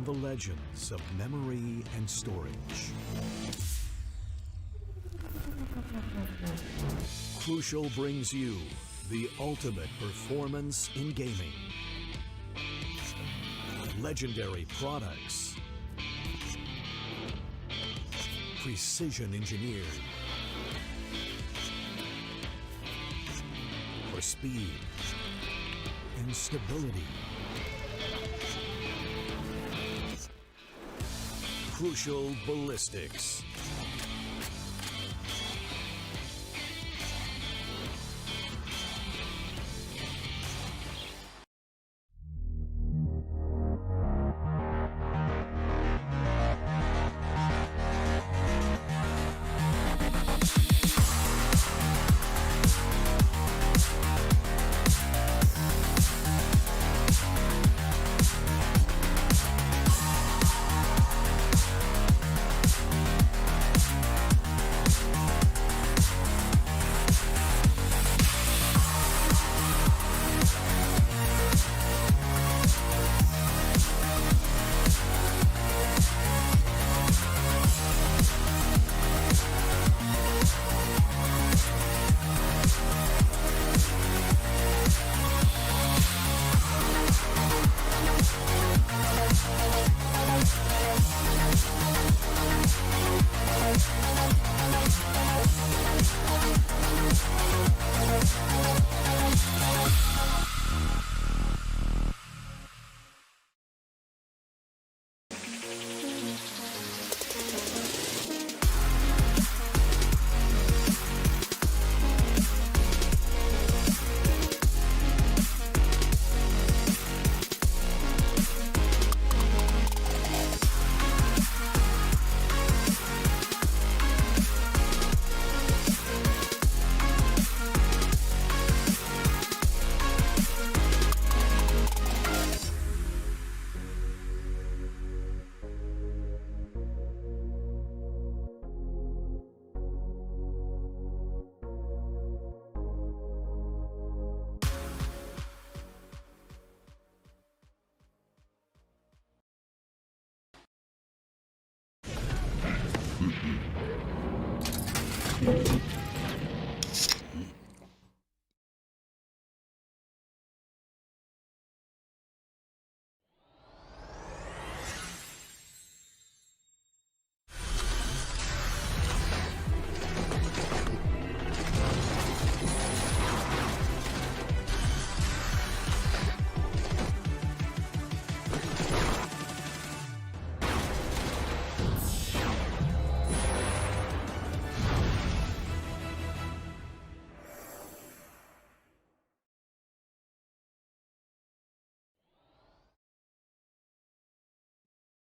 the legends of memory and storage. Crucial brings you the ultimate performance in gaming. Legendary products. Precision engineered. For speed and stability. Crucial ballistics.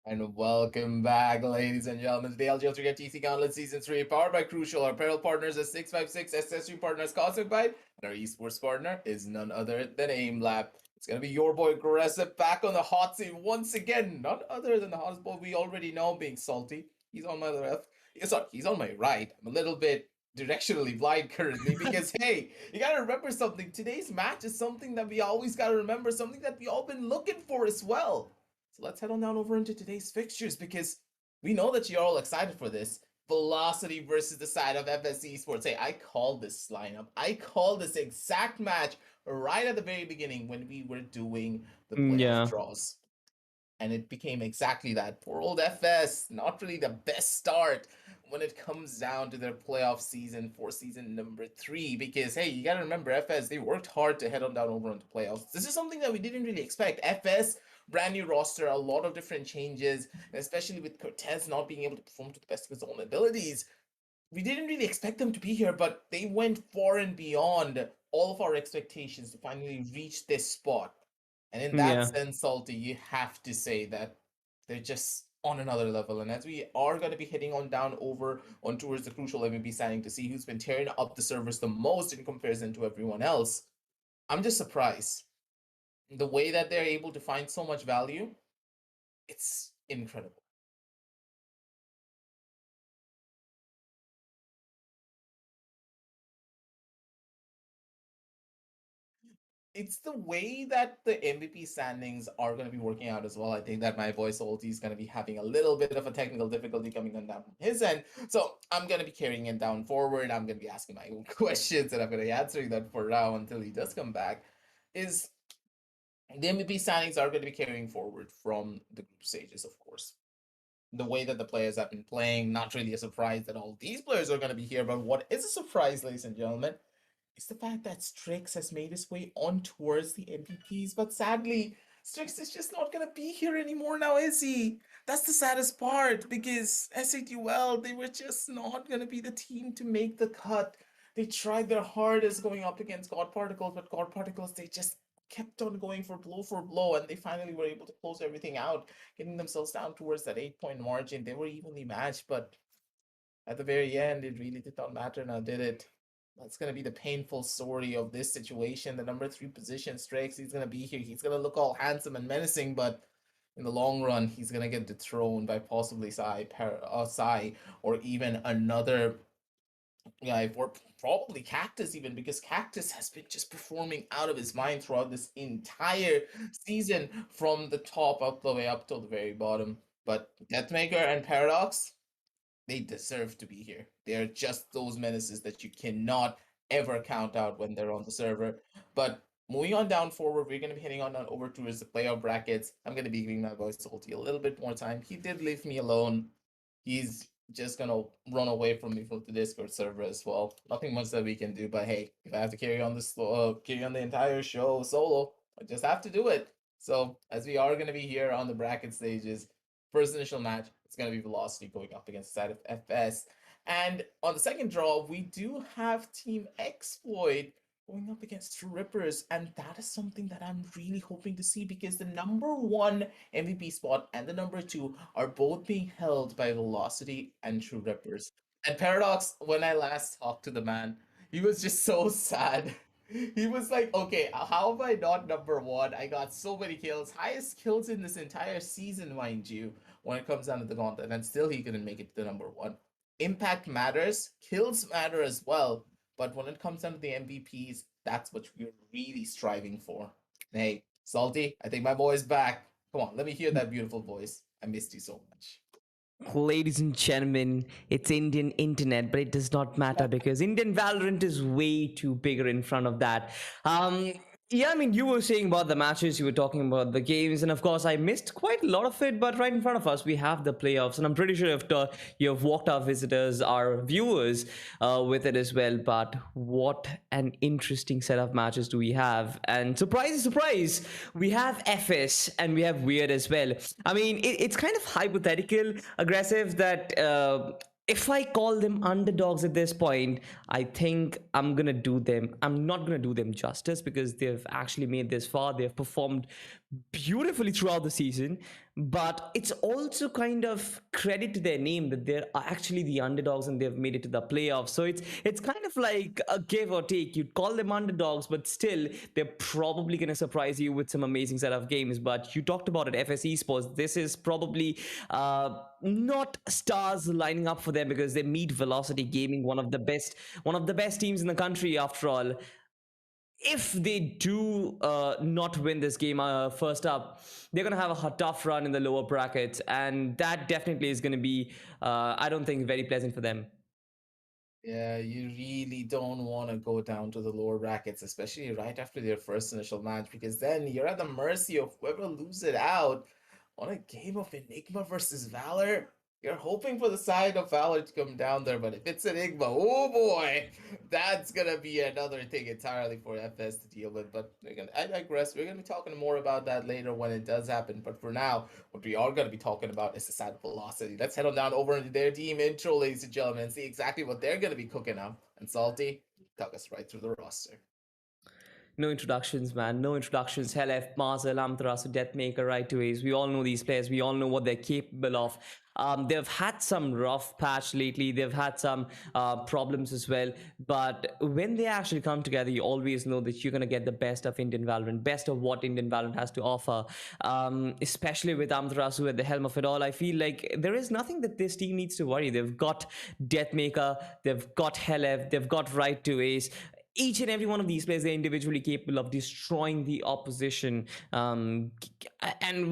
And welcome back, ladies and gentlemen, to the Ultragear Tec Gauntlet Season 3, powered by Crucial. Our apparel partners are 656, accessory partners Cosmic Byte, and our esports partner is none other than Aimlab. It's going to be your boy Aggressive back on the hot seat once again. None other than the hottest boy we already know, being salty. He's on my left. Sorry, he's on my right. I'm a little bit directionally blind currently because, hey, you got to remember something. Today's match is something that we always got to remember, something that we all been looking for as well. So let's head on down over into today's fixtures because we know that you're all excited for this. Velocity versus the side of FSESPORTS. Hey, I called this lineup. I called this exact match right at the very beginning when we were doing the playoff draws. And it became exactly that. Poor old FS, not really the best start when it comes down to their playoff season for season number 3. Because, hey, you got to remember, FS, they worked hard to head on down over into playoffs. This is something that we didn't really expect. FS, brand new roster, a lot of different changes, especially with Cortez not being able to perform to the best of his own abilities. We didn't really expect them to be here, but they went far and beyond all of our expectations to finally reach this spot. And in that sense, Salty, you have to say that they're just on another level. And as we are going to be heading on down over on towards the Crucial MVP standing to see who's been tearing up the servers the most in comparison to everyone else, I'm just surprised. The way that they're able to find so much value, it's incredible. it's the way that the MVP standings are going to be working out as well. I think that my voice ulti is going to be having a little bit of a technical difficulty coming on down from his end. So I'm going to be carrying it down forward. I'm going to be asking my own questions and I'm going to be answering that for now until he does come back. Is the MVP standings are going to be carrying forward from the group stages, of course. The way that the players have been playing, not really a surprise that all these players are going to be here. But what is a surprise, ladies and gentlemen, is the fact that Strix has made his way on towards the MVPs, but sadly, Strix is just not gonna be here anymore now, is he? That's the saddest part because SATUL, they were just not gonna be the team to make the cut. They tried their hardest going up against God Particles, but God Particles, they just kept on going for blow, and they finally were able to close everything out, getting themselves down towards that 8-point margin. They were evenly matched, but at the very end, it really did not matter now, did it? That's going to be the painful story of this situation. The number 3 position, Strix, he's going to be here. He's going to look all handsome and menacing, but in the long run, he's going to get dethroned by possibly Psy, or even another guy, or probably Cactus even, because Cactus has been just performing out of his mind throughout this entire season from the top up the way up till the very bottom. But Deathmaker and Paradox, they deserve to be here. They're just those menaces that you cannot ever count out when they're on the server. But moving on down forward, we're going to be heading on over towards the playoff brackets. I'm going to be giving my voice to Ulti a little bit more time. He did leave me alone. He's just going to run away from me from the Discord server as well. Nothing much that we can do, but hey, if I have to carry on the entire show solo, I just have to do it. So, as we are going to be here on the bracket stages, first initial match, it's going to be Velocity going up against the side of FS. And on the second draw, we do have Team Exploit going up against True Rippers, and that is something that I'm really hoping to see because the number 1 MVP spot and the number 2 are both being held by Velocity and True Rippers. And Paradox, when I last talked to the man, he was just so sad. He was like, okay, how am I not number 1? I got so many kills, highest kills in this entire season, mind you, when it comes down to the gauntlet, and still he couldn't make it to number 1. Impact matters, kills matter as well, but when it comes down to the MVPs, that's what we're really striving for. Hey, Salty, I think my boy's back. Come on, let me hear that beautiful voice. I missed you so much. Ladies and gentlemen, it's Indian internet, but it does not matter because Indian Valorant is way too bigger in front of that. Yeah, I mean, you were saying about the matches, you were talking about the games, and of course, I missed quite a lot of it. But right in front of us, we have the playoffs, and I'm pretty sure you've walked our visitors, our viewers, with it as well. But what an interesting set of matches do we have? And surprise, surprise, we have FS and we have Weird as well. I mean, it's kind of hypothetical, aggressive that. If I call them underdogs at this point, I think I'm gonna do them. I'm not gonna do them justice because they've actually made this far. They've performed beautifully throughout the season, but it's also kind of credit to their name that they're actually the underdogs and they've made it to the playoffs. So it's kind of like a give or take. You'd call them underdogs, but still they're probably gonna surprise you with some amazing set of games. But you talked about it, FSESPORTS. This is probably not stars lining up for them because they meet Velocity Gaming, one of the best teams in the country after all. If they do not win this game first up, they're going to have a tough run in the lower brackets, and that definitely is going to be, I don't think, very pleasant for them. Yeah, you really don't want to go down to the lower brackets, especially right after their first initial match, because then you're at the mercy of whoever loses it out on a game of Enigma versus Valor. You're hoping for the side of Valor to come down there, but if it's Enigma, oh boy, that's gonna be another thing entirely for FS to deal with. But I digress. We're gonna be talking more about that later when it does happen. But for now, what we are gonna be talking about is the side of Velocity. Let's head on down over into their team intro, ladies and gentlemen, and see exactly what they're gonna be cooking up. And Salty, talk us right through the roster. No introductions, man. No introductions. Helef, Marzel, Amthras, Deathmaker, right to Ace. We all know these players. We all know what they're capable of. They've had some rough patch lately. They've had some problems as well. But when they actually come together, you always know that you're going to get the best of Indian Valorant, best of what Indian Valorant has to offer. Especially with Amthrasu at the helm of it all, I feel like there is nothing that this team needs to worry. They've got Deathmaker, they've got Helef, they've got right to Ace. each and every one of these players, they're individually capable of destroying the opposition. And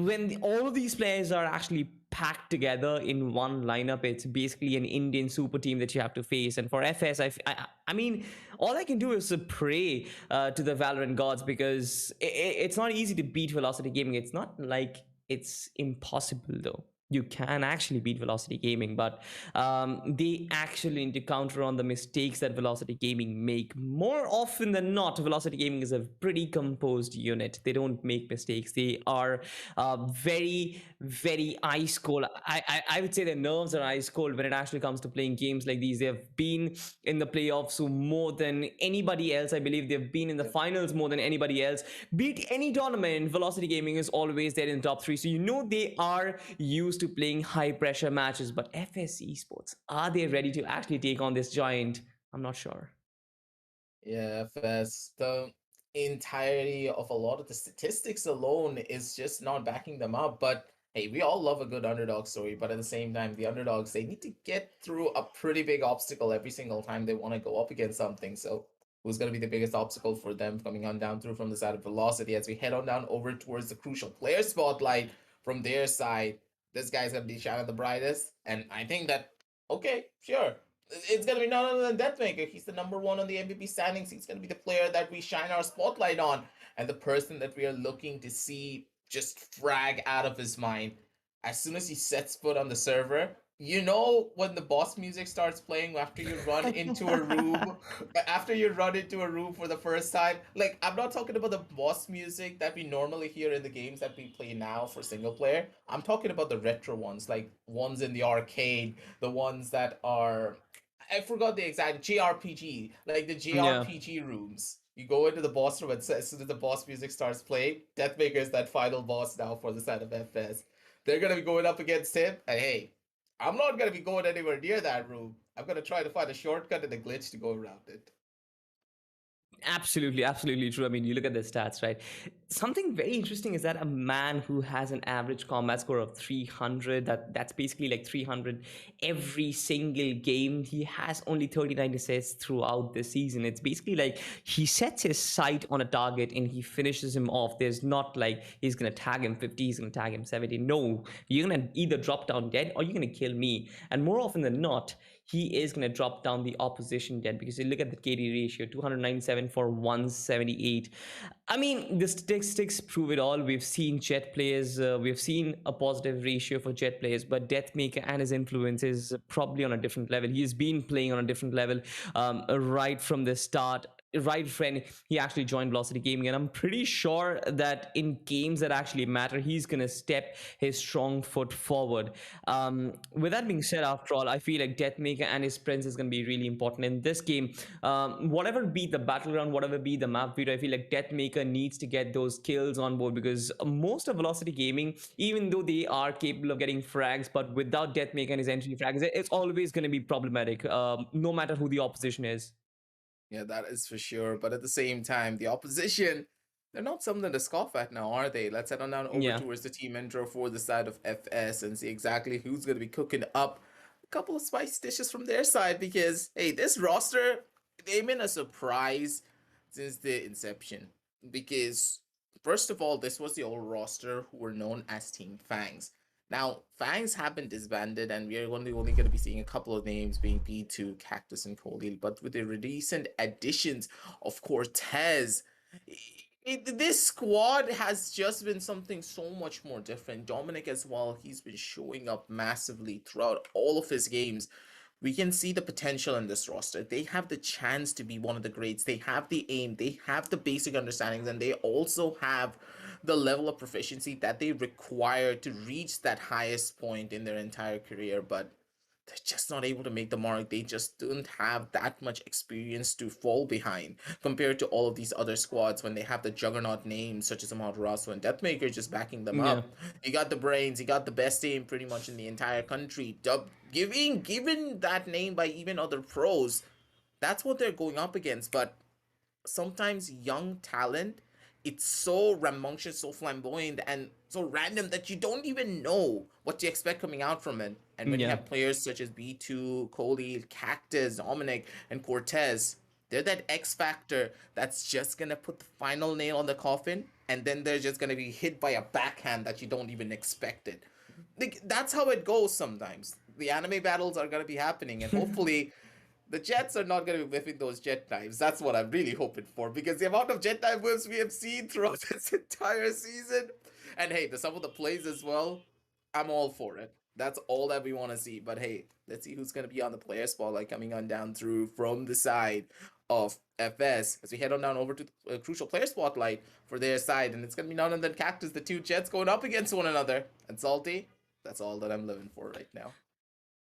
when all of these players are actually packed together in one lineup, it's basically an Indian super team that you have to face. And for FS, I mean, all I can do is to pray to the Valorant gods, because it's not easy to beat Velocity Gaming. It's not like it's impossible, though. You can actually beat Velocity Gaming, but they actually need to counter on the mistakes that Velocity Gaming make. More often than not, Velocity Gaming is a pretty composed unit. They don't make mistakes. They are very, very ice cold. I would say their nerves are ice cold when it actually comes to playing games like these. They have been in the playoffs more than anybody else. I believe they've been in the finals more than anybody else. Beat any tournament, Velocity Gaming is always there in the top 3. So you know they are used to playing high pressure matches. But FS Esports, are they ready to actually take on this giant? I'm not sure. Yeah, FS, the entirety of a lot of the statistics alone is just not backing them up. But hey, we all love a good underdog story, but at the same time, the underdogs, they need to get through a pretty big obstacle every single time they want to go up against something. So who's going to be the biggest obstacle for them coming on down through from the side of Velocity as we head on down over towards the crucial player spotlight from their side? This guy's going to be shining the brightest. And I think that, okay, sure, it's going to be none other than Deathmaker. He's the number 1 on the MVP standings. He's going to be the player that we shine our spotlight on, and the person that we are looking to see just frag out of his mind. As soon as he sets foot on the server, you know, when the boss music starts playing after you run into a room, for the first time. Like, I'm not talking about the boss music that we normally hear in the games that we play now for single player. I'm talking about the retro ones, like ones in the arcade, the ones that are, I forgot the exact, JRPG, like the JRPG rooms. You go into the boss room, and as soon as the boss music starts playing, Deathmaker is that final boss now for the side of FS. They're gonna be going up against him, and hey, I'm not gonna be going anywhere near that room. I'm gonna try to find a shortcut and a glitch to go around it. Absolutely, absolutely true. I mean, you look at the stats, right? Something very interesting is that a man who has an average combat score of 300, that's basically like 300 every single game, he has only 39 assists throughout the season. It's basically like he sets his sight on a target and he finishes him off. There's not like he's gonna tag him 50, he's gonna tag him 70. No, you're gonna either drop down dead or you're gonna kill me. And more often than not, he is going to drop down the opposition dead, because you look at the KD ratio, 297 for 178. I mean, the statistics prove it all. We've seen Jet players, we've seen a positive ratio for Jet players, but Deathmaker and his influence is probably on a different level. He's been playing on a different level right from the start, right when he actually joined Velocity Gaming, and I'm pretty sure that in games that actually matter, he's gonna step his strong foot forward. With that being said, after all, I feel like Deathmaker and his presence is gonna be really important in this game. Whatever be the battleground, whatever be the map video, I feel like Deathmaker needs to get those kills on board, because most of Velocity Gaming, even though they are capable of getting frags, but without Deathmaker and his entry frags, it's always gonna be problematic, no matter who the opposition is. Yeah, that is for sure. But at the same time, the opposition, they're not something to scoff at now, are they? Let's head on down over Yeah. towards the team intro for the side of FS and see exactly who's going to be cooking up a couple of spice dishes from their side, because, hey, this roster, they've been a surprise since the inception. Because, first of all, this was the old roster who were known as Team Fangs. Now, Fangs have been disbanded, and we are only going to be seeing a couple of names being B2, Cactus, and Khalil. But with the recent additions of Cortez, this squad has just been something so much more different. Dominic as well, he's been showing up massively throughout all of his games. We can see the potential in this roster. They have the chance to be one of the greats. They have the aim, they have the basic understandings, and they also have the level of proficiency that they require to reach that highest point in their entire career. But they're just not able to make the mark. They just don't have that much experience to fall behind compared to all of these other squads when they have the juggernaut names such as Amaterasu and Deathmaker just backing them up. You got the brains, you got the best team pretty much in the entire country. Given that name by even other pros, that's what they're going up against. But sometimes young talent, it's so rambunctious, so flamboyant, and so random that you don't even know what to expect coming out from it. And when you have players such as B2, Cody, Cactus, Dominic, and Cortez, They're that X factor that's just gonna put the final nail on the coffin, and then they're just gonna be hit by a backhand that you don't even expect it. Like, that's how it goes sometimes. The anime battles are gonna be happening, and hopefully the Jets are not going to be whipping those jet knives. That's what I'm really hoping for, because the amount of jet knife whips we have seen throughout this entire season, and hey, some of the plays as well, I'm all for it. That's all that we want to see. But hey, let's see who's going to be on the player spotlight coming on down through from the side of FS as we head on down over to the crucial player spotlight for their side, and it's going to be none other than Cactus, the two Jets going up against one another. And Salty, that's all that I'm living for right now.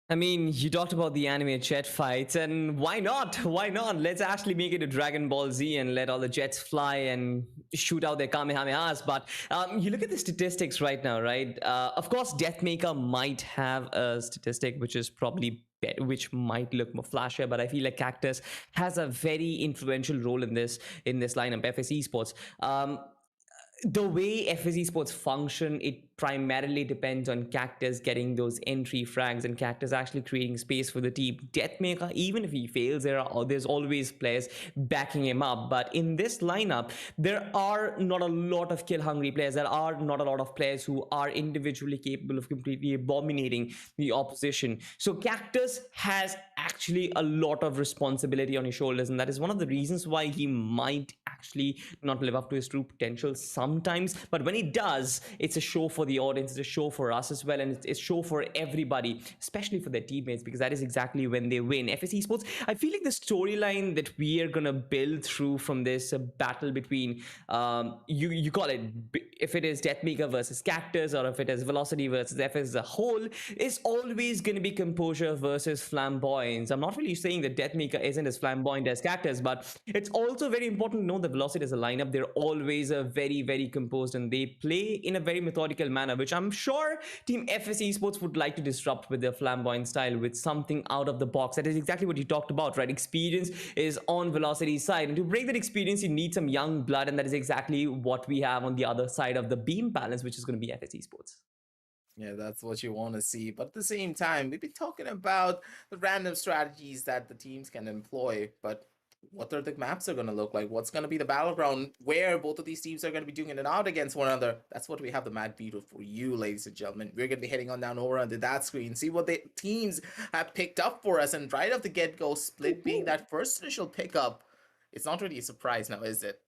I mean, you talked about the anime jet fights, and why not? Why not? Let's actually make it a Dragon Ball Z and let all the jets fly and shoot out their Kamehamehas. But you look at the statistics right now, right? Of course, Deathmaker might have a statistic which is probably which might look more flashier, but I feel like Cactus has a very influential role in this lineup, FS Esports. The way FSESports function, it primarily depends on Cactus getting those entry frags and Cactus actually creating space for the team. Deathmaker, even if he fails, there's always players backing him up. But in this lineup, there are not a lot of kill-hungry players. There are not a lot of players who are individually capable of completely abominating the opposition. So Cactus has actually a lot of responsibility on his shoulders, and that is one of the reasons why he might actually not live up to his true potential sometimes. But when he does, it's a show for the audience, it's a show for us as well, and it's a show for everybody, especially for their teammates, because that is exactly when they win. FS Esports, I feel like the storyline that we are gonna build through from this battle between you call it, if it is Deathmaker versus Cactus, or if it is Velocity versus FS as a whole, is always gonna be Composure versus Flamboyance. I'm not really saying that Deathmaker isn't as flamboyant as Cactus, but it's also very important to know that Velocity as a lineup, they're always a very composed, and they play in a very methodical manner, which I'm sure Team FS Esports would like to disrupt with their flamboyant style, with something out of the box. That is exactly what you talked about, right? Experience is on Velocity's side, and to break that experience, you need some young blood, and that is exactly what we have on the other side of the beam balance, which is going to be FS Esports. Yeah, that's what you want to see. But at the same time, we've been talking about the random strategies that the teams can employ, but what are the maps are going to look like? What's going to be the battleground where both of these teams are going to be doing it out against one another? That's what we have the mad veto for you, ladies and gentlemen. We're going to be heading on down over onto that screen, see what the teams have picked up for us. And right off the get-go, Split being that first initial pickup, it's not really a surprise now, is it?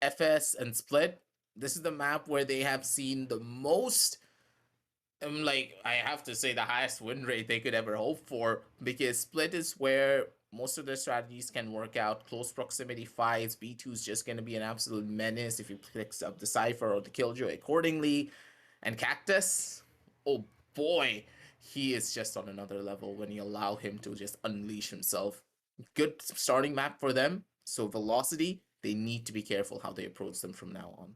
FS and Split, this is the map where they have seen the most, like, I have to say, the highest win rate they could ever hope for, because Split is where most of their strategies can work out. Close proximity fights, B2 is just going to be an absolute menace if you pick up the Cypher or the Killjoy accordingly. And Cactus, oh boy, he is just on another level when you allow him to just unleash himself. Good starting map for them. So Velocity, they need to be careful how they approach them from now on.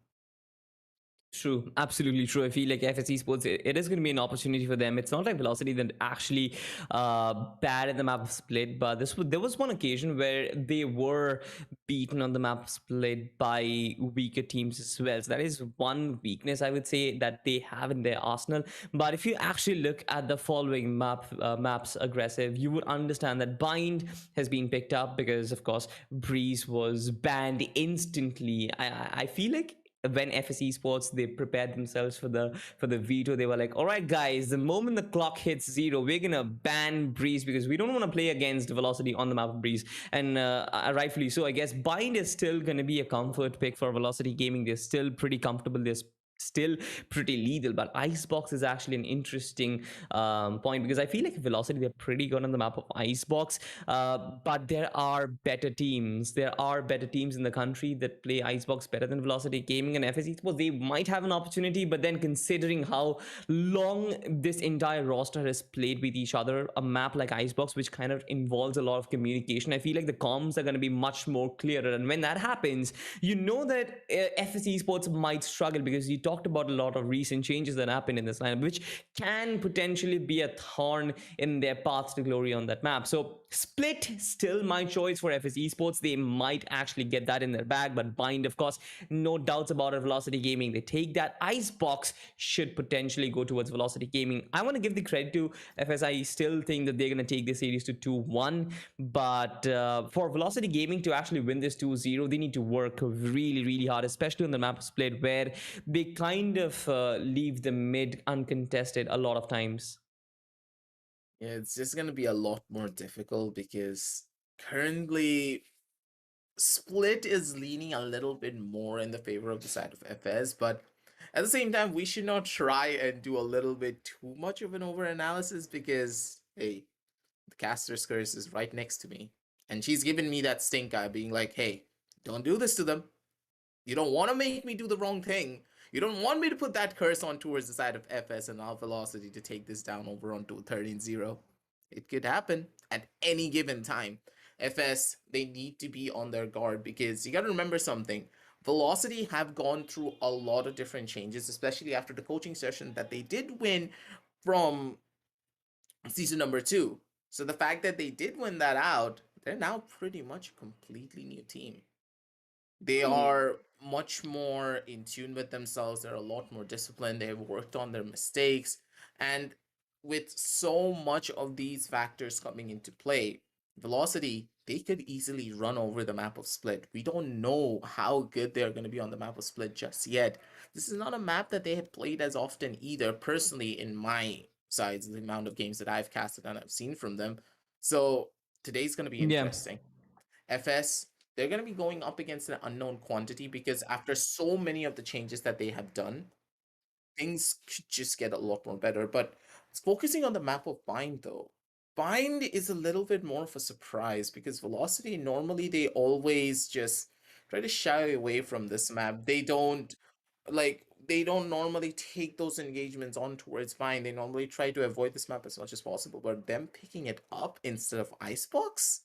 True, absolutely true. I feel like FS Esports, it is going to be an opportunity for them. It's not like Velocity that actually bad in the map of Split, but there was one occasion where they were beaten on the map of Split by weaker teams as well. So that is one weakness I would say that they have in their arsenal. But if you actually look at the following maps aggressive, you would understand that Bind has been picked up because, of course, Breeze was banned instantly. I feel like when FS Esports, they prepared themselves for the veto, they were like, all right guys, the moment the clock hits 0, we're gonna ban Breeze because we don't want to play against Velocity on the map of Breeze. And rightfully so, I guess. Bind is still gonna be a comfort pick for Velocity Gaming. They're still pretty comfortable, they're still pretty lethal. But Icebox is actually an interesting point, because I feel like Velocity, they're pretty good on the map of Icebox, but there are better teams. There are better teams in the country that play Icebox better than Velocity Gaming and FS Esports. They might have an opportunity, but then considering how long this entire roster has played with each other, a map like Icebox, which kind of involves a lot of communication, I feel like the comms are going to be much more clearer. And when that happens, you know that FS Esports might struggle, because you talked about a lot of recent changes that happened in this lineup, which can potentially be a thorn in their path to glory on that map. So Split still my choice for FS Esports. They might actually get that in their bag, but Bind, of course, no doubts about it. Velocity Gaming, they take that. Icebox should potentially go towards Velocity Gaming. I want to give the credit to FS. I still think that they're going to take this series to 2-1, but for Velocity Gaming to actually win this 2-0, they need to work really, really hard, especially on the map Split, where they kind of leave the mid uncontested a lot of times. Yeah, it's just gonna be a lot more difficult because currently Split is leaning a little bit more in the favor of the side of FS, but at the same time, we should not try and do a little bit too much of an over analysis because hey, the caster's curse is right next to me, and she's giving me that stink eye, being like, "Hey, don't do this to them. You don't want to make me do the wrong thing. You don't want me to put that curse on towards the side of FS and Alpha Velocity to take this down over onto 13-0. It could happen at any given time. FS, they need to be on their guard because you got to remember something. Velocity have gone through a lot of different changes, especially after the coaching session that they did win from season number 2. So the fact that they did win that out, they're now pretty much a completely new team. They are much more in tune with themselves. They're a lot more disciplined. They've worked on their mistakes. And with so much of these factors coming into play, Velocity, they could easily run over the map of Split. We don't know how good they're going to be on the map of Split just yet. This is not a map that they have played as often either, personally, in my sides, the amount of games that I've casted and I've seen from them. So today's going to be interesting. FS, they're going to be going up against an unknown quantity because after so many of the changes that they have done, things could just get a lot more better. But focusing on the map of Bind, though, Bind is a little bit more of a surprise because Velocity, normally they always just try to shy away from this map. They don't normally take those engagements on towards Bind. They normally try to avoid this map as much as possible. But them picking it up instead of Icebox,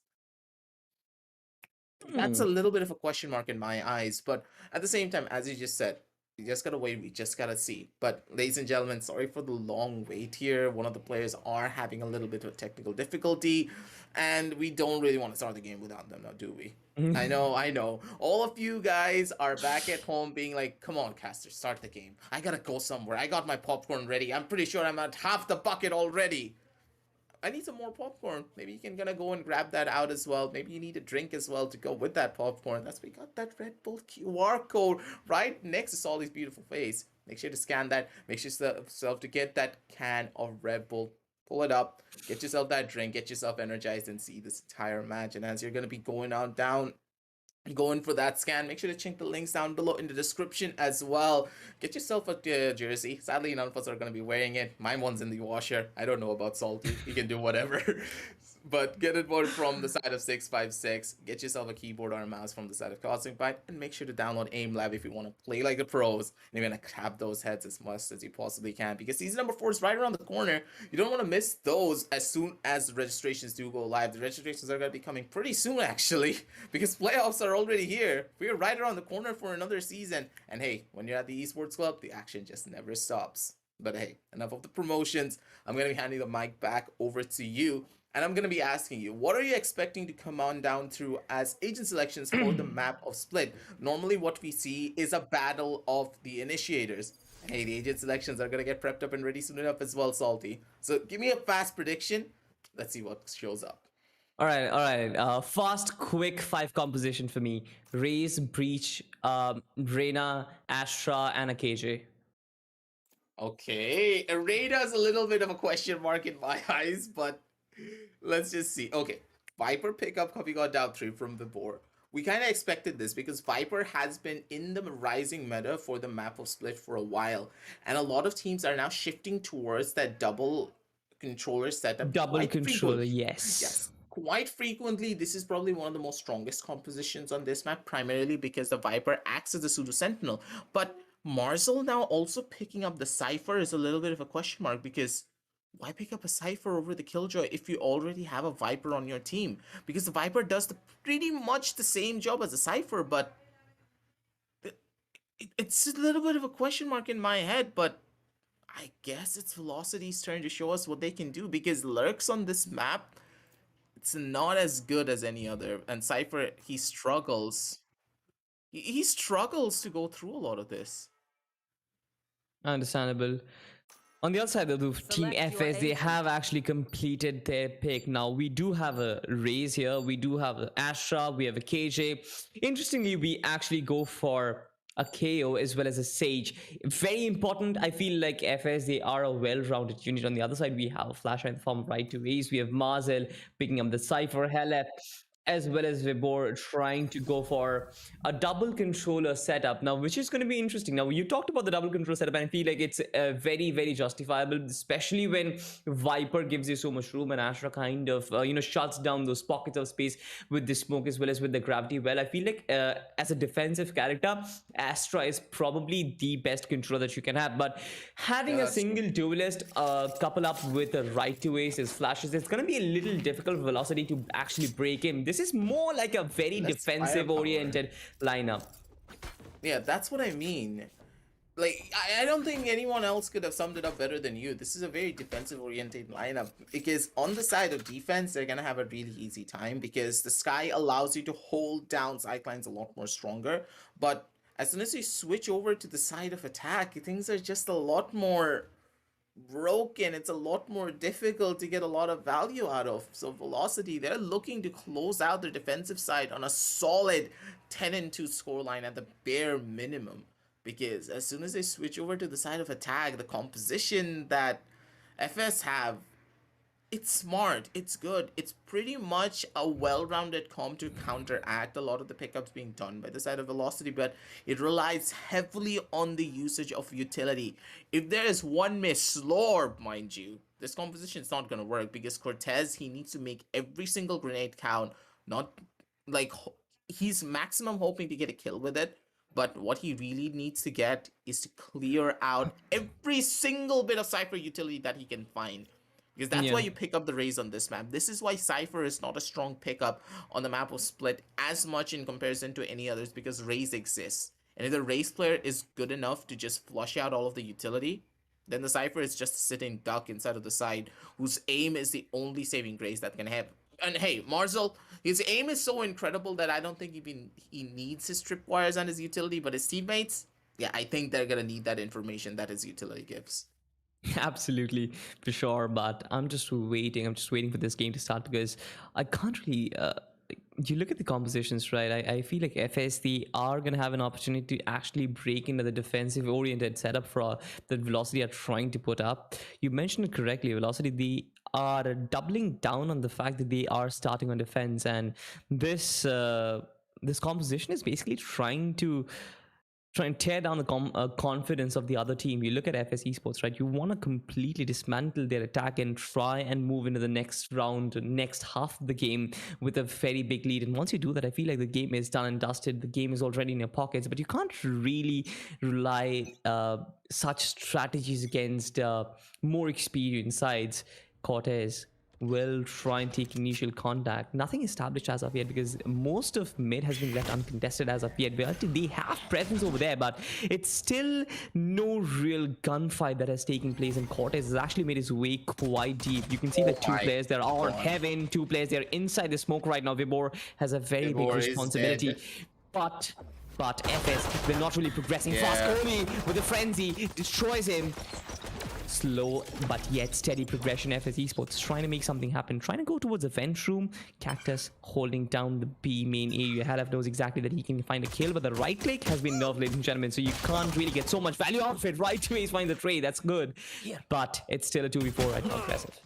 that's a little bit of a question mark in my eyes. But at the same time, as you just said, we just gotta wait, we just gotta see. But ladies and gentlemen, sorry for the long wait here. One of the players are having a little bit of technical difficulty, and we don't really want to start the game without them now, do we? I know. All of you guys are back at home being like, come on, caster, start the game. I gotta go somewhere. I got my popcorn ready. I'm pretty sure I'm at half the bucket already. I need some more popcorn. Maybe you can go and grab that out as well. Maybe you need a drink as well to go with that popcorn. We got that Red Bull QR code right next to Solly's beautiful face. Make sure to scan that. Make sure yourself to get that can of Red Bull. Pull it up. Get yourself that drink. Get yourself energized and see this entire match. And as you're going to be going going for that scan, make sure to check the links down below in the description as well. Get yourself a jersey. Sadly, none of us are going to be wearing it. My one's in the washer. I don't know about Salty. He can do whatever. But get it from the side of 656. Get yourself a keyboard or a mouse from the side of Byte, and make sure to download Aimlab if you want to play like the pros. And you're going to grab those heads as much as you possibly can because season number 4 is right around the corner. You don't want to miss those as soon as the registrations do go live. The registrations are going to be coming pretty soon, actually, because playoffs are already here. We're right around the corner for another season. And hey, when you're at the Esports Club, the action just never stops. But hey, enough of the promotions. I'm going to be handing the mic back over to you. And I'm going to be asking you, what are you expecting to come on down through as agent selections for the map of Split? Normally what we see is a battle of the initiators. Hey, the agent selections are going to get prepped up and ready soon enough as well, Salty. So give me a fast prediction. Let's see what shows up. All right. Fast, quick 5 composition for me. Raze, Breach, Reyna, Astra, and a KJ. Okay, Reyna's a little bit of a question mark in my eyes, but let's just see. Okay, Viper pickup coming on down 3 from the board. We kind of expected this because Viper has been in the rising meta for the map of Split for a while. And a lot of teams are now shifting towards that double controller setup. Double controller, yes. Yes. Quite frequently, this is probably one of the most strongest compositions on this map, primarily because the Viper acts as a pseudo sentinel. But Marzel now also picking up the Cypher is a little bit of a question mark because why pick up a Cypher over the Killjoy if you already have a Viper on your team? Because the Viper does pretty much the same job as a Cypher, but it's a little bit of a question mark in my head, but I guess it's Velocity's turn to show us what they can do, because Lurks on this map, it's not as good as any other. And Cypher, he struggles. He struggles to go through a lot of this. Understandable. On the other side of the Team Select your FS, they agent. have actually completed their pick. Now, we do have a Raze here. We do have an Astra. We have a KJ. Interestingly, we actually go for a KO as well as a Sage. Very important. I feel like FS, they are a well-rounded unit. On the other side, we have Flash in the form of right to Raze. We have Marzel picking up the Cypher, Helep, as well as Vibor trying to go for a double controller setup now, which is going to be interesting. Now, you talked about the double controller setup, and I feel like it's very, very justifiable, especially when Viper gives you so much room and Astra kind of, shuts down those pockets of space with the smoke as well as with the gravity. Well, I feel like as a defensive character, Astra is probably the best controller that you can have. But having a single duelist couple up with a right to ace as flashes, it's going to be a little difficult for Velocity to actually break in. This is more like a very defensive oriented lineup. Yeah, that's what I mean. Like, I don't think anyone else could have summed it up better than you. This is a very defensive oriented lineup, because on the side of defense, they're going to have a really easy time, because the Sky allows you to hold down sidelines a lot more stronger. But as soon as you switch over to the side of attack, things are just a lot more broken. It's a lot more difficult to get a lot of value out of. So Velocity, they're looking to close out their defensive side on a solid 10-2 scoreline at the bare minimum, because as soon as they switch over to the side of attack, the composition that FS have, it's smart, it's good, it's pretty much a well-rounded comp to counteract a lot of the pickups being done by the side of Velocity, but it relies heavily on the usage of utility. If there is one miss, Slorb, mind you, this composition is not going to work, because Cortez, he needs to make every single grenade count, not like he's maximum hoping to get a kill with it, but what he really needs to get is to clear out every single bit of Cypher utility that he can find. Because that's why you pick up the Raze on this map. This is why Cypher is not a strong pickup on the map of Split as much in comparison to any others, because Raze exists. And if the Raze player is good enough to just flush out all of the utility, then the Cypher is just a sitting duck inside of the side, whose aim is the only saving grace that can have. And hey, Marzel, his aim is so incredible that I don't think he needs his tripwires and his utility, but his teammates, yeah, I think they're going to need that information that his utility gives. Absolutely, for sure. But I'm just waiting. I'm just waiting for this game to start, because I can't really. You look at the compositions, right? I feel like FSD are going to have an opportunity to actually break into the defensive oriented setup for that Velocity are trying to put up. You mentioned it correctly. Velocity, they are doubling down on the fact that they are starting on defense, and this this composition is basically trying to tear down the confidence of the other team. You look at FSESPORTS, right? You want to completely dismantle their attack and try and move into the next round, next half of the game with a very big lead. And once you do that, I feel like the game is done and dusted. The game is already in your pockets, but you can't really rely such strategies against more experienced sides. Cortez will try and take initial contact. Nothing established as of yet, because most of mid has been left uncontested as of yet. They have presence over there, but it's still no real gunfight that has taken place, and Cortez has actually made his way quite deep. You can see that two players, they're all heaven, two players, they're inside the smoke right now. Vibor has a very big responsibility, but FS, they're not really progressing fast. Only with the frenzy destroys him. Slow but yet steady progression. FSESPORTS trying to make something happen, trying to go towards the vent room. Cactus holding down the B main area. Halef knows exactly that he can find a kill, but the right click has been nerfed, ladies and gentlemen, so you can't really get so much value out of it. Right to ace find the trade, that's good, but it's still a 2v4 right now. Aggressive.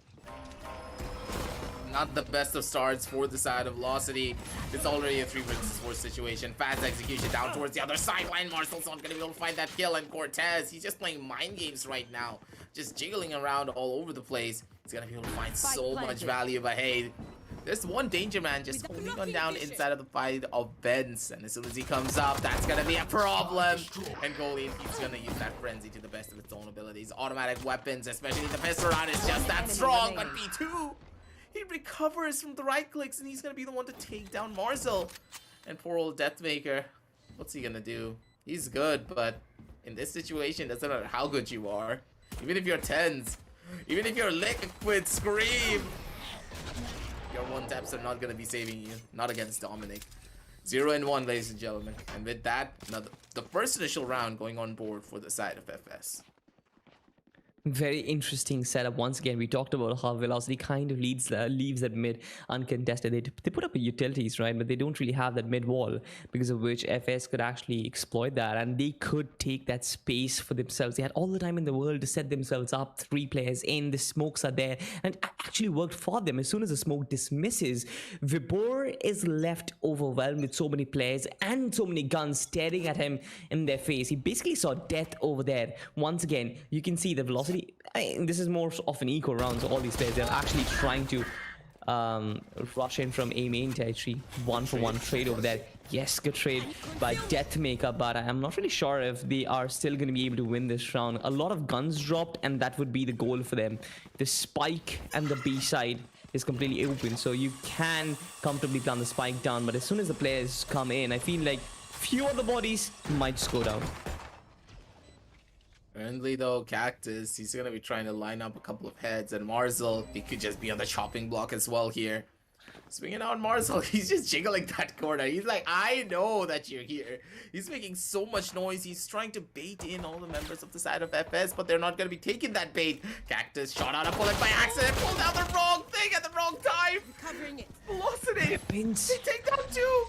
Not the best of starts for the side of Velocity. It's already a 3 versus 4 situation. Fast execution down towards the other sideline. Marcel's not going to be able to find that kill. And Cortez, he's just playing mind games right now. Just jiggling around all over the place. He's going to be able to find so much value. But hey, there's one danger man just holding on down inside of the fight of Benz. And as soon as he comes up, that's going to be a problem. And Goalie, he's going to use that frenzy to the best of its own abilities. Automatic weapons, especially the pistol round, is just that strong. But B2... he recovers from the right clicks, and he's gonna be the one to take down Marzel. And poor old Deathmaker, what's he gonna do? He's good, but in this situation, doesn't matter how good you are. Even if you're 10s, even if you're liquid, scream. Your one taps are not gonna be saving you. Not against Dominic. 0-1, ladies and gentlemen. And with that, now the first initial round going on board for the side of FS. Very interesting setup. Once again, we talked about how Velocity kind of leaves that mid uncontested. They put up a utilities, right? But they don't really have that mid wall, because of which FS could actually exploit that, and they could take that space for themselves. They had all the time in the world to set themselves up. 3 players in, the smokes are there, and it actually worked for them. As soon as the smoke dismisses, Vibor is left overwhelmed with so many players and so many guns staring at him in their face. He basically saw death over there. Once again, you can see the Velocity. This is more of an eco round, so all these players, they're actually trying to rush in from A main territory. 1-for-1 trade over there. Yes, good trade by Deathmaker, but I'm not really sure if they are still going to be able to win this round. A lot of guns dropped, and that would be the goal for them. The spike and the B side is completely open, so you can comfortably plant the spike down, but as soon as the players come in, I feel like few of the bodies might just go down. Currently though, Cactus, he's gonna be trying to line up a couple of heads, and Marzel, he could just be on the chopping block as well here. Swinging out Marzel, he's just jiggling that corner. He's like, I know that you're here. He's making so much noise. He's trying to bait in all the members of the side of FS, but they're not gonna be taking that bait. Cactus shot out a bullet by accident, pulled out the wrong thing at the wrong time. Covering it. Velocity, Weapons. they take down 2.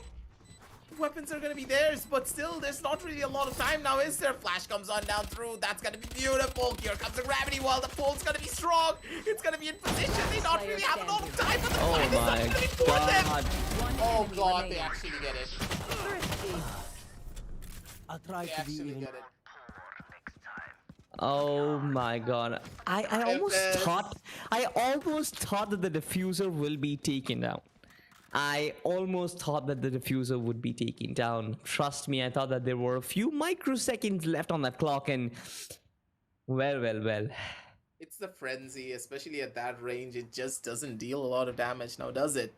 Weapons are gonna be theirs, but still there's not really a lot of time now, is there? Flash comes on down through. That's gonna be beautiful. Here comes the gravity wall. The pull's gonna be strong. It's gonna be in position. They don't really have a lot of time, but the fight is not gonna be for them. Oh god, they actually get it. I'll try They to be actually even. get it. Oh my god. I almost FS. thought that the diffuser will be taken down. I almost thought that the diffuser would be taken down. Trust me, I thought that there were a few microseconds left on that clock, and well. It's the frenzy, especially at that range. It just doesn't deal a lot of damage now, does it?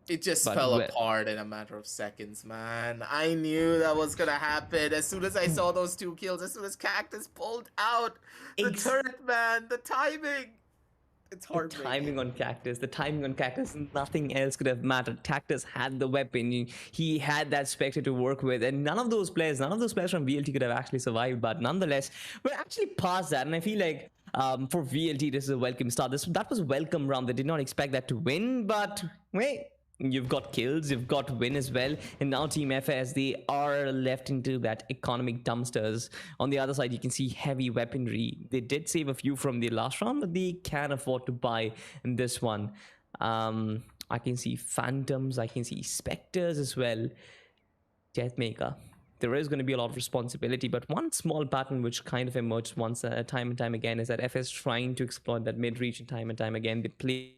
It just But fell well- apart in a matter of seconds, man. I knew that was gonna happen. As soon as I saw those 2 kills, as soon as Cactus pulled out the Ex- turret, man, the timing. It's The heartbreaking. timing on Cactus, nothing else could have mattered. Cactus had the weapon, he had that Spectre to work with, and none of those players from VLT could have actually survived. But nonetheless, we're actually past that, and I feel like for VLT, this is a welcome start. That was a welcome round. They did not expect that to win, but wait. You've got kills, you've got win as well, and now Team FS, they are left into that economic dumpsters. On the other side, you can see heavy weaponry. They did save a few from the last round, but they can afford to buy in this one. I can see Phantoms, I can see Spectres as well. Deathmaker. There is going to be a lot of responsibility, but one small pattern which kind of emerged once time and time again is that FS trying to exploit that mid-region time and time again. They play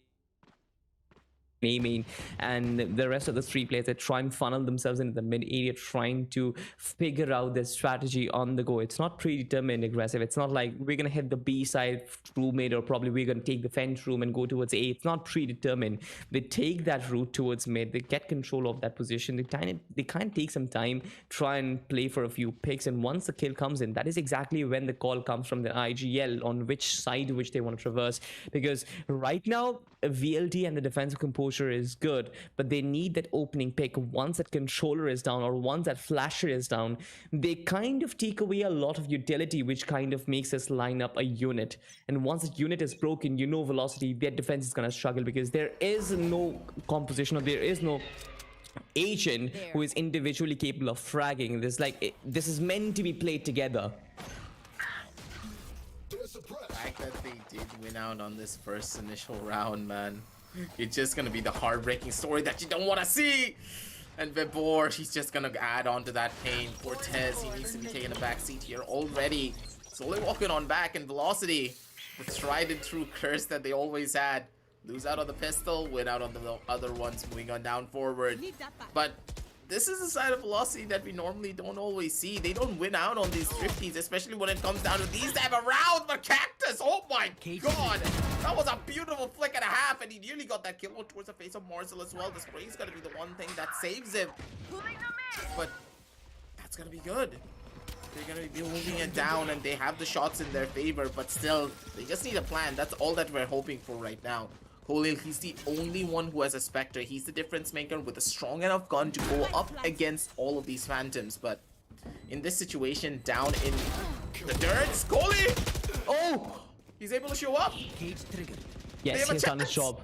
main, and the rest of the 3 players that try and funnel themselves into the mid area, trying to figure out their strategy on the go. It's not predetermined aggressive. It's not like we're gonna hit the B side through mid, or probably we're gonna take the fence room and go towards A. It's not predetermined. They take that route towards mid. They get control of that position. They kind of take some time, try and play for a few picks, and once the kill comes in, that is exactly when the call comes from the IGL on which side which they want to traverse. Because right now, VLT and the defensive composure is good, but they need that opening pick. Once that controller is down, or once that flasher is down, they kind of take away a lot of utility, which kind of makes us line up a unit. And once the unit is broken, you know Velocity, their defense is going to struggle, because there is no composition, or there is no agent who is individually capable of fragging. This is meant to be played together. The fact that they did win out on this first initial round, man. It's just gonna be the heartbreaking story that you don't want to see. And Vibor, he's just gonna add on to that pain. Cortez, he needs to be taking a back seat here already. Slowly walking on back, and Velocity, the tried and true curse that they always had. Lose out on the pistol, win out on the other ones, moving on down forward. But this is a side of Velocity that we normally don't always see. They don't win out on these thrifties, especially when it comes down to these type of rounds. But Cactus, oh my god, that was a beautiful flick and a half, and he nearly got that kill towards the face of Marcel as well. The spray is gonna be the one thing that saves him. But it's gonna be good. They're gonna be moving it down, and they have the shots in their favor, but still, they just need a plan. That's all that we're hoping for right now. Khalil, he's the only one who has a Spectre. He's the difference maker with a strong enough gun to go up against all of these Phantoms, but in this situation, down in the dirt, Khalil! Oh! He's able to show up! Yes, he has done his job.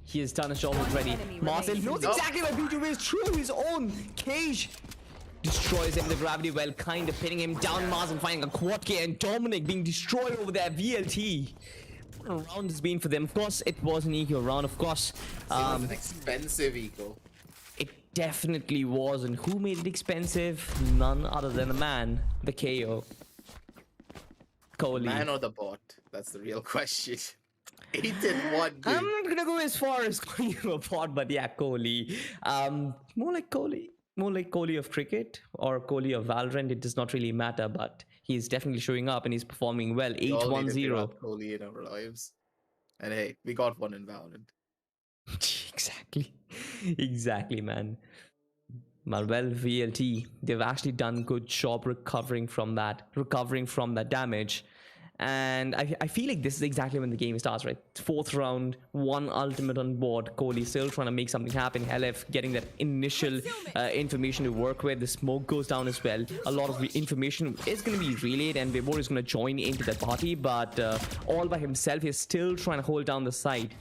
He has done his job already. Marcel knows exactly where B2 is through his own cage. Destroys him, the gravity well, kind of pinning him down. Marcel finding a quad K, and Dominic being destroyed over there. VLT. What a round has been for them. Of course, it was an eco round, of course. It was an expensive eco. It definitely was, and who made it expensive? None other than the man, the KO. Kohli. Man or the bot? That's the real question. 8-1. I'm not gonna go as far as calling him a bot, but yeah, Kohli. More like Kohli. More like Kohli of cricket or Kohli of Valorant. It does not really matter, but he's definitely showing up and he's performing well. 8-1-0. Kohli in our lives. And hey, we got one in Valorant. Exactly. Exactly, man. Well, VLT, they've actually done good job recovering from that damage. And I feel like this is exactly when the game starts, right? 4th round, 1 ultimate on board. Kohli still trying to make something happen. LF getting that initial information to work with. The smoke goes down as well. A lot of information is going to be relayed, and Vibor is going to join into that party. But all by himself, he's still trying to hold down the side,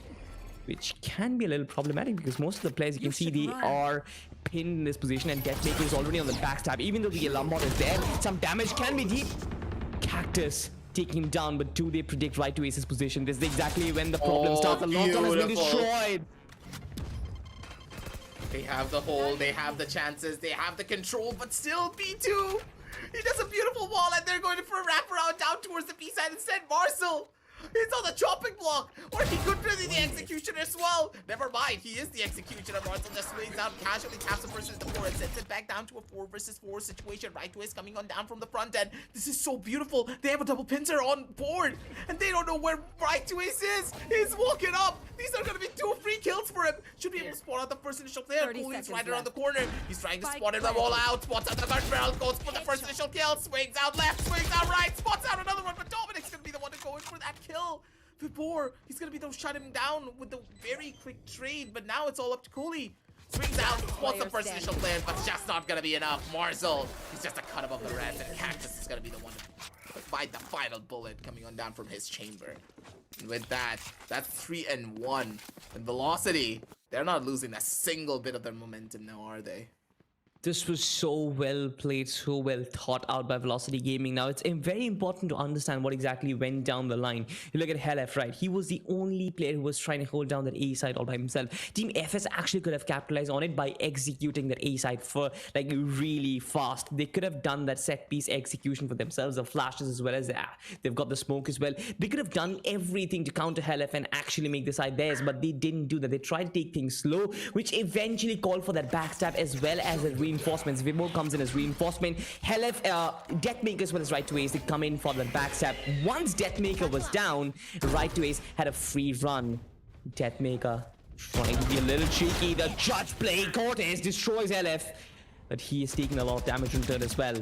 which can be a little problematic because most of the players you can see they are pinned in this position, and Deathmaker is already on the backstab. Even though the alarm bot is there, some damage can be deep. Cactus taking him down, but do they predict right to Ace's position? This is exactly when the problem starts. The lockdown has been destroyed. They have the hole, they have the chances, they have the control, but still B2. He does a beautiful wall, and they're going for a wraparound down towards the B side instead. Marcel, he's on the chopping block, or he could be the executioner as well. Never mind, he is the executioner. Marcel just swings out, casually taps him versus the 4 and sends it back down to a 4 versus 4 situation. Right twist coming on down from the front end. This is so beautiful. They have a double pincer on board, and they don't know where right twist is. He's walking up. These are gonna be 2 free kills for him. Should be able to spot out the first initial player. Kohli's right around the corner. He's trying to spot them all out. Spots out the gun barrel, goes for the first initial kill. Swings out left, swings out right, spots out another one, but Dominic's gonna be the one to go in for that kill. Vibor, he's gonna be the one shut him down with the very quick trade, but now it's all up to Kohli. Swings out, spots the first initial player, but just not gonna be enough. Marcel, he's just a cut above the rest, and Cactus is gonna be the one to fight the final bullet coming on down from his chamber. And with that, that's 3-1. And Velocity, they're not losing a single bit of their momentum now, are they? This was so well played, so well thought out by Velocity Gaming. Now, it's very important to understand what exactly went down the line. You look at Helef, right? He was the only player who was trying to hold down that A side all by himself. Team FS actually could have capitalized on it by executing that A side for like really fast. They could have done that set piece execution for themselves, the flashes as well as they've got the smoke as well. They could have done everything to counter Helef and actually make the side theirs, but they didn't do that. They tried to take things slow, which eventually called for that backstab as well as a reinforcements. Vibor comes in as reinforcement. Helef, Deathmaker as well as right to Ace, they come in for the backstab. Once Deathmaker was down, right to Ace had a free run. Deathmaker trying to be a little cheeky. The judge playing Cortez destroys Helef, but he is taking a lot of damage in turn as well.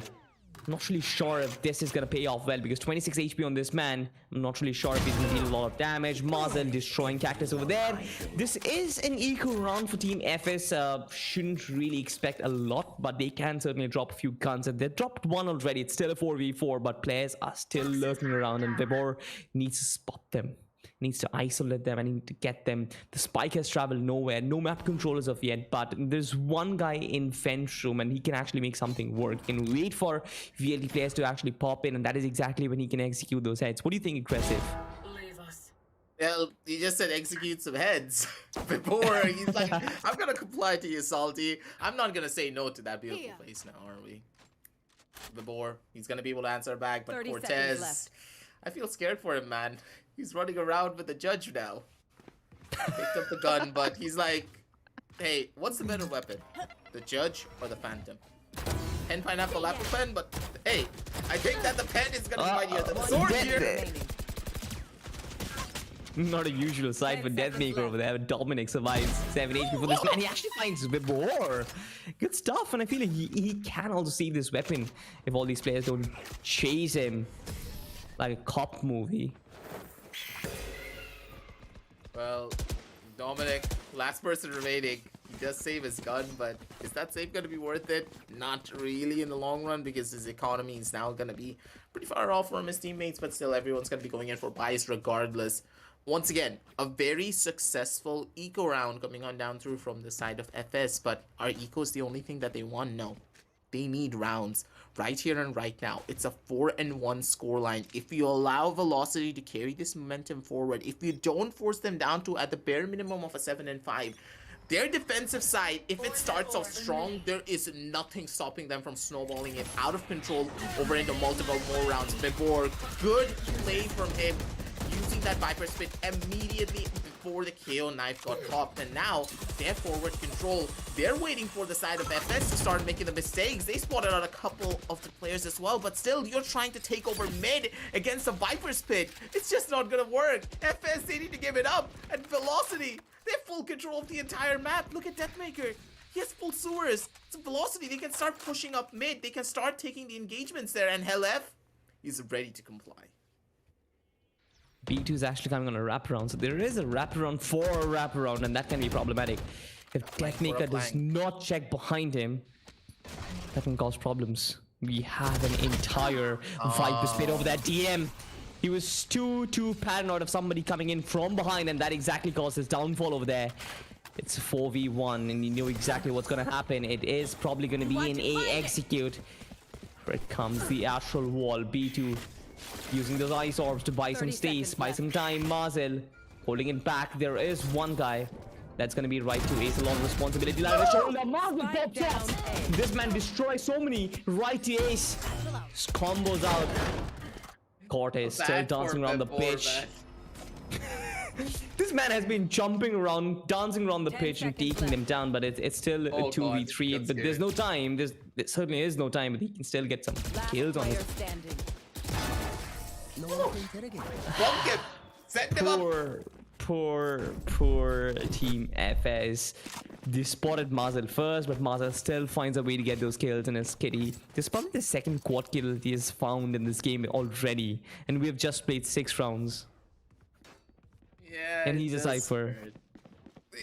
I'm not really sure if this is gonna pay off well because 26 HP on this man. I'm not really sure if he's gonna deal a lot of damage. Marcel destroying Cactus over there. This is an equal round for Team FS. Shouldn't really expect a lot, but they can certainly drop a few guns. And they dropped one already. It's still a 4v4, but players are still lurking around, and Vibor needs to spot them. Needs to isolate them. I need to get them. The spike has traveled nowhere. No map controllers of yet, but there's one guy in Fence room, and he can actually make something work. He can wait for VLT players to actually pop in, and that is exactly when he can execute those heads. What do you think, Aggressive? Well, he just said execute some heads before. He's like, I'm gonna comply to you, Salty. I'm not gonna say no to that beautiful face now, are we? Vibor, he's gonna be able to answer back, but Cortez, I feel scared for him, man. He's running around with the judge now. Picked up the gun, but he's like, hey, what's the better weapon? The judge or the phantom? Pen, pineapple, apple pen, but hey, I think that the pen is gonna be right here. The sword here. Not a usual sight for Deathmaker over there. Dominic survives 7 HP for this man. He actually finds Vibor. Good stuff. And I feel like he can also save this weapon if all these players don't chase him like a cop movie. Well, Dominic, last person remaining. He does save his gun, but is that save going to be worth it? Not really in the long run, because his economy is now going to be pretty far off from his teammates, but still everyone's going to be going in for buys regardless. Once again, a very successful eco round coming on down through from the side of FS, but are ecos the only thing that they want? No. They need rounds right here and right now. It's a 4-1 scoreline. If you allow Velocity to carry this momentum forward, if you don't force them down to at the bare minimum of a 7-5, their defensive side, if it starts off strong, there is nothing stopping them from snowballing it out of control over into multiple more rounds. Vibor, good play from him, using that Viper Spit immediately before the KO knife got popped. And now, they have forward control. They're waiting for the side of FS to start making the mistakes. They spotted out a couple of the players as well, but still, you're trying to take over mid against a Viper Spit. It's just not gonna work. FS, they need to give it up. And Velocity, they have full control of the entire map. Look at Deathmaker. He has full sewers. It's Velocity. They can start pushing up mid. They can start taking the engagements there. And Helef is ready to comply. B2 is actually coming on a wraparound, so there is a wraparound for a wraparound, and that can be problematic. If Deathmaker does not check behind him, that can cause problems. We have an entire Viper Spit over that DM. He was too paranoid of somebody coming in from behind, and that exactly caused his downfall over there. It's 4v1, and you know exactly what's gonna happen. It is probably gonna be an A execute. Here it comes, the astral wall. B2 using those ice orbs to buy some space, buy some time. Marcel holding it back. There is one guy that's gonna be right to Ace. A lot of responsibility lying on his shoulder. Marcel pops off. This man destroys so many. Right to Ace. Just combos out. Cortez still dancing around the pitch. This man has been jumping around, dancing around the pitch and taking them down, but it's still a 2v3. But there's no time. There certainly is no time, but he can still get some kills on this. Bonk him! Set them up! Poor Team FS. They spotted Marcel first, but Marcel still finds a way to get those kills in his kitty. This is probably the second quad kill he has found in this game already, and we have just played 6 rounds. Yeah, and he's a Cypher.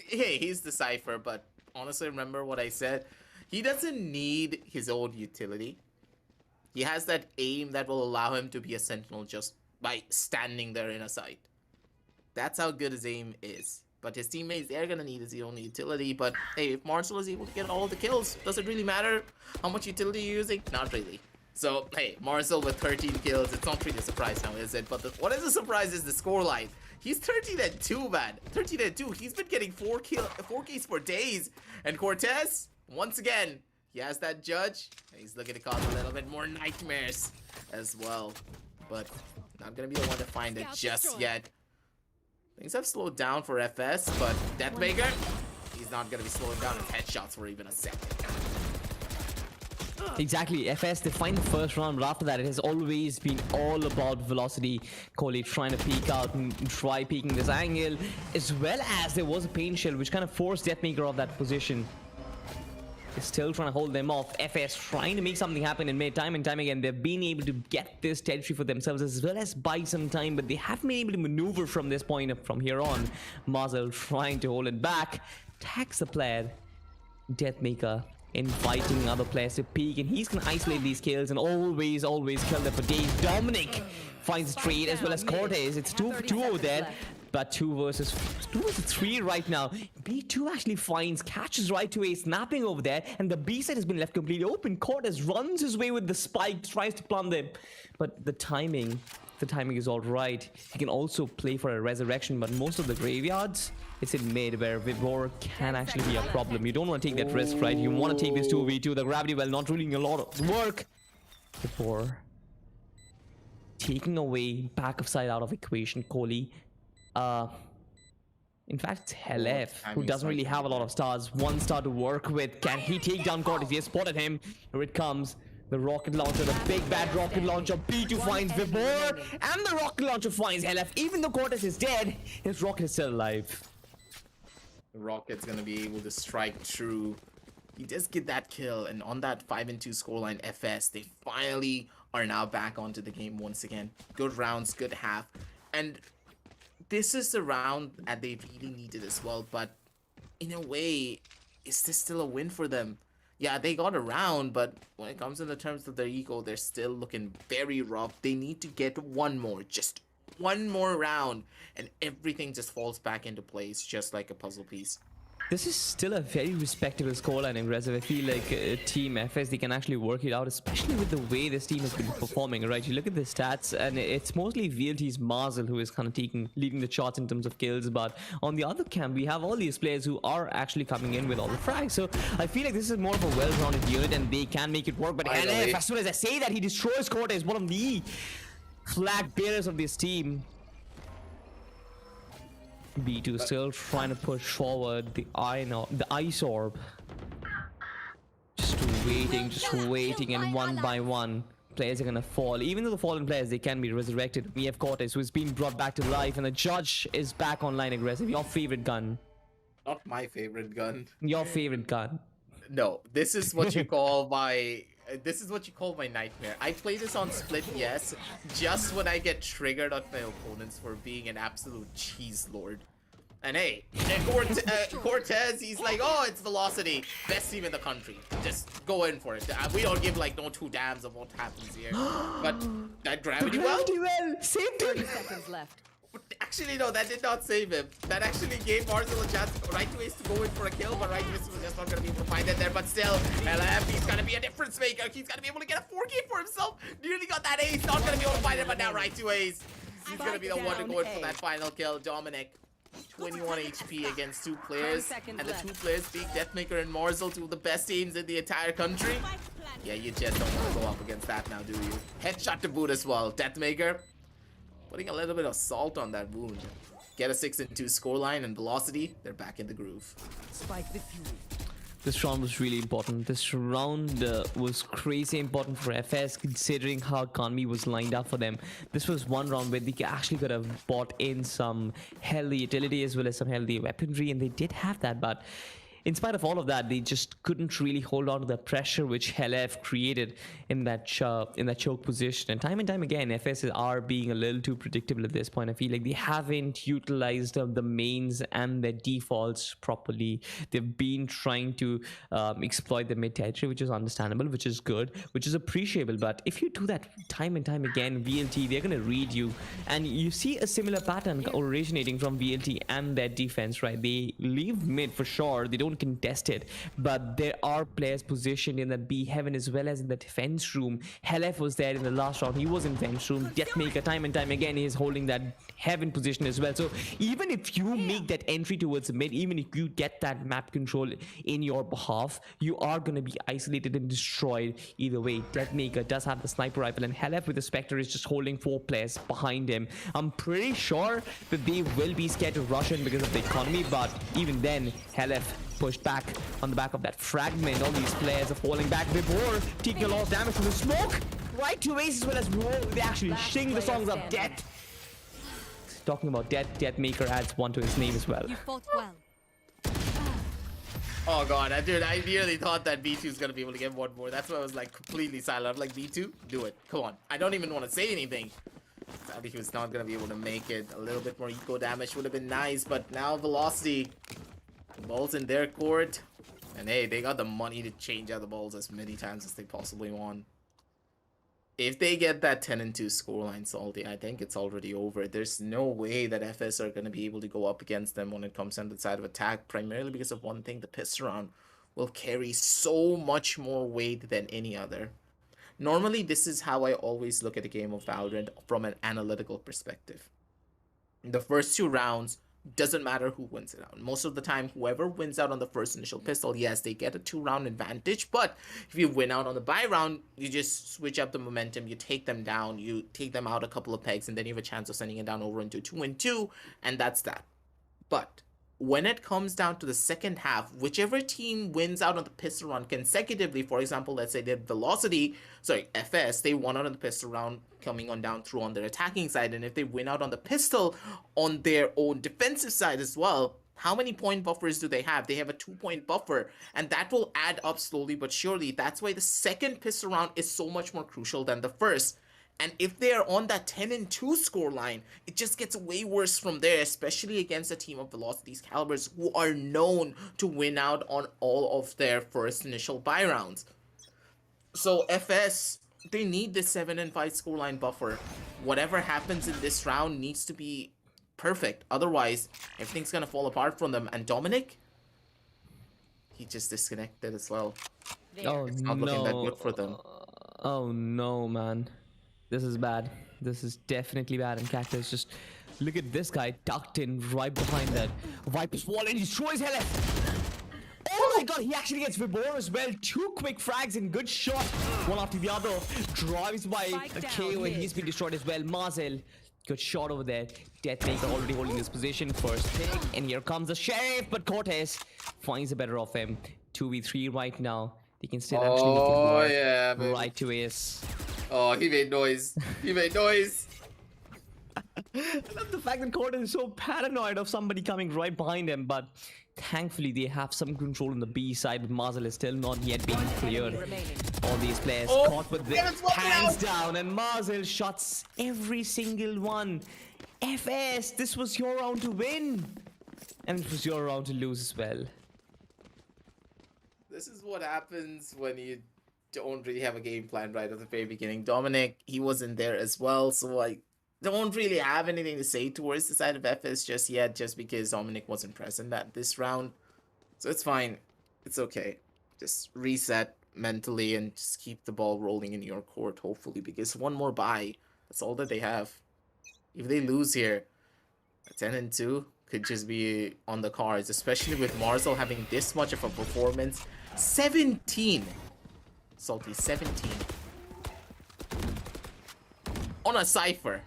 Hey, he's the Cypher, but honestly, remember what I said? He doesn't need his own utility. He has that aim that will allow him to be a sentinel just by standing there in a sight. That's how good his aim is. But his teammates, they're gonna need his own utility. But hey, if Marcel is able to get all the kills, does it really matter how much utility you're using? Not really. So, hey, Marcel with 13 kills, it's not really a surprise now, is it? But what is a surprise is the scoreline. He's 13-2, man. 13-2. He's been getting 4 Ks for days. And Cortez, once again, he has that judge. He's looking to cause a little bit more nightmares as well. But not gonna be the one to find it just yet. Things have slowed down for FS, but Deathmaker, he's not gonna be slowing down his headshots for even a second. Exactly, FS, they find the first round, but after that it has always been all about Velocity. Coley trying to peek out and try peeking this angle, as well as there was a pain shell which kind of forced Deathmaker off that position. They're still trying to hold them off. FS trying to make something happen in mid, time and time again. They've been able to get this territory for themselves as well as buy some time, but they haven't been able to maneuver from this point up from here on. Marcel trying to hold it back. Tags the player. Deathmaker inviting other players to peek, and he's gonna isolate these kills and always kill them for days. Dominic finds a trade as well as Cortez. It's 2 for 2 over there. But 2 versus 3 right now. B2 actually catches right to a snapping over there, and the B side has been left completely open. Cortez runs his way with the spike, tries to plumb them, but the timing is all right. He can also play for a resurrection, but most of the graveyards, it's in mid where Vibor can actually be a problem. You don't want to take that risk, right? You want to take this 2v2. The gravity well not ruling a lot of work. Vibor taking away back of side out of equation. Kohli. In fact, it's Helef, who doesn't really have a lot of stars. 1 star to work with. Can he take down Cortez? He has spotted him. Here it comes. The rocket launcher, the big bad rocket launcher. B2 finds Vibor, and the rocket launcher finds LF. Even though Cortez is dead, his rocket is still alive. Rocket's gonna be able to strike through. He does get that kill, and on that 5-2 scoreline, FS, they finally are now back onto the game once again. Good rounds, good half, and this is the round that they really needed as well. But in a way, is this still a win for them? Yeah, they got a round, but when it comes in the terms of their ego, they're still looking very rough. They need to get one more, just one more round, and everything just falls back into place, just like a puzzle piece. This is still a very respectable scoreline, aggressive. I feel like Team FS, they can actually work it out, especially with the way this team has been performing, right? You look at the stats, and it's mostly VLT's Marzel who is kind of leading the charts in terms of kills. But on the other camp, we have all these players who are actually coming in with all the frags. So I feel like this is more of a well-rounded unit, and they can make it work. But LF, as soon as I say that, he destroys Cortez, one of the flag bearers of this team. B2 still trying to push forward the ice orb. Just waiting, and one by one, players are gonna fall. Even though the fallen players, they can be resurrected. We have Cortez, who is being brought back to life, and the judge is back online aggressive. Your favorite gun? Not my favorite gun. Your favorite gun? No, this is what you call my... This is what you call my nightmare. I play this on split, yes, just when I get triggered on my opponents for being an absolute cheese lord. And hey, Cortez, he's like, oh, it's Velocity, best team in the country. Just go in for it. We don't give like no two damns of what happens here. But that gravity well saved him. 30 seconds left. Actually, no, that did not save him. That actually gave Marcel a chance. Right to Ace to go in for a kill, but Right to Ace was just not going to be able to find it there. But still, LF, he's going to be a difference maker. He's going to be able to get a 4K for himself. Nearly got that Ace. Not going to be able to find it, but now Right to Ace. He's going to be the one to go in for that final kill. Dominic, 21 HP against two players. And the two players being Deathmaker and Marzel, two of the best teams in the entire country. Yeah, you just don't want to go up against that now, do you? Headshot to boot as well. Deathmaker putting a little bit of salt on that wound. Get a 6-2 scoreline, and Velocity, they're back in the groove. Spike the fury. This round was really important. This round was crazy important for FS, considering how Kanmi was lined up for them. This was one round where they actually could have bought in some healthy utility as well as some healthy weaponry, and they did have that, but in spite of all of that, they just couldn't really hold on to the pressure which LF created in that choke position. And time again, FS are being a little too predictable at this point. I feel like they haven't utilized the mains and their defaults properly. They've been trying to exploit the mid territory, which is understandable, which is good, which is appreciable. But if you do that time and time again, VLT, they're going to read you. And you see a similar pattern originating from VLT and their defense, right? They leave mid for sure. They don't contest it, but there are players positioned in the B heaven as well as in the defense room. Helef was there in the last round. He was in defense room. Deathmaker time and time again is holding that heaven position as well. So even if you make that entry towards the mid, even if you get that map control in your behalf, you are going to be isolated and destroyed either way. Deathmaker does have the sniper rifle, and Helef with the Spectre is just holding 4 players behind him. I'm pretty sure that they will be scared to rush in because of the economy, but even then, Helef pushed back on the back of that fragment. All these players are falling back. Vibor taking a lot of damage from the smoke. Right to Ace as well as Roll. They actually sing the songs of death. Talking about death, Deathmaker adds 1 to his name as well. You fought well. Oh god, dude, I really thought that B2 is gonna be able to get one more. That's why I was like completely silent. I'm like, B2, do it. Come on. I don't even want to say anything. Sadly, he was not gonna be able to make it. A little bit more eco damage would have been nice, but now Velocity. The ball's in their court, and hey, they got the money to change out the balls as many times as they possibly want. If they get that 10-2 scoreline, Salty, I think it's already over. There's no way that FS are going to be able to go up against them when it comes down to the side of attack, primarily because of one thing: the pistol round will carry so much more weight than any other. Normally, this is how I always look at a game of Valorant from an analytical perspective. The first 2 rounds, doesn't matter who wins it out. Most of the time, whoever wins out on the first initial pistol, yes, they get a 2-round advantage. But if you win out on the buy round, you just switch up the momentum. You take them down. You take them out a couple of pegs, and then you have a chance of sending it down over into 2-2, and that's that. But when it comes down to the second half, whichever team wins out on the pistol round consecutively, for example, let's say they had FS, they won out on the pistol round coming on down through on their attacking side, and if they win out on the pistol on their own defensive side as well, how many point buffers do they have? They have a 2-point buffer, and that will add up slowly but surely. That's why the second pistol round is so much more crucial than the first. And if they are on that 10-2 scoreline, it just gets way worse from there, especially against a team of Velocity's calibers who are known to win out on all of their first initial buy rounds. So FS, they need this 7-5 scoreline buffer. Whatever happens in this round needs to be perfect. Otherwise, everything's gonna fall apart from them. And Dominic, he just disconnected as well. Oh It's not looking that good for them. Oh no, man. This is bad. This is definitely bad. And Cactus, just look at this guy tucked in right behind that Viper's wall and destroys LF. Oh my god, he actually gets Vibor as well. 2 quick frags and good shot. One after the other. Drives by a KO and he's been destroyed as well. Marzel, good shot over there. Deathmaker already holding this position. First pick. And here comes the Sheriff. But Cortez finds the better of him. 2v3 right now. They can still actually make it work. Yeah, baby. Right to Ace. Oh, he made noise. He made noise. I love the fact that Cortez is so paranoid of somebody coming right behind him, but thankfully they have some control on the B side, but Marzel is still not yet being cleared. All these players caught with their hands down, and Marzel shots every single one. FS, this was your round to win, and it was your round to lose as well. This is what happens when you don't really have a game plan right at the very beginning. Dominic, he wasn't there as well, so I don't really have anything to say towards the side of FS just yet, just because Dominic wasn't present at this round. So it's fine. It's okay. Just reset mentally and just keep the ball rolling in your court, hopefully, because one more bye. That's all that they have. If they lose here, a 10-2 could just be on the cards, especially with Marzel having this much of a performance. 17! Salty, 17. On a Cypher.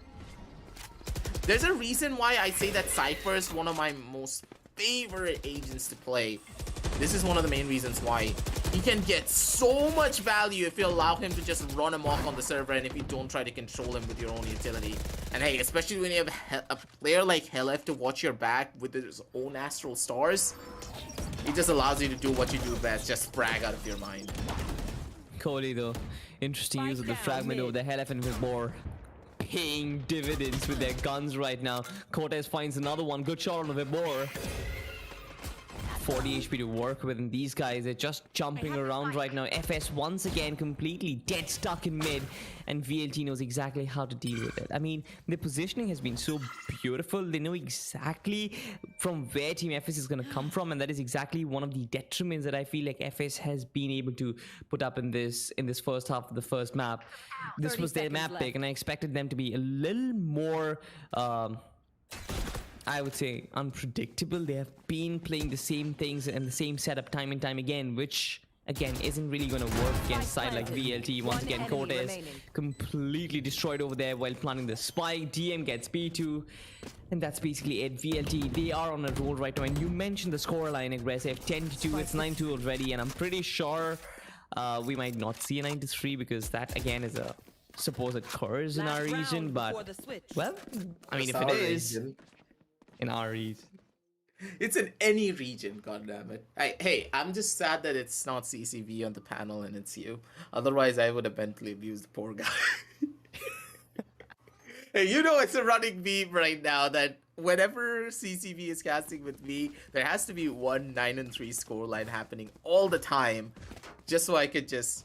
There's a reason why I say that Cypher is one of my most favorite agents to play. This is one of the main reasons why. He can get so much value if you allow him to just run amok on the server and if you don't try to control him with your own utility. And hey, especially when you have a player like Helef to watch your back with his own astral stars, it just allows you to do what you do best, just frag out of your mind. Cody though, interesting use of the fragment over the Helef and Vibor. Paying dividends with their guns right now. Cortez finds another one. Good shot on the Vibor. 40 HP to work with, and these guys are just jumping around right now. FS once again completely dead stuck in mid, and VLT knows exactly how to deal with it. I mean, the positioning has been so beautiful. They know exactly from where Team FS is going to come from, and that is exactly one of the detriments that I feel like FS has been able to put up in this first half of the first map. This was their map pick, and I expected them to be a little more I would say unpredictable. They have been playing the same things and the same setup time and time again, which again isn't really going to work against a side like VLT. Once again, Cortez completely destroyed over there while planting the spike. DM gets B2, and that's basically it. VLT, they are on a roll right now, and you mentioned the scoreline aggressive 10-2. It's 9-2 already, and I'm pretty sure we might not see a 9-3 because that again is a supposed curse in our region. But well, I mean, if it is in our region, it's in any region, goddammit. Hey, I'm just sad that it's not CCV on the panel and it's you. Otherwise, I would have mentally abused the poor guy. Hey, you know it's a running meme right now that whenever CCV is casting with me, there has to be one 9-3 scoreline happening all the time, just so I could just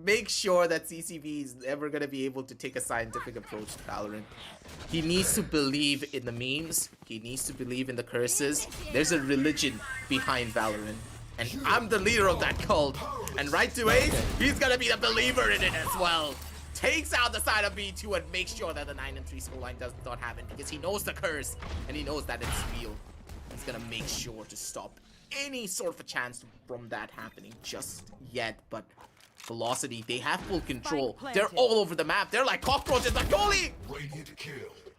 make sure that CCV is never going to be able to take a scientific approach to Valorant. He needs to believe in the memes. He needs to believe in the curses. There's a religion behind Valorant. And I'm the leader of that cult. And right to Ace, he's going to be the believer in it as well. Takes out the side of B2 and makes sure that the 9-3 scoreline does not happen, because he knows the curse and he knows that it's real. He's going to make sure to stop any sort of a chance from that happening just yet. But Velocity, they have full control. They're all over the map. They're like cockroaches. Like, goalie!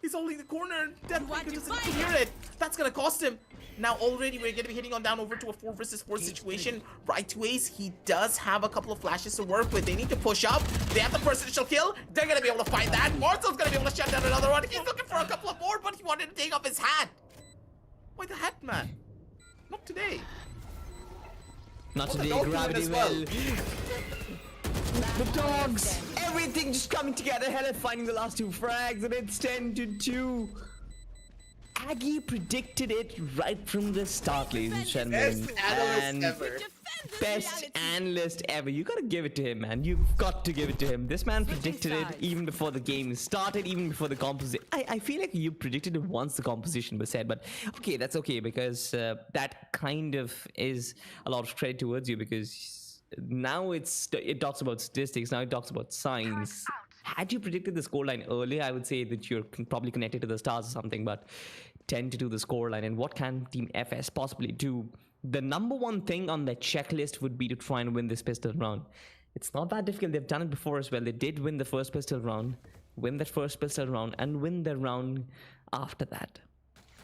He's holding the corner. Deathmaker doesn't hear it. That's gonna cost him. Now already we're gonna be hitting on down over to a 4 versus 4 situation. Right to Ace, he does have a couple of flashes to work with. They need to push up. They have the personal kill. They're gonna be able to find that. Marcel's gonna be able to shut down another one. He's looking for a couple of more, but he wanted to take off his hat. Why the hat, man? Not today. Not Oh, the today, dog doing gravity as well. The dogs, everything just coming together. Hell, finding the last 2 frags, and it's 10-2. Aggie predicted it right from the start, ladies and gentlemen. Best analyst ever. Best analyst ever. You gotta give it to him, man. You've got to give it to him. This man predicted it even before the game started, even before the composition. I feel like you predicted it once the composition was said, but okay, that's okay, because that kind of is a lot of credit towards you, because now it talks about statistics, now it talks about science. Had you predicted the scoreline earlier, I would say that you're probably connected to the stars or something, but 10-2 the scoreline, and what can Team FS possibly do? The number one thing on their checklist would be to try and win this pistol round. It's not that difficult. They've done it before as well. They did win the first pistol round, win that first pistol round, and win the round after that.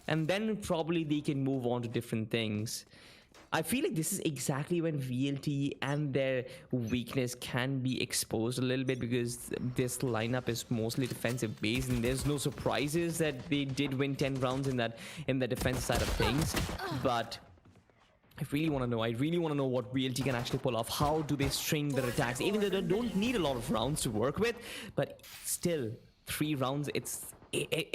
And then probably they can move on to different things. I feel like this is exactly when VLT and their weakness can be exposed a little bit, because this lineup is mostly defensive based, and there's no surprises that they did win 10 rounds in the defensive side of things. But I really want to know. I really want to know what VLT can actually pull off. How do they string their attacks? Even though they don't need a lot of rounds to work with, but still, 3 rounds, it's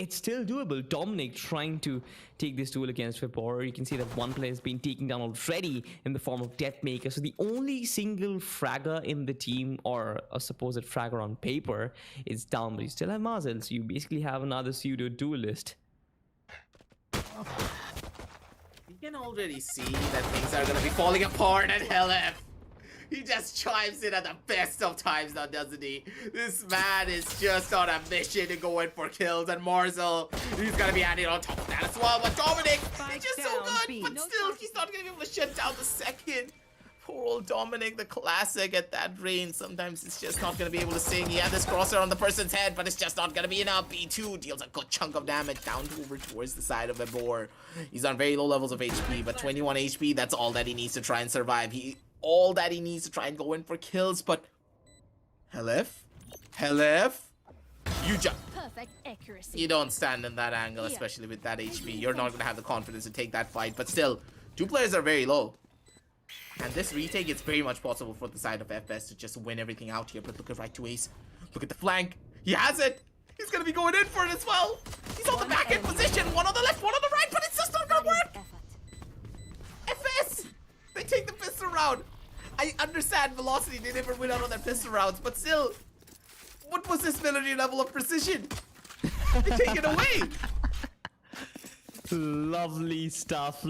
still doable. Dominic trying to take this duel against Vibor. You can see that one player has been taken down already in the form of Deathmaker. So the only single fragger in the team, or a supposed fragger on paper, is down. But you still have Marzel, so you basically have another pseudo duelist. You can already see that things are gonna be falling apart at LF. He just chimes in at the best of times now, doesn't he? This man is just on a mission to go in for kills, and Marzel, he's gonna be adding on top of that as well. But Dominic, he's just so good, but still, he's not gonna be able to shut down the second. Poor old Dominic, the classic at that range. Sometimes it's just not gonna be able to sing. He had this crosshair on the person's head, but it's just not gonna be enough. B2 deals a good chunk of damage down over towards the side of Vibor. He's on very low levels of HP, but 21 HP, that's all that he needs to try and survive. All that he needs to try and go in for kills, but Helef, you just Perfect accuracy. you don't stand in that angle, especially with that HP. You're not gonna have the confidence to take that fight, but still, 2 players are very low. And this retake, it's very much possible for the side of FS to just win everything out here. But look at right to Ace. Look at the flank. He has it. He's gonna be going in for it as well. He's on the back end position. One on the left, one on the right, but it's just not gonna work. FS! They take the pistol round. I understand Velocity, they never win out on their pistol rounds, but still, what was this military level of precision? They take it away. Lovely stuff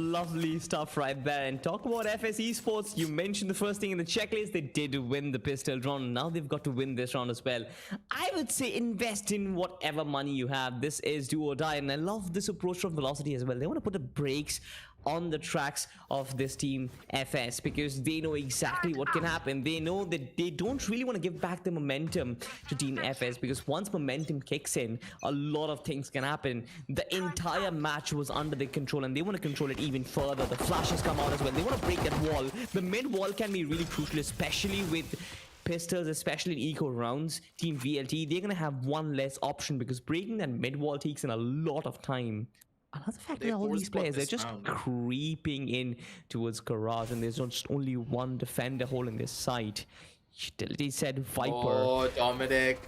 right there. And talk about FSESPORTS, you mentioned the first thing in the checklist. They did win the pistol round. Now they've got to win this round as well. I would say invest in whatever money you have. This is do or die, and I love this approach from Velocity as well. They want to put the brakes on the tracks of this team FS, because they know exactly what can happen. They know that they don't really want to give back the momentum to team FS, because once momentum kicks in, a lot of things can happen. The entire match was under their control, and they want to control it even further. The flashes come out as well. They want to break that wall. The mid wall can be really crucial, especially with pistols, especially in eco rounds. Team VLT, they're gonna have one less option, because breaking that mid wall takes in a lot of time. Another fact that all these players, they're just creeping in towards Garage, and there's just only one defender holding this site. Utility said Viper. Oh, Dominic.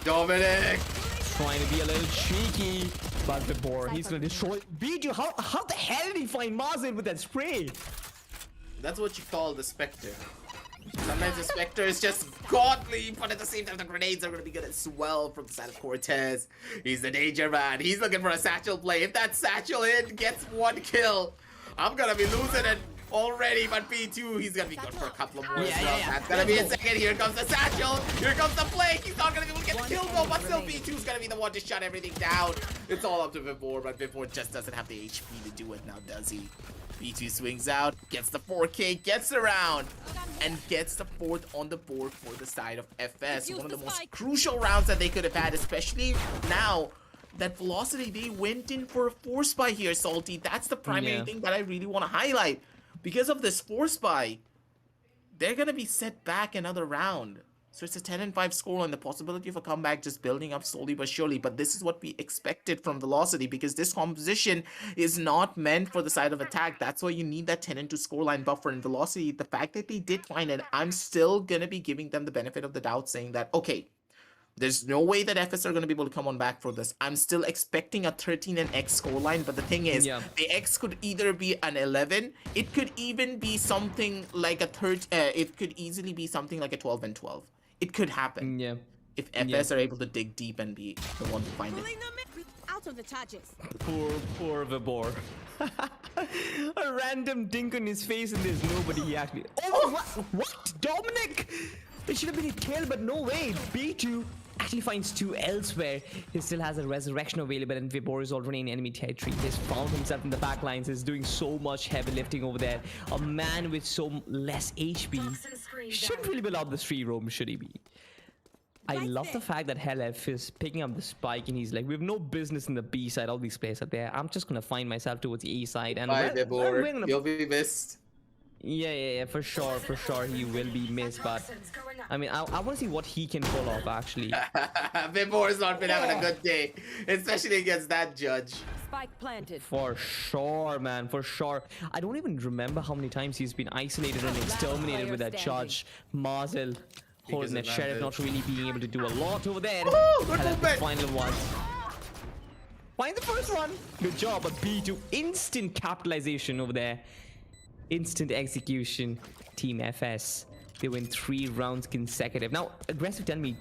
Dominic! Trying to be a little cheeky, but Vibor, he's gonna destroy. Beat you. How the hell did he find Marzel with that spray? That's what you call the Spectre. Sometimes the Spectre is just godly, but at the same time the grenades are going to be good as well from the side of Cortez. He's the danger man. He's looking for a satchel play. If that satchel hit gets 1 kill, I'm going to be losing it already. But B2, he's going to be good for a couple of more as well. That's going to be a second. Here comes the satchel. Here comes the play. He's not going to be able to get the kill though, but still B2's going to be the one to shut everything down. It's all up to Vibor, but Vibor just doesn't have the HP to do it now, does he? B2 swings out, gets the 4K, gets around, and gets the 4th on the board for the side of FS. One of the most crucial rounds that they could have had, especially now that Velocity, they went in for a force buy here, Salty. That's the primary thing that I really want to highlight. Because of this force buy, they're going to be set back another round. So it's a 10-5 score and the possibility of a comeback just building up slowly but surely. But this is what we expected from Velocity because this composition is not meant for the side of attack. That's why you need that 10-2 scoreline buffer. And Velocity, the fact that they did find it, I'm still going to be giving them the benefit of the doubt saying that, okay, there's no way that FS are going to be able to come on back for this. I'm still expecting a 13 and X scoreline, but the thing is, the X could either be an 11, it could even be something like a it could easily be something like a 12 and 12. It could happen. If FS are able to dig deep and be the one to find it. Out of the charges. Poor Vibor. A random dink on his face and there's nobody he actually. Oh, what? Dominic! It should have been a kill, but no way. B2 actually finds 2 elsewhere. He still has a resurrection available, and Vibor is already in enemy territory. He's found himself in the back lines. He's doing so much heavy lifting over there. A man with so less HP shouldn't really be allowed this free roam, should he be? I love the fact that Helef is picking up the spike and he's like, we have no business in the B side. All these players are there. I'm just going to find myself towards the A side. And bye, Vibor. You'll be missed. Yeah, for sure he will be missed, but I mean, I want to see what he can pull off, actually. Vibor's not been having a good day, especially against that judge. Spike planted. For sure, man, for sure. I don't even remember how many times he's been isolated and exterminated with that judge. Marzel holding that Sheriff, not really being able to do a lot over there. Good and movement. The final one. Find the first one. Good job, but B2 instant capitalization over there. Instant execution. Team FS. They win 3 rounds consecutive. Now, Aggressive, tell me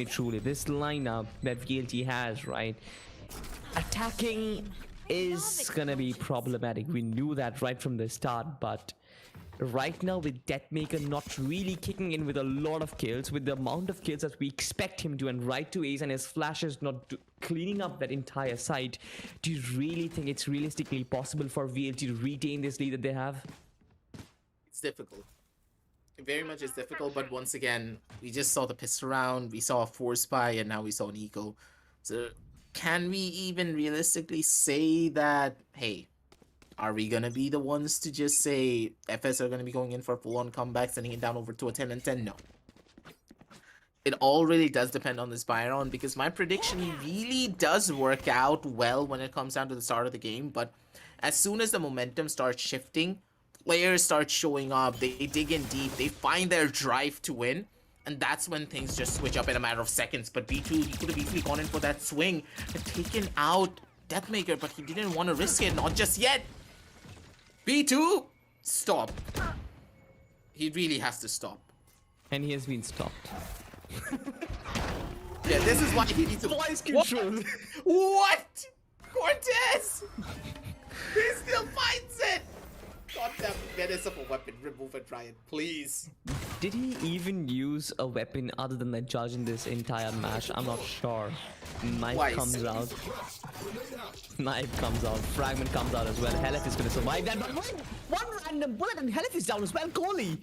truly, this lineup that VLT has, right? Attacking is gonna be problematic. We knew that right from the start, but right now with Deathmaker not really kicking in with a lot of kills, with the amount of kills that we expect him to, and right to ace, and his flashes not cleaning up that entire site, do you really think it's realistically possible for VLT to retain this lead that they have? It's difficult. It very much is difficult, but once again, we just saw the pistol round, we saw a force buy, and now we saw an eco. So can we even realistically say that, hey, are we gonna be the ones to just say FS are gonna be going in for a full-on comeback, sending it down over to a 10 and 10? No. It all really does depend on this buy round, because my prediction really does work out well when it comes down to the start of the game, but as soon as the momentum starts shifting, players start showing up, they dig in deep, they find their drive to win, and that's when things just switch up in a matter of seconds. But B2, he could have easily gone in for that swing and taken out Deathmaker, but he didn't want to risk it, not just yet. B2, stop. He really has to stop. And he has been stopped. Yeah, this is why he needs to... Voice control. What? Cortez! He still finds it! Goddamn menace of a weapon. Remove and try it, please. Did he even use a weapon other than the judge in this entire match? I'm not sure. Knife comes out. Knife comes out. Fragment comes out as well. Helef is going to survive that. But one random bullet and Helef is down as well. Kohli.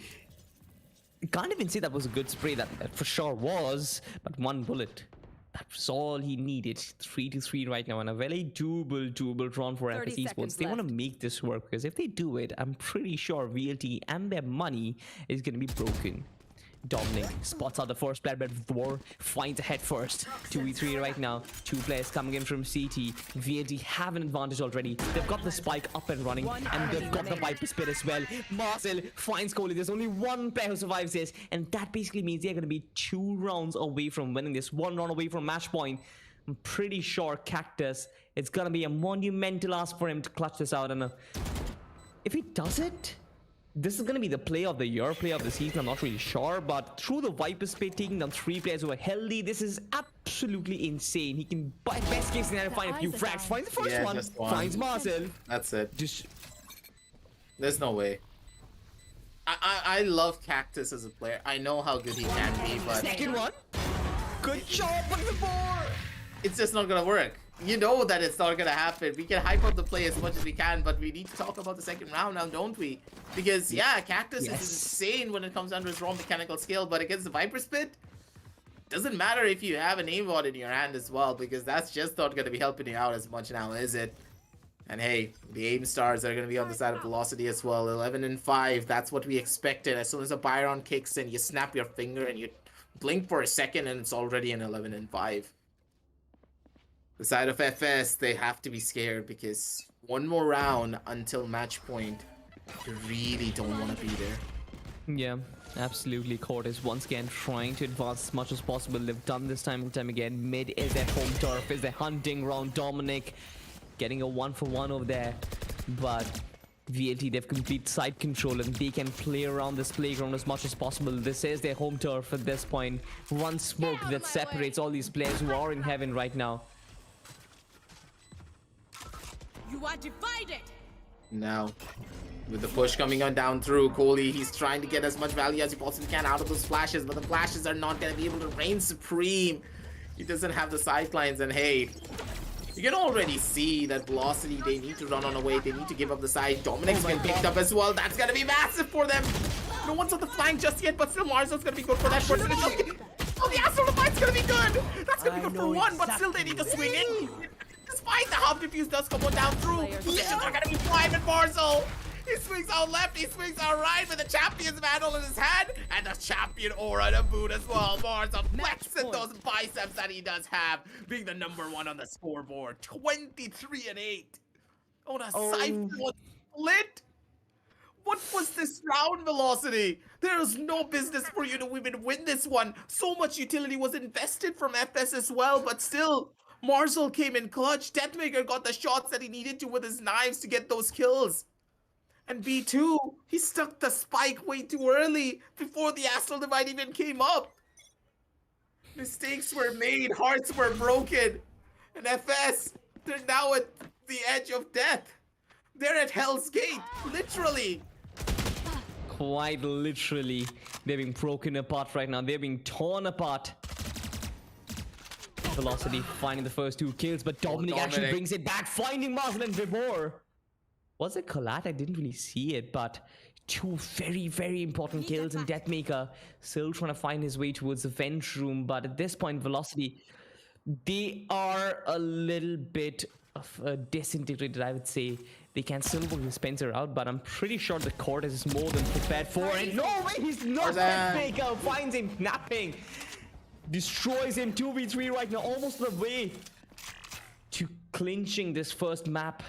Can't even say that was a good spray. That for sure was. But one bullet. That's all he needed. 3-3 right now, and a very doable run for FSESPORTS. They want to make this work, because if they do it, I'm pretty sure VLT and their money is going to be broken. Dominic spots out the first player, but Thor finds a head first. 2v3 right now. 2 players coming in from CT. VLT have an advantage already. They've got the spike up and running, and they've got the Viper Spit as well. Marcel finds Kohli. There's only one player who survives this, and that basically means they're going to be 2 rounds away from winning this. 1 round away from match point. I'm pretty sure Cactus, it's going to be a monumental ask for him to clutch this out, and if he does it, this is going to be the play of the year, play of the season. I'm not really sure, but through the Viper Spit, taking down 3 players who are healthy, this is absolutely insane. He can, by best case scenario, find a few frags. Finds the first one, finds Marcel. That's it. Just... There's no way. I love Cactus as a player. I know how good he can be, but... Second one. Good job on the board. It's just not going to work. You know that it's not gonna happen. We can hype up the play as much as we can, but we need to talk about the second round now, don't we? Because yeah, Cactus is insane when it comes down to his raw mechanical skill, but against the Viper Spit, doesn't matter if you have an aimbot in your hand as well, because that's just not going to be helping you out as much now, is it? And hey, the aim stars are going to be on the side of Velocity as well. 11 and 5, that's what we expected. As soon as a Byron kicks in, you snap your finger and you blink for a second and it's already an 11 and 5. The side of FS, they have to be scared because one more round until match point, you really don't want to be there. Yeah, absolutely. Cortez once again trying to advance as much as possible. They've done this time and time again. Mid is their home turf, is their hunting ground. Dominic getting a 1-for-1 over there. But VLT, they've complete side control and they can play around this playground as much as possible. This is their home turf at this point. One smoke that separates all these players who are in heaven right now. You are divided. Now, with the push coming on down through, Kohli, he's trying to get as much value as he possibly can out of those flashes, but the flashes are not going to be able to reign supreme. He doesn't have the sidelines, and hey, you can already see that Velocity, they need to run on away, they need to give up the side. Dominic's been picked up as well. That's going to be massive for them. No one's on the flank just yet, but still Marzo's going to be good for that person. Oh, the Astral Defiant's going to be good. That's going to be good for one, but still they need to swing in. Despite the half defuse does come on down through, positions are going to be prime and Marzo. He swings out left, he swings out right with the champion's mantle in his hand, and the champion aura to boot as well. Marzo flexing those biceps that he does have, being the #1 on the scoreboard. 23 and 8. Oh, the Cypher was split. What was this round, Velocity? There is no business for you to even win this one. So much utility was invested from FS as well, but still, Marzel came in clutch. Deathmaker got the shots that he needed to with his knives to get those kills. And B2, he stuck the spike way too early before the Astral Divide even came up. Mistakes were made, hearts were broken. And FS, they're now at the edge of death. They're at Hell's Gate, literally. Quite literally. They're being broken apart right now. They're being torn apart. Velocity finding the first 2 kills, but Dominic actually brings it back, finding Marcel and Vibor. Was it Collat? I didn't really see it, but 2 very, very important kills, and Deathmaker still trying to find his way towards the vent room. But at this point, Velocity, they are a little bit of disintegrated, I would say. They can still work the Spencer out, but I'm pretty sure the Cortez is more than prepared for it. No way, he's not. Deathmaker finds him napping. Destroys him 2v3 right now, almost the way to clinching this first map.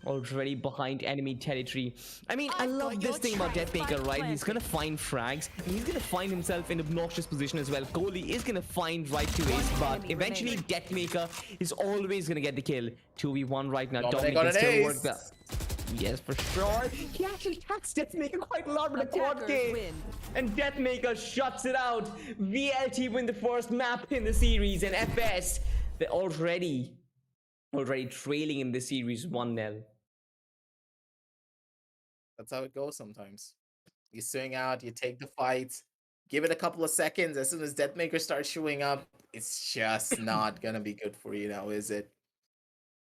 Already behind enemy territory. I mean, I love this thing about Deathmaker, right? He's gonna find frags, and he's gonna find himself in obnoxious position as well. Kohli is gonna find right to ace, but eventually Deathmaker is always gonna get the kill. 2v1 right now. Dominic can still work that. Yes, for sure. He actually attacks Deathmaker quite a lot with a quad K. And Deathmaker shuts it out. VLT win the first map in the series, and FS, they're already trailing in the series 1-0. That's how it goes sometimes. You swing out, you take the fight, give it a couple of seconds. As soon as Deathmaker starts showing up, it's just not gonna be good for you now, is it?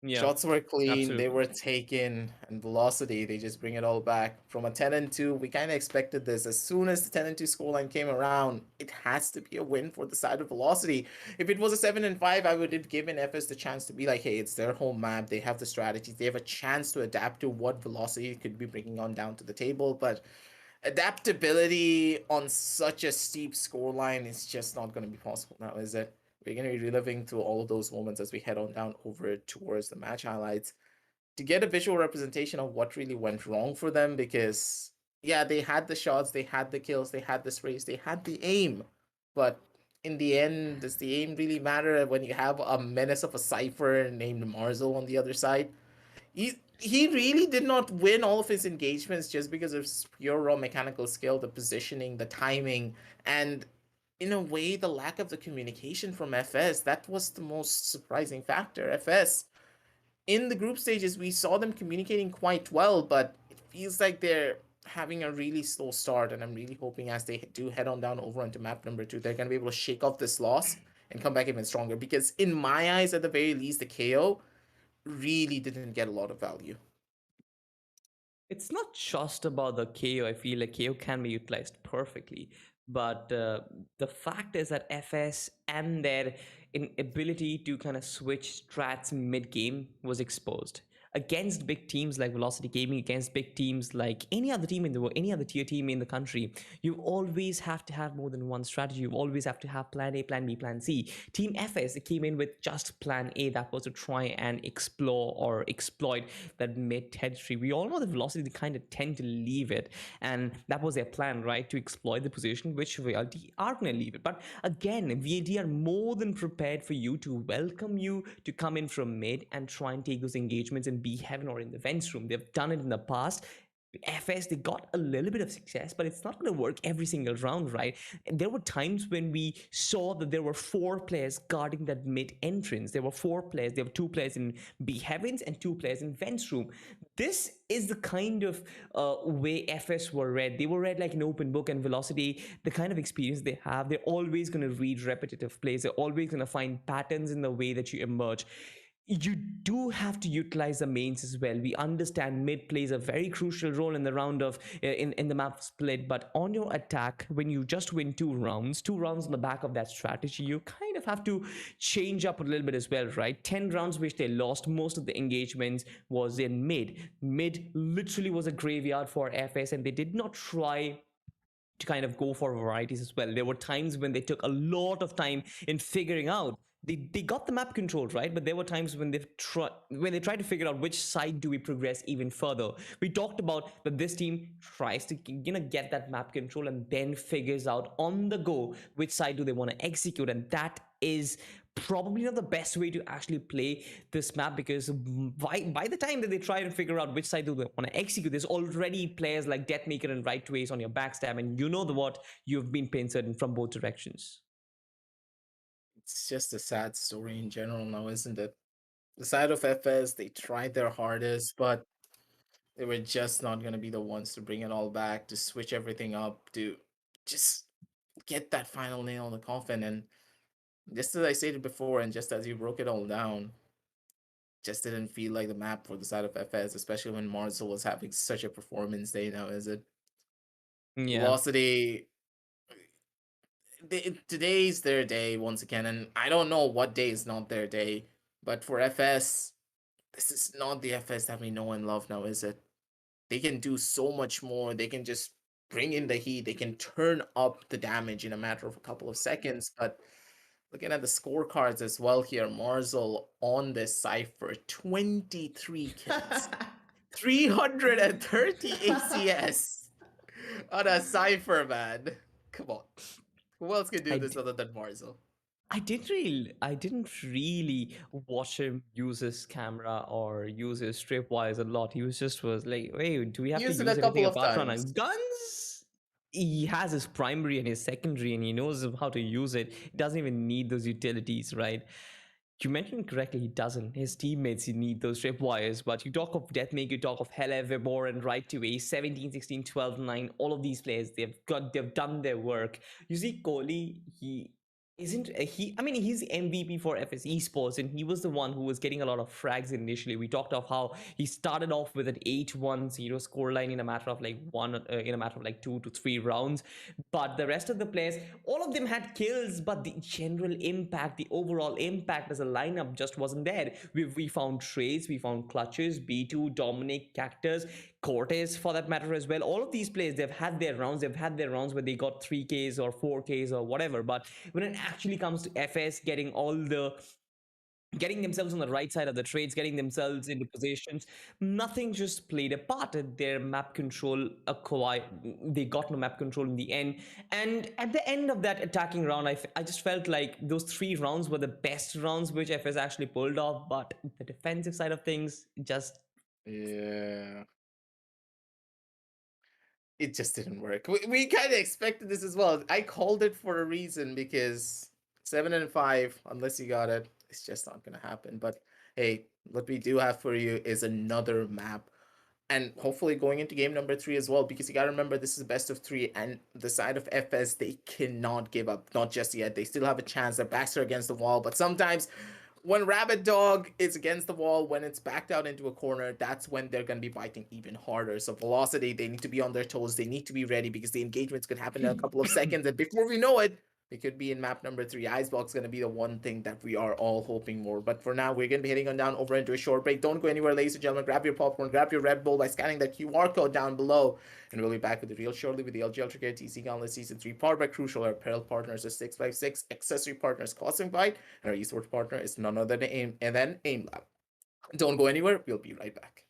Yeah, shots were clean, absolutely. they were taken, and Velocity, they just bring it all back. From a 10 and 2, we kind of expected this. As soon as the 10 and 2 scoreline came around, it has to be a win for the side of Velocity. If it was a 7 and 5, I would have given FS the chance to be like, hey, it's their home map, they have the strategies, they have a chance to adapt to what Velocity could be bringing on down to the table, but adaptability on such a steep scoreline is just not going to be possible now, is it? We're going to be reliving through all of those moments as we head on down over towards the match highlights to get a visual representation of what really went wrong for them, because yeah, they had the shots, they had the kills, they had the sprays, they had the aim, but in the end, does the aim really matter when you have a menace of a Cypher named Marzo on the other side? He really did not win all of his engagements just because of pure raw mechanical skill, the positioning, the timing, and in a way, the lack of the communication from FS. That was the most surprising factor. FS, in the group stages, we saw them communicating quite well, but it feels like they're having a really slow start, and I'm really hoping as they do head on down over onto map number 2, they're going to be able to shake off this loss and come back even stronger, because in my eyes, at the very least, the KO really didn't get a lot of value. It's not just about the KO. I feel like KO can be utilized perfectly, but the fact is that FS and their ability to kind of switch strats mid game was exposed against big teams like Velocity Gaming, against big teams like any other team in the world, any other tier team in the country. You always have to have more than one strategy. You always have to have plan A, plan B, plan C. Team FS came in with just plan A, that was to try and explore or exploit that mid territory. We all know the Velocity, they kind of tend to leave it, and that was their plan, right? To exploit the position, which VLT are going to leave it. But again, VLT are more than prepared for you, to welcome you to come in from mid and try and take those engagements in B Heaven or in the Vents room. They've done it in the past. FS, they got a little bit of success, but it's not going to work every single round, right? And there were times when we saw that there were 4 players guarding that mid entrance. There were 4 players. There were 2 players in B Heavens and 2 players in Vents room. This is the kind of way FS were read. They were read like an open book, and Velocity, the kind of experience they have, they're always going to read repetitive plays. They're always going to find patterns in the way that you emerge. You do have to utilize the mains as well. We understand mid plays a very crucial role in the round of in the map split, but on your attack, when you just win 2 rounds on the back of that strategy, you kind of have to change up a little bit as well, right? 10 rounds which they lost, most of the engagements was in mid literally was a graveyard for FS, and they did not try to kind of go for varieties as well. There were times when they took a lot of time in figuring out. They got the map controlled, right? But there were times when they tried to figure out which side do we progress even further. We talked about that this team tries to get that map control and then figures out on the go which side do they want to execute, and that is probably not the best way to actually play this map, because by the time that they try to figure out which side do they want to execute, there's already players like Deathmaker and Right to Ace on your backstab, and you know what, you've been pincered from both directions. It's just a sad story in general now, isn't it? The side of FS, they tried their hardest, but they were just not going to be the ones to bring it all back, to switch everything up, to just get that final nail in the coffin. And just as I stated before, and just as you broke it all down, just didn't feel like the map for the side of FS, especially when Marzel was having such a performance day now, is it? Yeah. Velocity, today's their day once again, and I don't know what day is not their day, but for FS, this is not the FS that we know and love now, is it? They can do so much more. They can just bring in the heat. They can turn up the damage in a matter of a couple of seconds. But looking at the scorecards as well here, Marzel on this Cypher, 23 kills, 330 ACS on a Cypher, man. Come on. Who else can do this other than Marzel? I didn't really watch him use his camera or use his strip wires a lot. He was like, wait, do we have to Used use it a anything couple of apart from times. guns? He has his primary and his secondary, and he knows how to use it. He doesn't even need those utilities, right? You mentioned correctly, he doesn't. His teammates need those strip wires, but you talk of Deathmaker, you talk of Hella, Vibor, and Right to Ace, 17, 16, 12, 9, all of these players, they've done their work. You see, Kohli, he isn't I mean, he's MVP for FSESPORTS, and he was the one who was getting a lot of frags initially. We talked of how he started off with an 8-1-0 scoreline in a matter of like 2 to 3 rounds, but the rest of the players, all of them had kills, but the general impact, the overall impact as a lineup just wasn't there. We found trades, we found clutches, B2, Dominic, Cactus, Cortez for that matter as well. All of these players, they've had their rounds where they got 3Ks or 4Ks or whatever, but when it actually comes to FS getting themselves on the right side of the trades, getting themselves into positions, nothing just played a part. Their map control they got no map control in the end, and at the end of that attacking round, I just felt like those 3 rounds were the best rounds which FS actually pulled off, but the defensive side of things just... Yeah. It just didn't work. We kind of expected this as well. I called it for a reason, because 7 and 5, unless you got it, it's just not gonna happen. But hey, what we do have for you is another map, and hopefully going into game number 3 as well, because you gotta remember this is best of 3, and the side of FS, they cannot give up. Not just yet. They still have a chance. Their backs are against the wall, but sometimes when Rabbit Dog is against the wall, when it's backed out into a corner, that's when they're going to be biting even harder. So Velocity, they need to be on their toes. They need to be ready because the engagements could happen in a couple of seconds. And before we know it, we could be in map number 3. Icebox going to be the one thing that we are all hoping more. But for now, we're going to be heading on down over into a short break. Don't go anywhere, ladies and gentlemen. Grab your popcorn, grab your Red Bull by scanning that QR code down below. And we'll be back with the real shortly with the LG Ultragear TC Gauntlet Season 3, powered by Crucial. Our apparel partners are 656, accessory partners Cosmic Byte, and our esports partner is none other than Aimlab. Don't go anywhere. We'll be right back.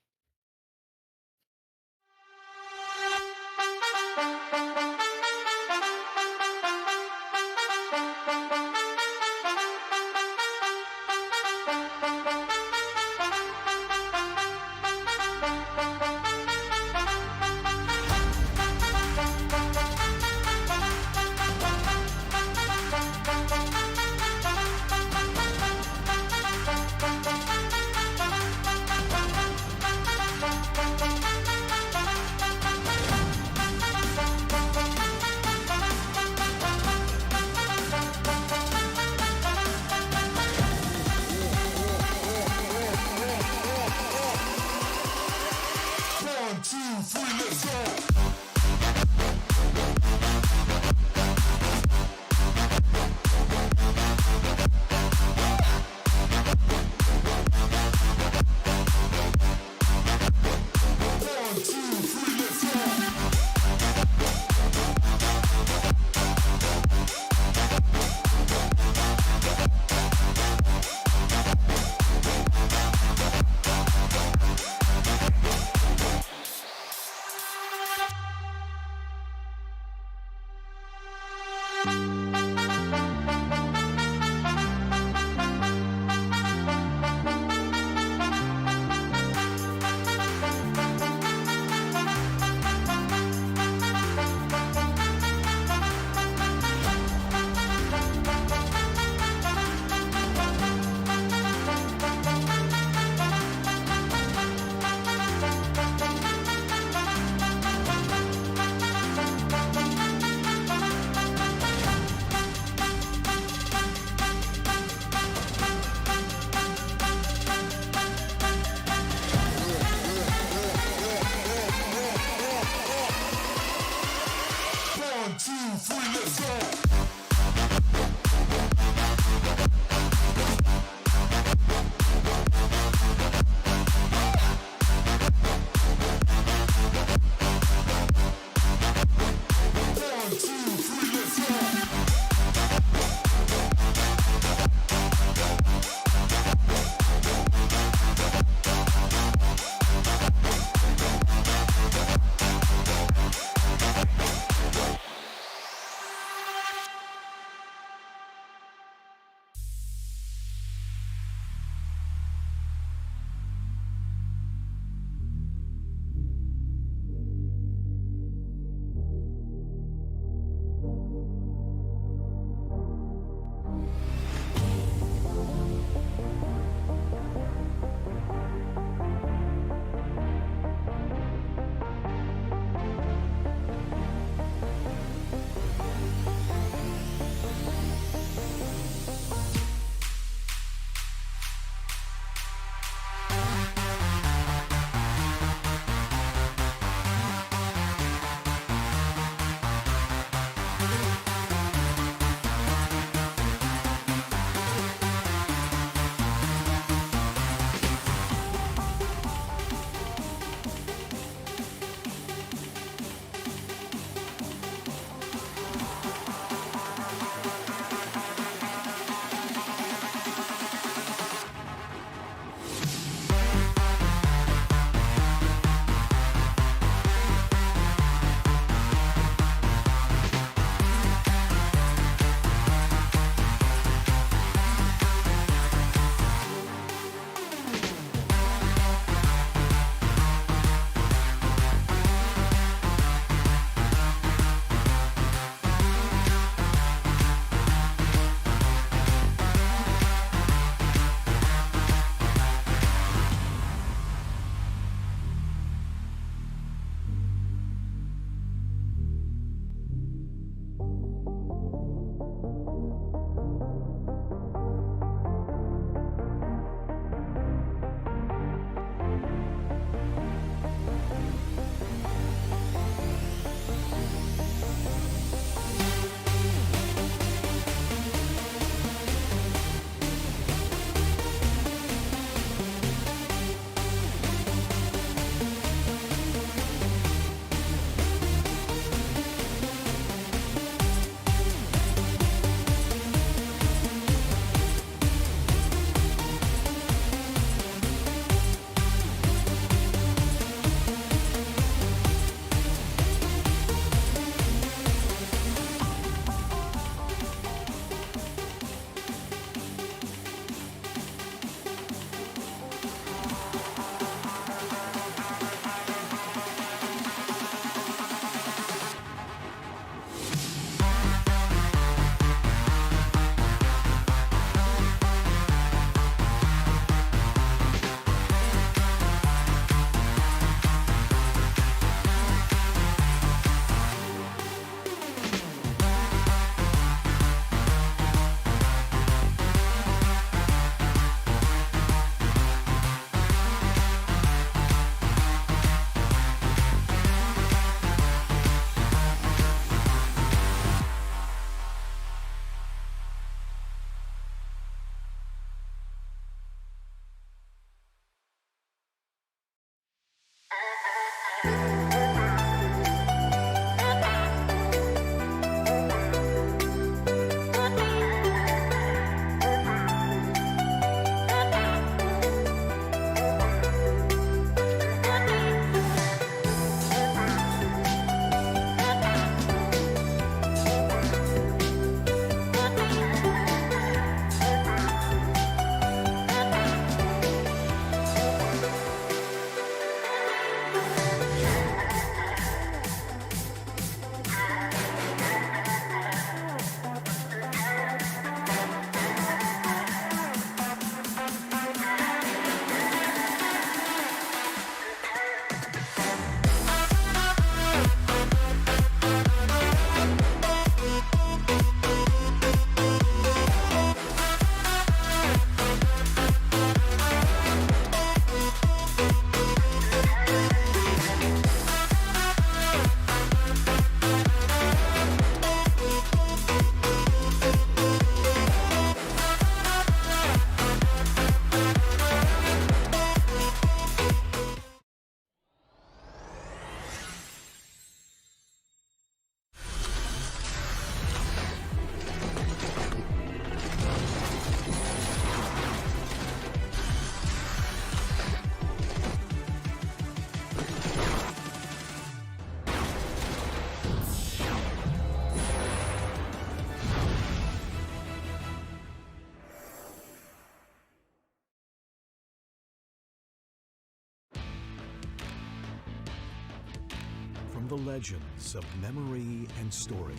the legends of memory and storage.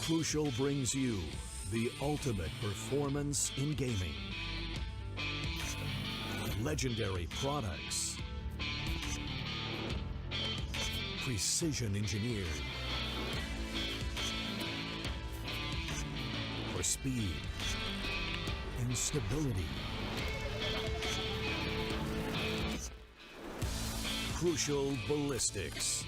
Crucial brings you the ultimate performance in gaming. Legendary products. Precision engineered. For speed and stability. Crucial ballistics.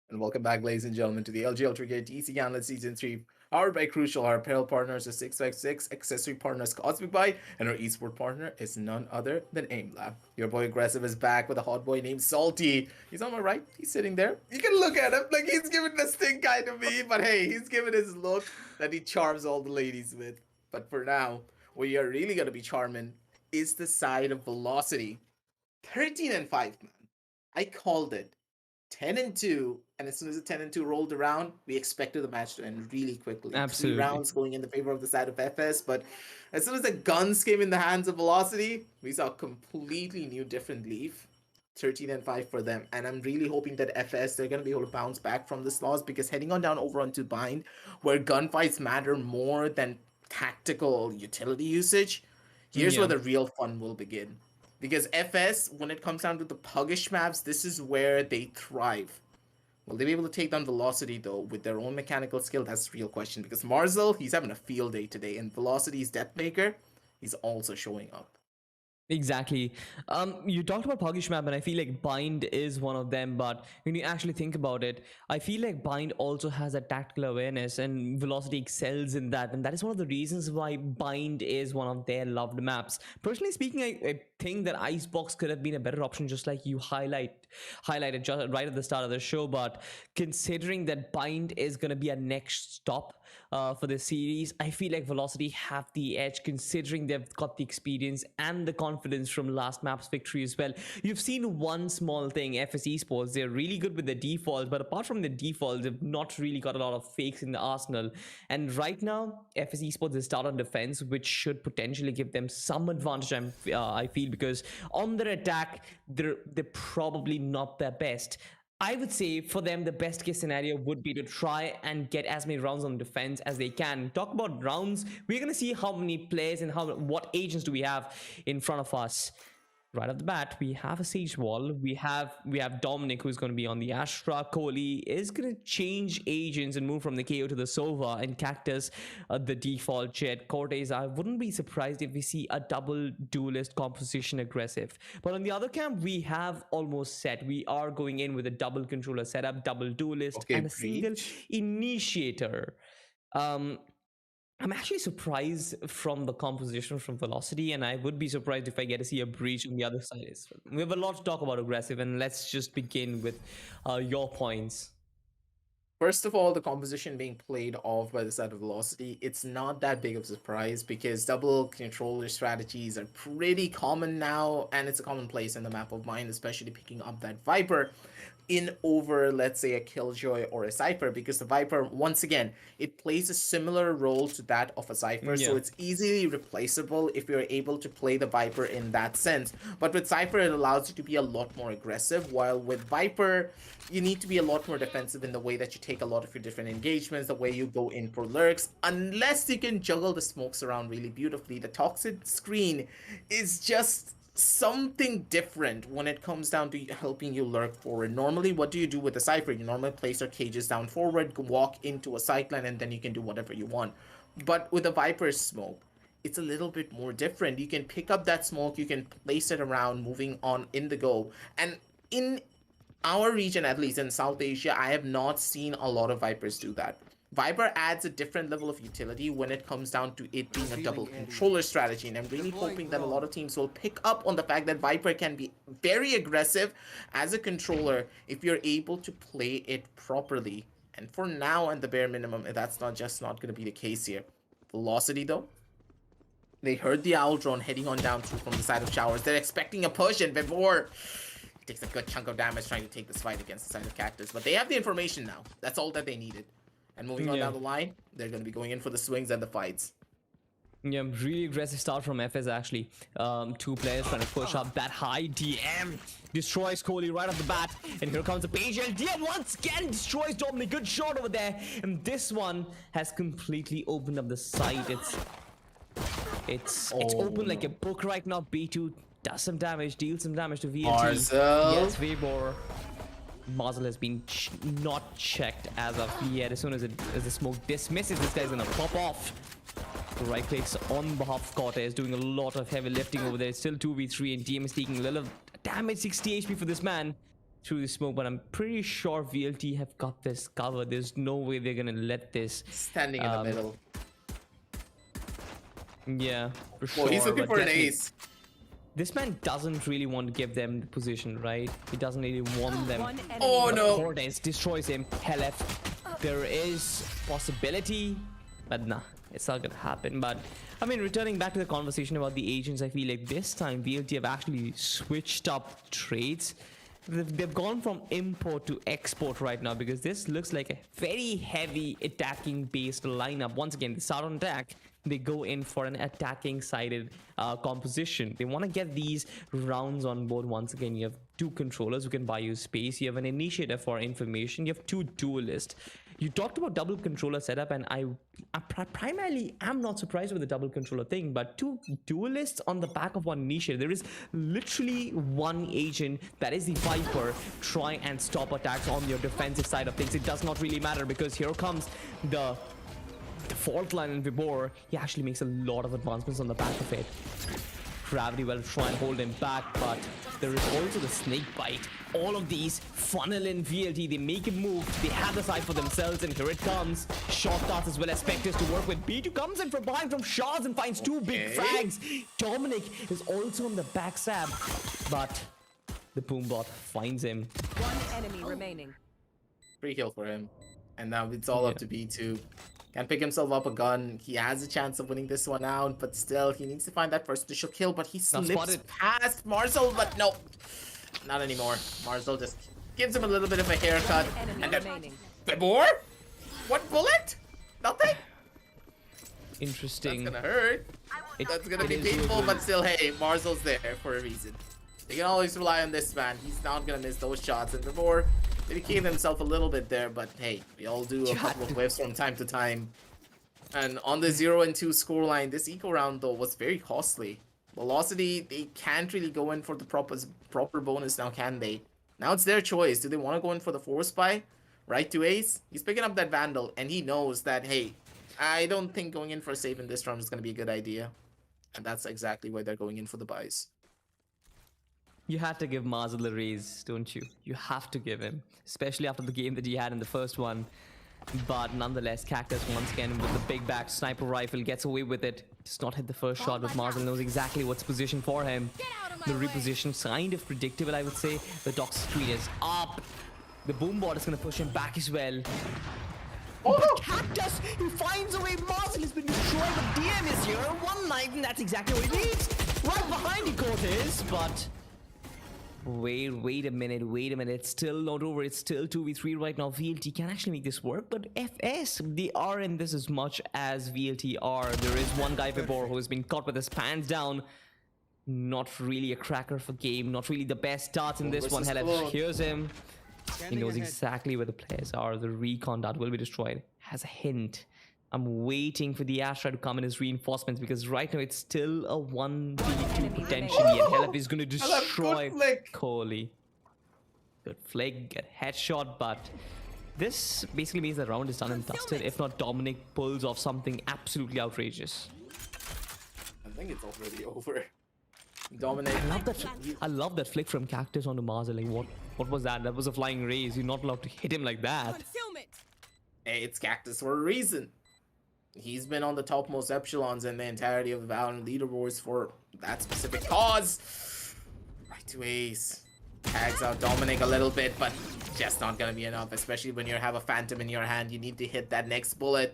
And welcome back, ladies and gentlemen, to the LG Ultragear TEC Gauntlet Season 3, powered by Crucial. Our apparel partners are 656, accessory partners Cosmic Byte, and our esports partner is none other than Aimlab. Your boy Aggressive is back with a hot boy named Salty. He's on my right. He's sitting there. You can look at him like he's giving the stink eye to me, but hey, he's giving his look that he charms all the ladies with. But for now, what you're really going to be charming is the side of Velocity. 13 and 5, man. I called it. 10-2, and as soon as the 10-2 rolled around, we expected the match to end really quickly. Absolutely. 3 rounds going in the favor of the side of FS, but as soon as the guns came in the hands of Velocity, we saw a completely new, different leaf. 13 and 5 for them, and I'm really hoping that FS, they're going to be able to bounce back from this loss, because heading on down over onto Bind, where gunfights matter more than tactical utility usage, here's where the real fun will begin. Because FS, when it comes down to the puggish maps, this is where they thrive. Will they be able to take down Velocity, though, with their own mechanical skill? That's the real question. Because Marzel, he's having a field day today. And Velocity's Deathmaker, he's also showing up. Exactly. You talked about Puggish map, and I feel like Bind is one of them. But when you actually think about it, I feel like Bind also has a tactical awareness, and Velocity excels in that. And that is one of the reasons why Bind is one of their loved maps. Personally speaking, I think that Icebox could have been a better option, just like you highlight highlighted just right at the start of the show. But considering that Bind is going to be a next stop for the series, I feel like Velocity have the edge, considering they've got the experience and the confidence from last map's victory as well. You've seen one small thing, FSESPORTS, they're really good with the defaults, but apart from the defaults, they've not really got a lot of fakes in the arsenal. And right now, FSESPORTS is start on defense, which should potentially give them some advantage, I feel, because on their attack, they're probably not their best. I would say for them, the best case scenario would be to try and get as many rounds on defense as they can. Talk about rounds, we're going to see how many players and what agents do we have in front of us. Right off the bat, we have a Siege Wall. We have Dominic, who's going to be on the Astra. Kohli is going to change agents and move from the KO to the Sova, and Cactus the default Jet. Cortez, I wouldn't be surprised if we see a double duelist composition aggressive. But on the other camp, we have almost set. We are going in with a double controller setup, double duelist, and a single initiator. I'm actually surprised from the composition from Velocity, and I would be surprised if I get to see a breach on the other side. We have a lot to talk about aggressive, and let's just begin with your points. First of all, the composition being played off by the side of Velocity, it's not that big of a surprise because double controller strategies are pretty common now, and it's a commonplace in the map of Mine, especially picking up that Viper in over, let's say, a Killjoy or a Cypher, because the Viper, once again, it plays a similar role to that of a Cypher, so it's easily replaceable if you're able to play the Viper in that sense. But with Cypher, it allows you to be a lot more aggressive, while with Viper, you need to be a lot more defensive in the way that you take a lot of your different engagements, the way you go in for lurks, unless you can juggle the smokes around really beautifully. The Toxic Screen is just something different when it comes down to helping you lurk forward. Normally, what do you do with the Cypher? You normally place your cages down forward, walk into a sideline, and then you can do whatever you want. But with the Viper's smoke, it's a little bit more different. You can pick up that smoke, you can place it around, moving on in the go. And in our region, at least in South Asia, I have not seen a lot of Vipers do that. Viper adds a different level of utility when it comes down to it being a double controller strategy, and I'm really hoping that a lot of teams will pick up on the fact that Viper can be very aggressive as a controller if you're able to play it properly. And for now, and the bare minimum, that's not going to be the case here. Velocity, though, they heard the Owl drone heading on down through from the side of Showers. They're expecting a push, and before it takes a good chunk of damage trying to take this fight against the side of Cactus. But they have the information now. That's all that they needed. And moving on down the line, they're going to be going in for the swings and the fights. Yeah, really aggressive start from FS actually. Two players trying to push up that high. DM destroys Kohli right off the bat. And here comes the page. DM once again destroys Dominic. Good shot over there. And this one has completely opened up the site. It's open like a book right now. B2 does some damage, deals some damage to VLT. Marcel. Yes, Vibor. Marcel has been not checked as of yet. As soon as the smoke dismisses, this guy's gonna pop off. Right clicks on behalf of Cortez, doing a lot of heavy lifting over there. It's still 2v3, and DM is taking a little damage, 60 HP for this man through the smoke. But I'm pretty sure VLT have got this covered. There's no way they're gonna let this. Standing in the middle. Yeah, for sure. Well, he's looking for an ace. This man doesn't really want to give them the position, right? He doesn't really want them. Oh no! Cortez destroys him. LF. There is possibility, but nah, it's not gonna happen. But I mean, returning back to the conversation about the agents, I feel like this time VLT have actually switched up trades. They've gone from import to export right now, because this looks like a very heavy attacking based lineup. Once again, they start on attack, they go in for an attacking sided composition. They want to get these rounds on board. Once again, you have two controllers who can buy you space, you have an initiator for information, you have two duelists. You talked about double controller setup, and I primarily am not surprised with the double controller thing, but two duelists on the back of one initiator. There is literally one agent, that is the Viper, try and stop attacks on your defensive side of things. It does not really matter, because here comes the fault line in Vibor. He actually makes a lot of advancements on the back of it. Gravity will try and hold him back, but there is also the snake bite. All of these funnel in VLT, they make it move, they have the side for themselves, and here it comes. Short darts as well as specters to work with. B2 comes in from behind from Shards and finds two big frags. Dominic is also on the backstab, but The boom bot finds him. One enemy remaining. Free kill for him. And now it's all up to B2. Can pick himself up a gun. He has a chance of winning this one out, but still, he needs to find that first initial kill. But he slips spotted. past Marzel, but no, not anymore. Marzel just gives him a little bit of a haircut. One enemy And then, remaining. more? What bullet? Nothing? Interesting. That's gonna hurt. That's gonna be painful, but still, hey, Marzel's there for a reason. You can always rely on this man. He's not gonna miss those shots. And before, he became himself a little bit there, but hey, we all do a couple of whiffs from time to time. And on the 0-2 scoreline, this eco round though was very costly. Velocity, they can't really go in for the proper bonus now, can they? Now it's their choice. Do they want to go in for the force buy? Right to ace? He's picking up that Vandal, and he knows that, hey, I don't think going in for a save in this round is going to be a good idea. And that's exactly why they're going in for the buys. You had to give Marzel a raise, don't you? You have to give him, especially after the game that he had in the first one. But nonetheless, Cactus once again with the big back sniper rifle gets away with it. Does not hit the first shot, but Marzel knows exactly what's positioned for him. The reposition kind of predictable, I would say. The Doc screen is up. The boom bot is going to push him back as well. Oh! Cactus, he finds a way. Marzel has been destroyed, but DM is here. One knife, and that's exactly what he needs. Right behind you, Cortez, but... Wait a minute. It's still not over. It's still 2v3 right now. VLT can actually make this work, but FS, they are in this as much as VLT are. There is one guy before who has been caught with his pants down. Not really a cracker for game. Not really the best starts in this one. Helef hears him. He knows exactly where the players are. The recon that will be destroyed has a hint. I'm waiting for the Astra to come in as reinforcements because right now it's still a 1v2 potentially, and Helef is going to destroy Kohli. Good flick, get headshot, but this basically means the round is done and dusted. If not, Dominic pulls off something absolutely outrageous. I think it's already over. Dominic. I love that flick from Cactus onto Marzel. Like, what was that? That was a flying raise. You're not allowed to hit him like that. Concealment. Hey, it's Cactus for a reason. He's been on the topmost echelons in the entirety of the Valorant leaderboards for that specific cause. Right to ace. Tags out Dominic a little bit, but just not gonna be enough, especially when you have a Phantom in your hand. You need to hit that next bullet.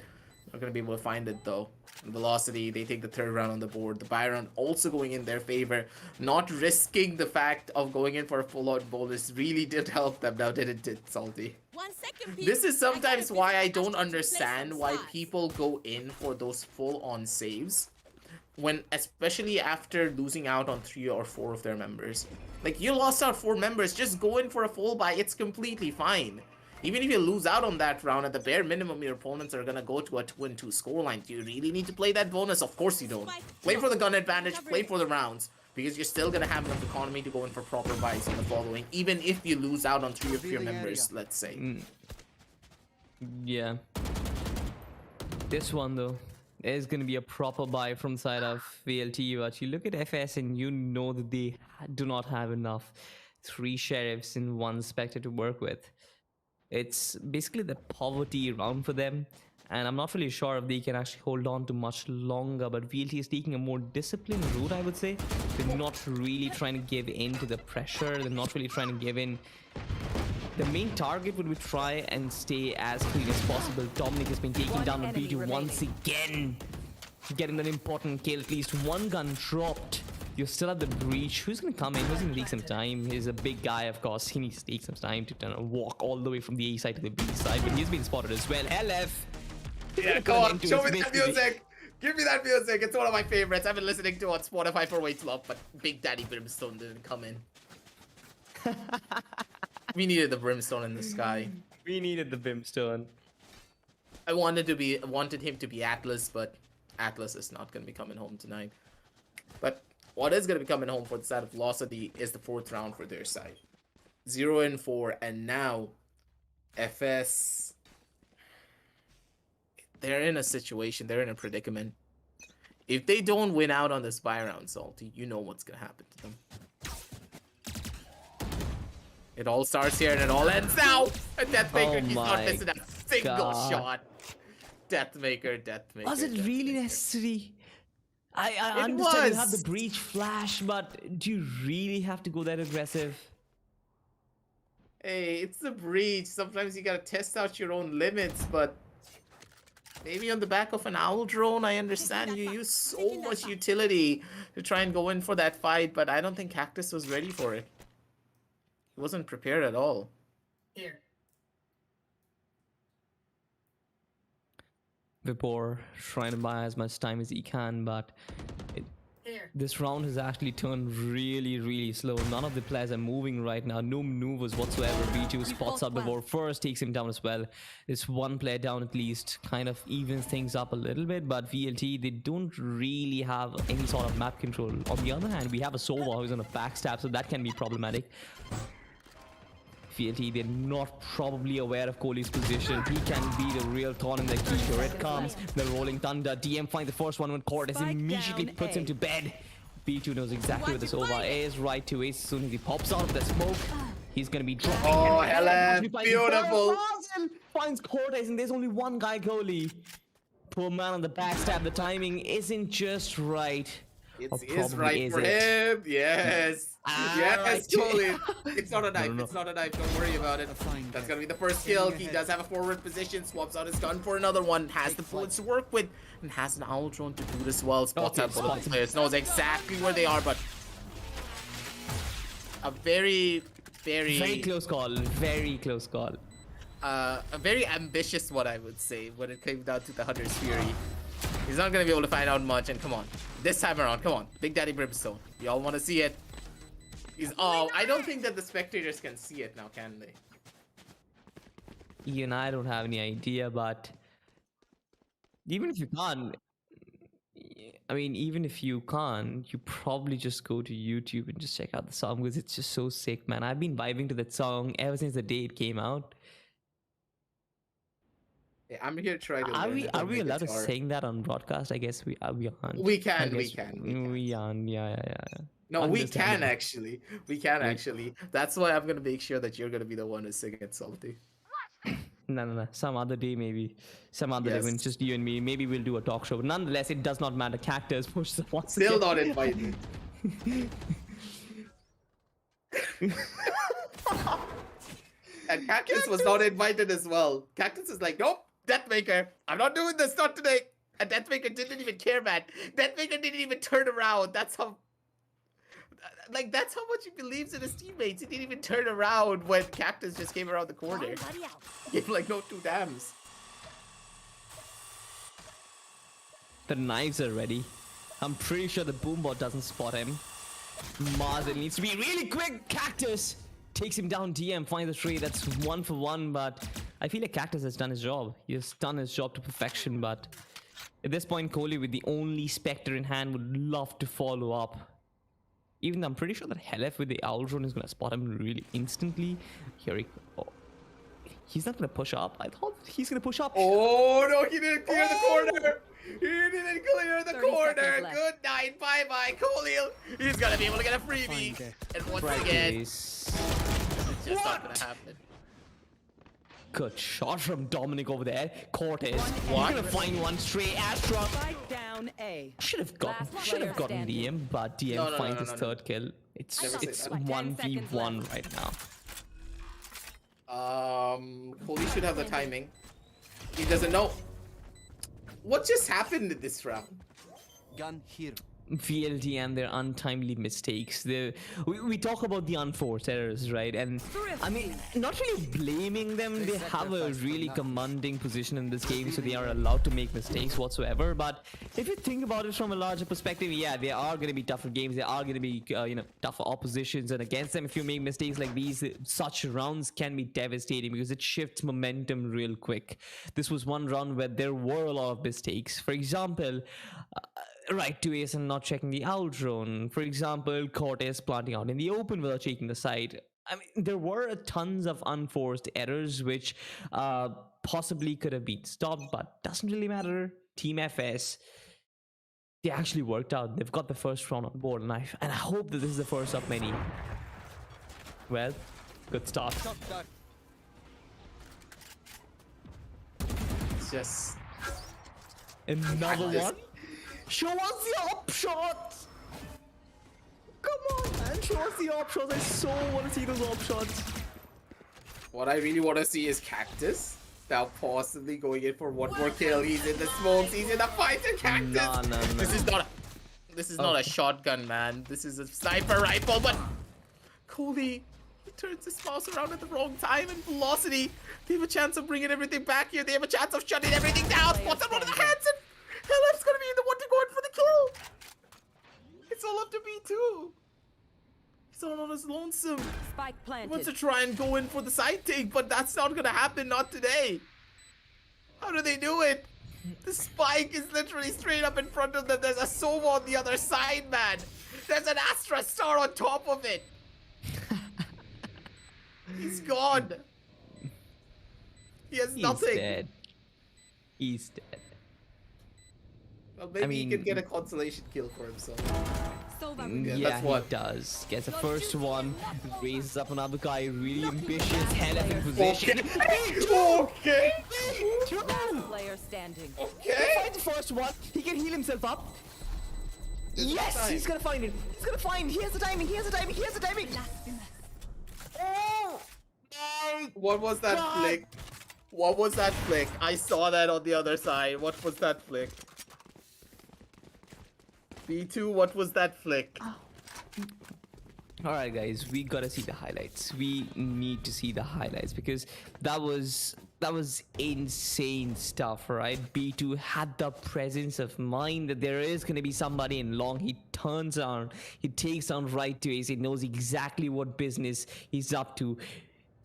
Not gonna be able to find it though. Velocity, they take the third round on the board. The buy round also going in their favor. Not risking the fact of going in for a full-on bonus really did help them. Now didn't it, Salty? 1 second, This is sometimes why I don't understand why people go in for those full-on saves. When, especially after losing out on 3 or 4 of their members. Like, you lost out 4 members, just go in for a full buy, it's completely fine. Even if you lose out on that round, at the bare minimum, your opponents are gonna go to a 2-2 scoreline. Do you really need to play that bonus? Of course you don't. Play for the gun advantage, play for the rounds, because you're still gonna have enough economy to go in for proper buys in the following, even if you lose out on 3 of your members, let's say. Yeah. This one, though, is gonna be a proper buy from the side of VLT, but you look at FS and you know that they do not have enough 3 sheriffs and 1 Spectre to work with. It's basically the poverty round for them, and I'm not really sure if they can actually hold on to much longer, but VLT is taking a more disciplined route, I would say. They're not really trying to give in to the pressure. They're not really trying to give in. The main target would be try and stay as clean as possible. Dominic has been taken down with B2 once again. Getting an important kill, at least 1 gun dropped. You still have the breach. Who's gonna come in? Who's gonna take some time? He's a big guy, of course. He needs to take some time to walk all the way from the A side to the B side, but he's been spotted as well. LF. Yeah, go on, show me that music. Give me that music. It's one of my favorites. I've been listening to it on Spotify for way too long, but Big Daddy Brimstone didn't come in. We needed the Brimstone in the sky. We needed the Brimstone. I wanted him to be Atlas, but Atlas is not gonna be coming home tonight. But what is going to be coming home for the side of Velocity is the 4th round for their side. 0-4, and now FS, they're in a situation, they're in a predicament. If they don't win out on this buy round, Salty, you know what's going to happen to them. It all starts here and it all ends now! And Deathmaker, he's not missing a single shot. Deathmaker. Was it really necessary? I understand you have the breach flash, but do you really have to go that aggressive? Hey, it's the breach. Sometimes you gotta test out your own limits, but maybe on the back of an owl drone, I understand you use so much utility to try and go in for that fight, but I don't think Cactus was ready for it. He wasn't prepared at all. Here. Vipor trying to buy as much time as he can, but Here. this round has actually turned really slow. None of the players are moving right now. No maneuvers whatsoever. B2 spots up before first, takes him down as well. This one player down at least kind of evens things up a little bit, but VLT, they don't really have any sort of map control. On the other hand, we have a Sova who's on a backstab, so that can be problematic. VLT, they're not probably aware of Kohli's position. He can be the real thorn in the key. Here it comes. The rolling thunder. DM finds the first one when Cortez immediately puts him to bed. B2 knows exactly where the Sova is. Right to ace. As soon as he pops out of the smoke, he's gonna be dropping. Oh, Helen, beautiful. Finds Cortez, and there's only one guy, Kohli. Poor man on the backstab. The timing isn't just right. It Or is probably right for him. Yes. Yes, right. totally. It's not a knife. no. It's not a knife. Don't worry about it. That's gonna be the first kill. He does have a forward position. Swaps out his gun for another one. Has the bullets to work with, and has an owl drone to do this well. Spots out both of the players. Knows exactly where they are, but a very close call. Very close call. a very ambitious one, I would say, when it came down to the Hunter's Fury. He's not gonna be able to find out much, and come on, this time around, come on, Big Daddy Brimstone, y'all want to see it? Oh, I don't think that the spectators can see it now, can they? You and I don't have any idea, but even if you can't, I mean, even if you can't, you probably just go to YouTube and just check out the song because it's just so sick, man. I've been vibing to that song ever since the day it came out. Yeah, I'm here to try to. Are learn we it on are we the allowed to guitar. sing that on broadcast? I guess we aren't. We can, I we guess can. We aren't. Yeah. No, we can Understandable. actually. We can actually. That's why I'm gonna make sure that you're gonna be the one to sing it, Salty. No. Some other day, maybe. Some other day when it's just you and me. Maybe we'll do a talk show. But nonetheless, it does not matter. Cactus pushes once Still again. not invited. And Cactus was not invited as well. Cactus is like, nope, Deathmaker, I'm not doing this, not today. And Deathmaker didn't even care, man. Deathmaker didn't even turn around. That's how much he believes in his teammates. He didn't even turn around when Cactus just came around the corner. Gave like no two dams. The knives are ready. I'm pretty sure the boombot doesn't spot him. Mars, it needs to be really quick. Cactus takes him down. DM finds the tree. That's 1 for 1, but I feel like Cactus has done his job. He has done his job to perfection, but at this point, Kohli, with the only Spectre in hand, would love to follow up. Even though I'm pretty sure that Helef with the owl drone is going to spot him really instantly. Here he... Oh. He's not going to push up. I thought he's going to push up. Oh, no, he didn't clear the corner. He didn't clear the 30 corner. seconds left. Good night. Bye-bye, Khalil. He's going to be able to get a freebie. And once again, Practice. it's just not going to happen. Good shot from Dominic over there. Cortez. What? He's going to find one straight. Astra. Spike down A. Should have Last gotten player DM, but DM No, finds his no. third kill. It's Never say it's that. 1v1 right now. Kohli should have the timing. He doesn't know. What just happened in this round? Gun here. VLT and their untimely mistakes. We talk about the unforced errors, right? And I mean, not really blaming them. They have a really commanding position in this game, so they are allowed to make mistakes whatsoever. But if you think about it from a larger perspective, yeah, there are going to be tougher games. There are going to be, tougher oppositions. And against them, if you make mistakes like these, such rounds can be devastating because it shifts momentum real quick. This was one round where there were a lot of mistakes. For example, right to ace and not checking the owl drone. For example, Cortez planting out in the open without checking the side. I mean, there were tons of unforced errors which possibly could have been stopped, but doesn't really matter. Team FS, they actually worked out. They've got the first round on board, and I hope that this is the first of many. Well, good start. It's just... Another one. Show us the op shots! Come on, man, show us the op shots. I so want to see those op shots. What I really want to see is Cactus now possibly going in for one more kill. He's in the smokes. He's in the fight with Cactus. No. This is not a shotgun, man. This is a sniper rifle. But Kohli, he turns his mouse around at the wrong time, and Velocity, they have a chance of bringing everything back here. They have a chance of shutting everything down. Spots on one of the hands, and LF's gonna be the one to go in for the kill. It's all up to B2. He's all on his lonesome. Spike He wants planted. to try and go in for the side take, but that's not gonna happen, not today. How do they do it? The spike is literally straight up in front of them. There's a Sova on the other side, man. There's an Astra Star on top of it. He's gone. He has nothing. He's dead. He's dead. Well, maybe he mean- can get a consolation kill for himself. Sova Yeah, Yeah, that's he what- does. Gets the first one, raises up another guy, really ambitious, hell in position. Okay. last player standing. Okay. Find the first one, he can heal himself up. Yes, time. he's gonna find it. He's gonna find. Here's the timing. Here's the timing. Here's the timing. Oh my What was that God. flick? What was that flick? I saw that on the other side. What was that flick? B2, what was that flick? Alright guys, we gotta see the highlights. We need to see the highlights because that was insane stuff, right? B2 had the presence of mind that there is gonna be somebody in long. He turns on, he takes on right to ace, he knows exactly what business he's up to.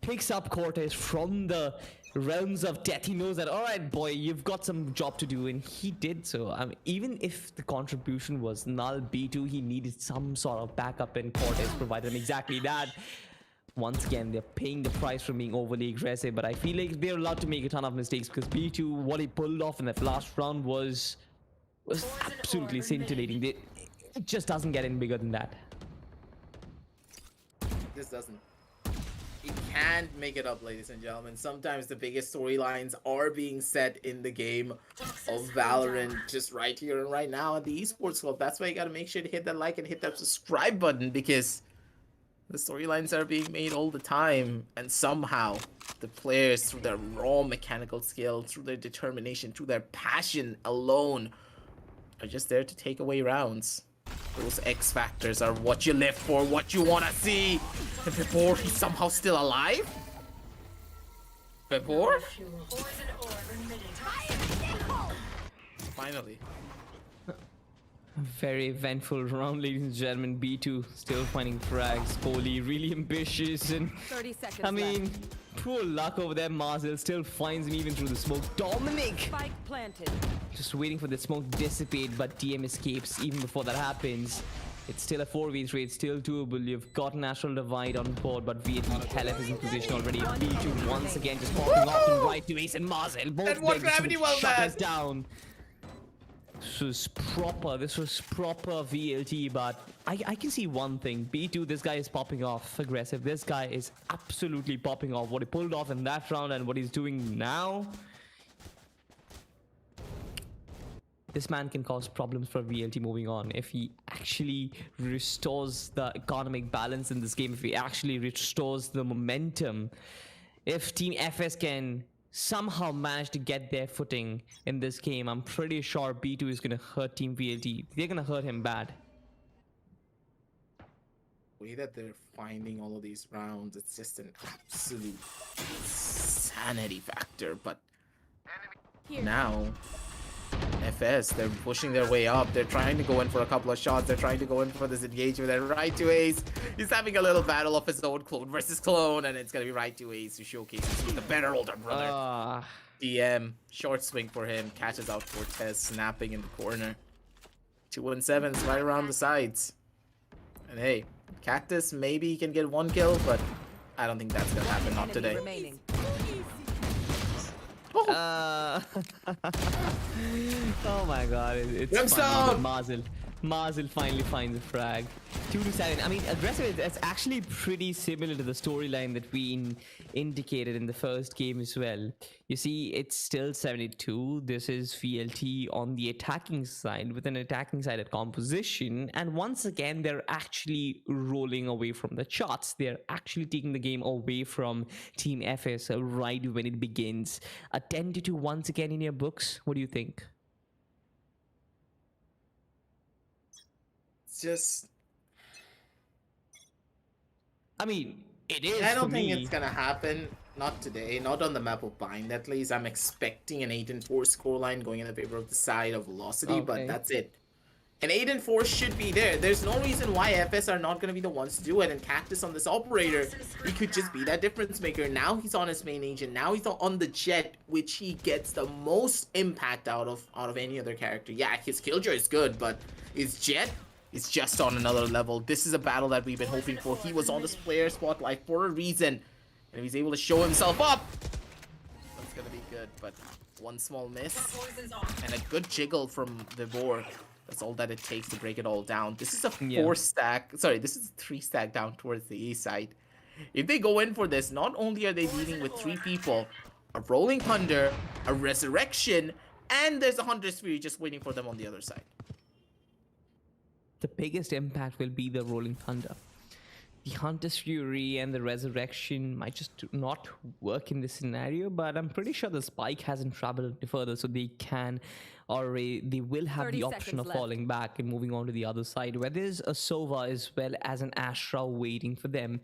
Picks up Cortez from the realms of death. He knows that, all right, boy, you've got some job to do, and he did so. I mean, even if the contribution was null, B2, he needed some sort of backup, and Cortez provided him exactly that. Once again, they're paying the price for being overly aggressive, but I feel like they're allowed to make a ton of mistakes because B2, what he pulled off in that last round was absolutely scintillating. It just doesn't get any bigger than that. This doesn't. It can't make it up, ladies and gentlemen. Sometimes the biggest storylines are being set in the game of Valorant just right here and right now at the Esports Club. That's why you gotta make sure to hit that like and hit that subscribe button because the storylines are being made all the time. And somehow the players, through their raw mechanical skill, through their determination, through their passion alone, are just there to take away rounds. Those X factors are what you live for, what you want to see. And Vibor, he's somehow still alive? Vibor? Finally. Very eventful round, ladies and gentlemen. B2 still finding frags. Kohli really ambitious, and 30 seconds I mean, left. poor luck over there. Marzel still finds him even through the smoke. Dominic Spike planted. just waiting for the smoke to dissipate, but TM escapes even before that happens. It's still a 4v3, it's still doable. You've got Natural Divide on board, but VAT LF is in position already. B2 once again just popping off and right to Ace and Marzel. Both And one there just to gravity well, shut man. us down. This was proper VLT, but I can see one thing. B2, this guy is popping off aggressive. This guy is absolutely popping off. What he pulled off in that round and what he's doing now. This man can cause problems for VLT moving on if he actually restores the economic balance in this game, if he actually restores the momentum. If Team FS can somehow manage to get their footing in this game, I'm pretty sure B2 is going to hurt Team VLT. They're going to hurt him bad. The way that they're finding all of these rounds, it's just an absolute sanity factor. But now, FS, they're pushing their way up. They're trying to go in for a couple of shots. They're trying to go in for this engagement. And right to Ace, he's having a little battle of his own, clone versus clone, and it's gonna be right to Ace who showcases who's the better older brother. DM, short swing for him, catches out Cortez, snapping in the corner. 2 and 7s right around the sides. And hey, Cactus, maybe he can get one kill, but I don't think that's gonna happen, not Enemy today. remaining. Oh my god, it's Young fine. Song! Marzel. Mars will finally find the frag. 2-7. I mean, aggressive. It's actually pretty similar to the storyline that we indicated in the first game as well. You see, it's still 72. This is VLT on the attacking side with an attacking side at composition. And once again, they're actually rolling away from the shots. They're actually taking the game away from Team FS right when it begins. A 10-2 once again in your books. What do you think? Just, I mean, it is. I don't for think me. it's gonna happen. Not today. Not on the map of Bind, at least. I'm expecting an 8-4 scoreline going in the favor of the side of Velocity, but Okay. that's it. An 8-4 should be there. There's no reason why FS are not gonna be the ones to do it. And Cactus on this operator, he could just be that difference maker. Now he's on his main agent. Now he's on the Jet, which he gets the most impact out of any other character. Yeah, his Killjoy is good, but his Jet is just on another level. This is a battle that we've been hoping for. He was on this player spotlight for a reason, and if he's able to show himself up, that's gonna be good. But one small miss and a good jiggle from Vivor. That's all that it takes to break it all down. This is a 4-stack. Sorry, this is a 3-stack down towards the A side. If they go in for this, not only are they dealing with 3 people, a Rolling Thunder, a Resurrection, and there's a Hunter's Fury just waiting for them on the other side. The biggest impact will be the Rolling Thunder. The Hunter's Fury and the Resurrection might just not work in this scenario, but I'm pretty sure the Spike hasn't traveled any further, so they can, or they will have 30 the option seconds of left. falling back and moving on to the other side, where there's a Sova as well as an Astra waiting for them.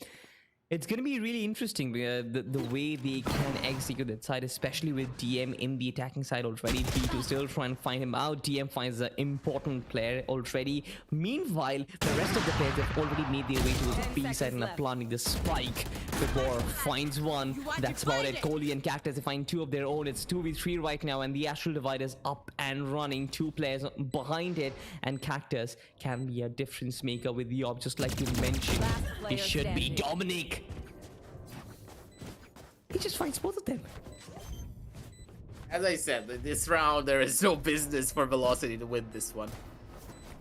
It's going to be really interesting, the way they can execute that side, especially with DM in the attacking side already. B2 still trying to find him out. DM finds an important player already. Meanwhile, the rest of the players have already made their way to the B side and are planting the spike. Vivor finds one. That's about it. Kohli and Cactus, they find 2 of their own. It's 2v3 right now, and the Astral Divide is up and running. 2 players behind it, and Cactus can be a difference maker with the ob, just like you mentioned. Last It player should be standing. Dominic. He just finds both of them. As I said, this round there is no business for Velocity to win this one.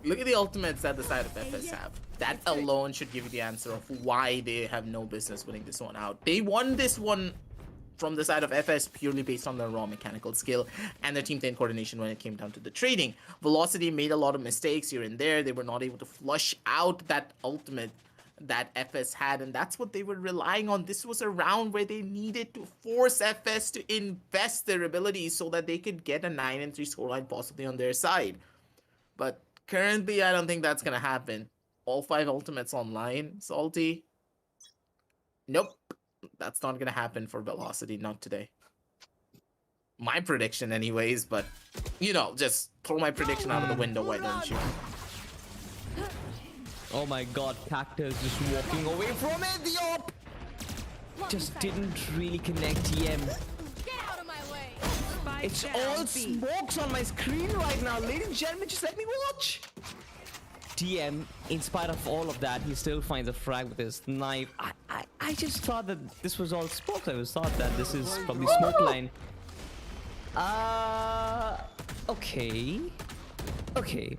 Look at the ultimates that the side of FS have. That alone should give you the answer of why they have no business winning this one out. They won this one from the side of FS purely based on their raw mechanical skill and their team 10 coordination when it came down to the trading. Velocity made a lot of mistakes here and there. They were not able to flush out that ultimate that FS had, and that's what they were relying on. This was a round where they needed to force FS to invest their abilities so that they could get a 9-3 scoreline possibly on their side. But currently, I don't think that's gonna happen. All 5 ultimates online, Salty. Nope, that's not gonna happen for Velocity, not today. My prediction anyways, but you know, just throw my prediction out of the window, why don't you? Oh my god, Cactus just walking away from it. The op just didn't really connect TM. Get out of my way. Spike It's down all B. smokes on my screen right now. Ladies and gentlemen, just let me watch. TM, in spite of all of that, he still finds a frag with his knife. I just thought that this was all smoke. I just thought that this is probably smoke line. Okay. Okay.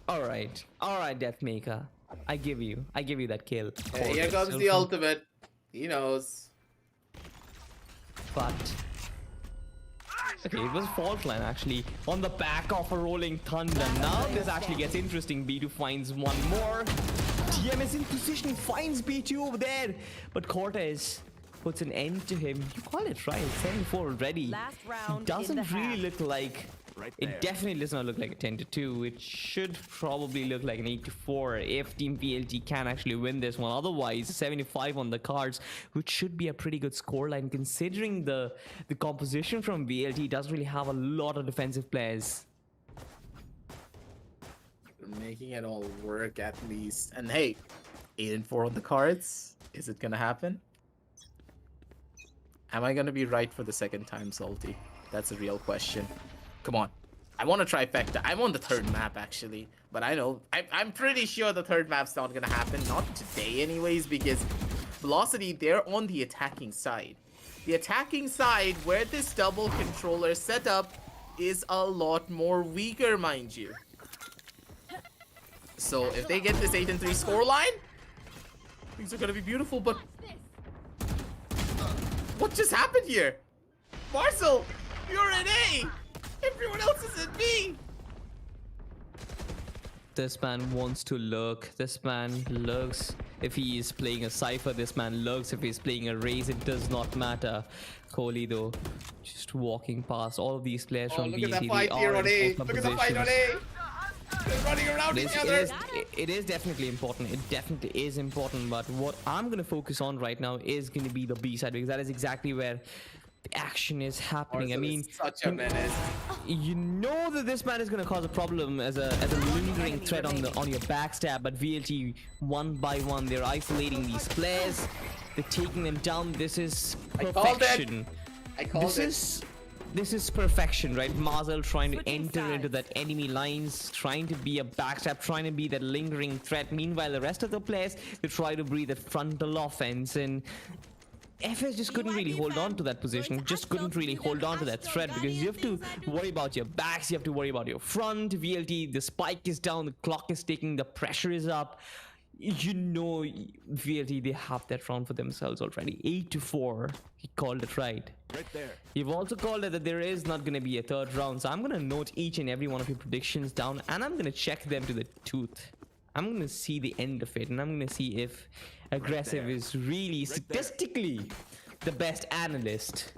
Alright, Deathmaker. I give you that kill. Hey, here comes the ultimate. He knows. But okay, it was fault line actually on the back of a Rolling Thunder. Now this actually gets interesting. B2 finds one more. TM is in position, finds B2 over there, but Cortez puts an end to him. You call it right, 74 already. Last round It doesn't in the really half. look like. It definitely does not look like a 10-2. It should probably look like an 8-4 if Team VLT can actually win this one. Otherwise, 75 on the cards, which should be a pretty good scoreline considering the composition from VLT doesn't really have a lot of defensive players. They're making it all work at least. And hey, 8-4 on the cards. Is it gonna happen? Am I gonna be right for the second time, Salty? That's a real question. Come on. I want a trifecta. I want the 3rd map, actually. But I know, I'm pretty sure the 3rd map's not gonna happen. Not today, anyways, because Velocity, they're on the attacking side. The attacking side, where this double controller setup is a lot more weaker, mind you. So if they get this 8-3 scoreline, things are gonna be beautiful. But what just happened here? Marcel, you're in A. Everyone else is in B. This man wants to lurk. This man lurks. If he is playing a Cypher, this man lurks. If he's playing a Raze, it does not matter. Kohli, though, just walking past all of these players from Look at BAT. that fight here on A. Look at the fight on A. They're running around each other. It is definitely important. It definitely is important. But what I'm going to focus on right now is going to be the B side, because that is exactly where the action is happening. Marcel I mean, is such a menace. you know that this man is going to cause a problem as a lingering threat on your backstab, but VLT one by one they're isolating these players, they're taking them down. This is perfection. I called it. This is perfection, right? Marcel trying to enter into that enemy lines, trying to be a backstab, trying to be that lingering threat. Meanwhile, the rest of the players, they try to breathe that frontal offense, and FS just couldn't really hold on to that position, just couldn't really hold on to that threat, because you have to worry about your backs, you have to worry about your front. VLT, the spike is down, the clock is ticking, the pressure is up. You know, VLT, they have that round for themselves already. 8-4, he called it right. Right there. You've also called it that there is not going to be a third round, so I'm going to note each and every one of your predictions down, and I'm going to check them to the tooth. I'm going to see the end of it, and I'm going to see if Aggressive is really statistically the best analyst.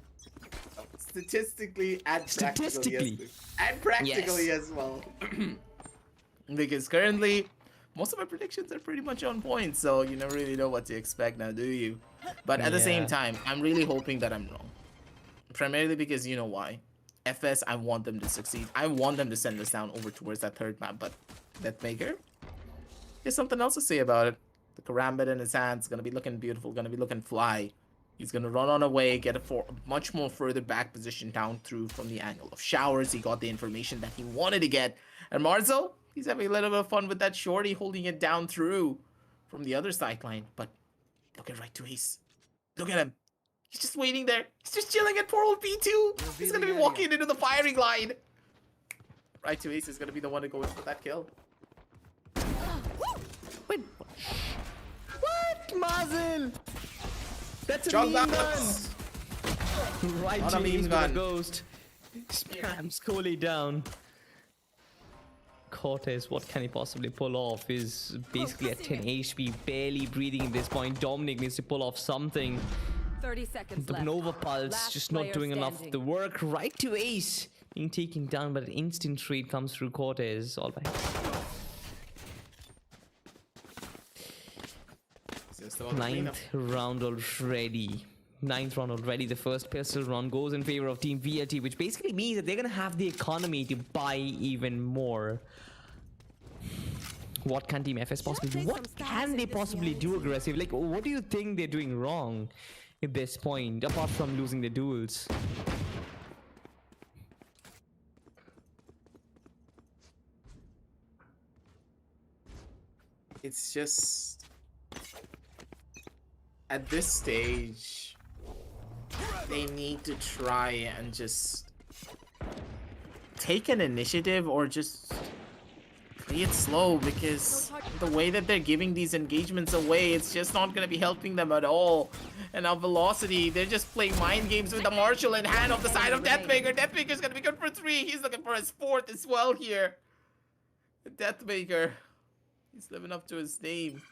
Statistically and Statistically. practically as well. Because currently, most of my predictions are pretty much on point, so you never really know what to expect now, do you? But at the same time, I'm really hoping that I'm wrong. Primarily because you know why. FS, I want them to succeed. I want them to send us down over towards that third map, but Deathmaker, there's something else to say about it. The Karambit in his hands, gonna be looking beautiful, gonna be looking fly. He's gonna run on away, get a much more further back position down through from the angle of showers. He got the information that he wanted to get. And Marzo, he's having a little bit of fun with that shorty, holding it down through from the other sideline. But look at right to Ace. Look at him. He's just waiting there. He's just chilling at poor old B2. He's gonna be walking into the firing line. Right to Ace is gonna be the one to go in for that kill. Wait, what? Mazel! That's a Jog meme gun! bounce. Right Not to a meme Ace with a gun. ghost. Spams Kohli down. Cortez, what can he possibly pull off? Is basically at 10 HP, barely breathing at this point. Dominic needs to pull off something. 30 seconds The left. Nova Pulse Last just not player doing enough of standing. the work. Right to Ace being taken down, but an instant trade comes through Cortez. All right. Ninth round already. Ninth round already. The first pistol round goes in favor of Team VLT, which basically means that they're gonna have the economy to buy even more. What can Team FS possibly do? What can they possibly do aggressive? Like, what do you think they're doing wrong at this point, apart from losing the duels? It's just at this stage they need to try and just take an initiative or just play it slow, because the way that they're giving these engagements away, it's just not going to be helping them at all. And now Velocity, they're just playing mind games with the Marshall in hand off the side of Deathmaker. Deathmaker's going to be good for 3. He's looking for his 4th as well here. Deathmaker, he's living up to his name.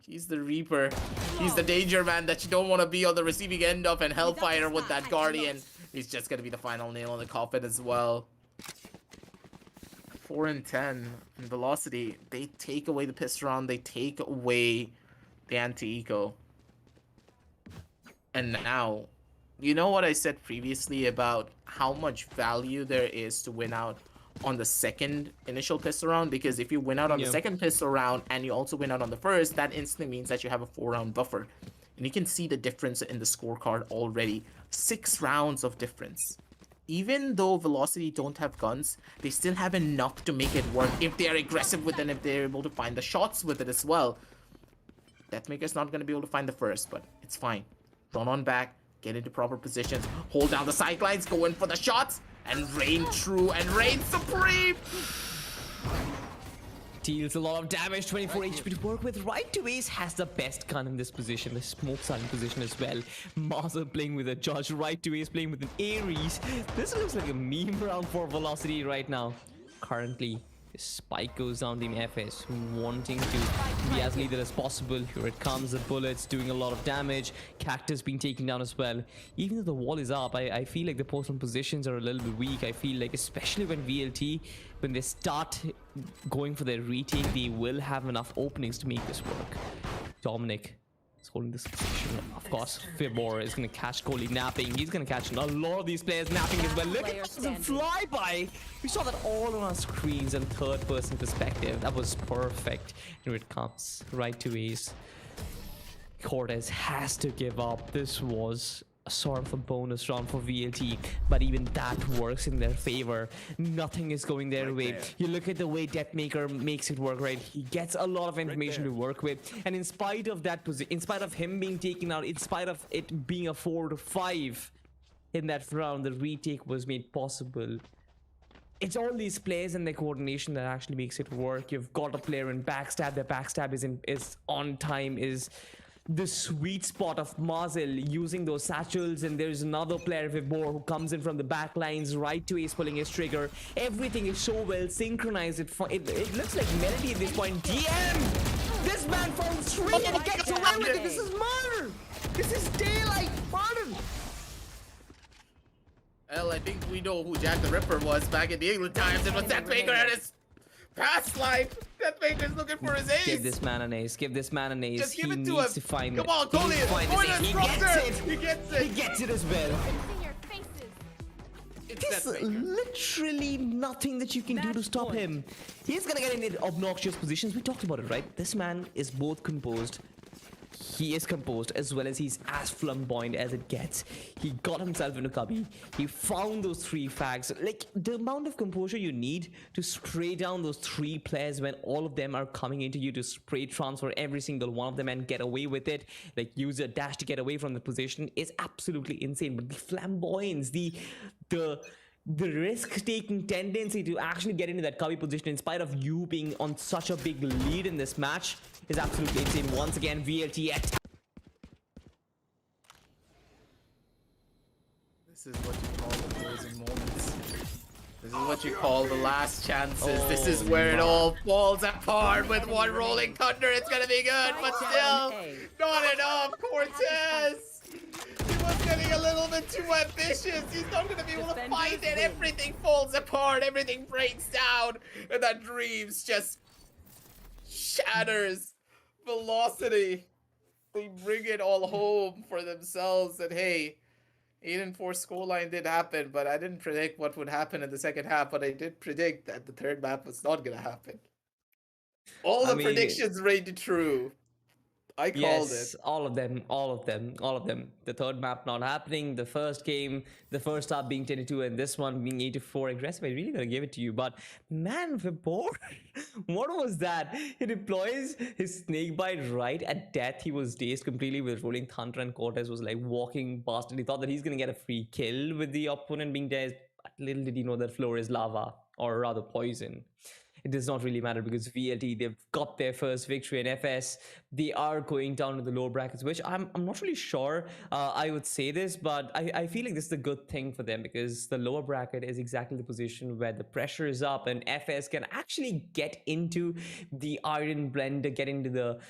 He's the Reaper. He's the danger man that you don't want to be on the receiving end of, and Hellfire with that Guardian. He's just going to be the final nail in the coffin as well. 4 and 10 in Velocity. They take away the pistol round. They take away the anti-eco. And now, you know what I said previously about how much value there is to win out on the second initial pistol round? Because if you win out on the second pistol round and you also win out on the first, that instantly means that you have a 4-round buffer. And you can see the difference in the scorecard already. 6 rounds of difference. Even though Velocity don't have guns, they still have enough to make it work if they are aggressive with it and if they're able to find the shots with it as well. Deathmaker's not going to be able to find the first, but it's fine. Run on back, get into proper positions, hold down the sidelines, go in for the shots, and reign true and reign supreme. Deals a lot of damage, 24 HP to work with. Right to Ace has the best gun in this position. The smoke's are in position as well. Marza playing with a Judge. Right to Ace playing with an Ares. This looks like a meme round for Velocity right now. Currently, the spike goes down Team FS, wanting to be as lethal as possible. Here it comes, the bullets doing a lot of damage. Cactus being taken down as well. Even though the wall is up, I feel like the postal positions are a little bit weak. I feel like, especially when VLT, when they start going for their retake, they will have enough openings to make this work. Dominic is holding this position. Of course, Fibor is going to catch Kohli napping. He's going to catch a lot of these players napping as well. Look at the flyby. We saw that all on our screens and third-person perspective. That was perfect. Here it comes. Right to Ace. Cortez has to give up. This was a sort of a bonus round for VLT, but even that works in their favor. Nothing is going their way. You look at the way Deathmaker makes it work, right? He gets a lot of information to work with, and in spite of that in spite of him being taken out, in spite of it being a 4-5 in that round, the retake was made possible. It's all these players and their coordination that actually makes it work. You've got a player in backstab. The backstab is on time, is the sweet spot of Mazel using those satchels, and there's another player, Vibor, who comes in from the back lines, right to Ace pulling his trigger. Everything is so well synchronized. It looks like Melody at this point. DM! This man falls free and he gets away with it. This is murder! This is daylight murder! Well, I think we know who Jack the Ripper was back in the England times. It was Deathmaker and his past life. Deathmaker's looking for his ace. Give this man an ace. Give this man an ace. Just give he it to needs him. to find Come on, Kohli. He gets it. He gets it. He gets it as well. In your faces. It's There's Deathmaker. literally nothing that you can do to stop him. He's gonna get in obnoxious positions. We talked about it, right? This man is both composed. He is composed as well as he's as flamboyant as it gets. He got himself into cubby. He found those 3 frags. Like, the amount of composure you need to spray down those 3 players when all of them are coming into you, to spray transfer every single one of them and get away with it, like use a dash to get away from the position, is absolutely insane. But the flamboyance, the risk-taking tendency to actually get into that cubby position in spite of you being on such a big lead in this match is absolutely insane. Once again, VLT at... This is what you call the closing moments. This is what you call the last chances. This is where it all falls apart with one rolling thunder. It's gonna be good, but still not enough. Cortez! He was getting a little bit too ambitious. He's not gonna be able to find it. Everything falls apart. Everything breaks down. And that dreams just shatters. Velocity. They bring it all home for themselves. And hey, 8-4 scoreline did happen, but I didn't predict what would happen in the second half. But I did predict that the third map was not gonna happen. All the predictions rated true. I called it. All of them. The third map not happening, the first game, the first half being 10-2, and this one being 8-4 aggressive. I really gotta give it to you. But man, Vibor, what was that? He deploys his snake bite right at death. He was dazed completely with rolling thunder, and Cortez was like walking past, and he thought that he's gonna get a free kill with the opponent being dazed. But little did he know that floor is lava, or rather poison. It does not really matter because VLT, they've got their first victory in FS. They are going down to the lower brackets, which I'm not really sure I would say this, but I feel like this is a good thing for them because the lower bracket is exactly the position where the pressure is up and FS can actually get into the iron blender, get into the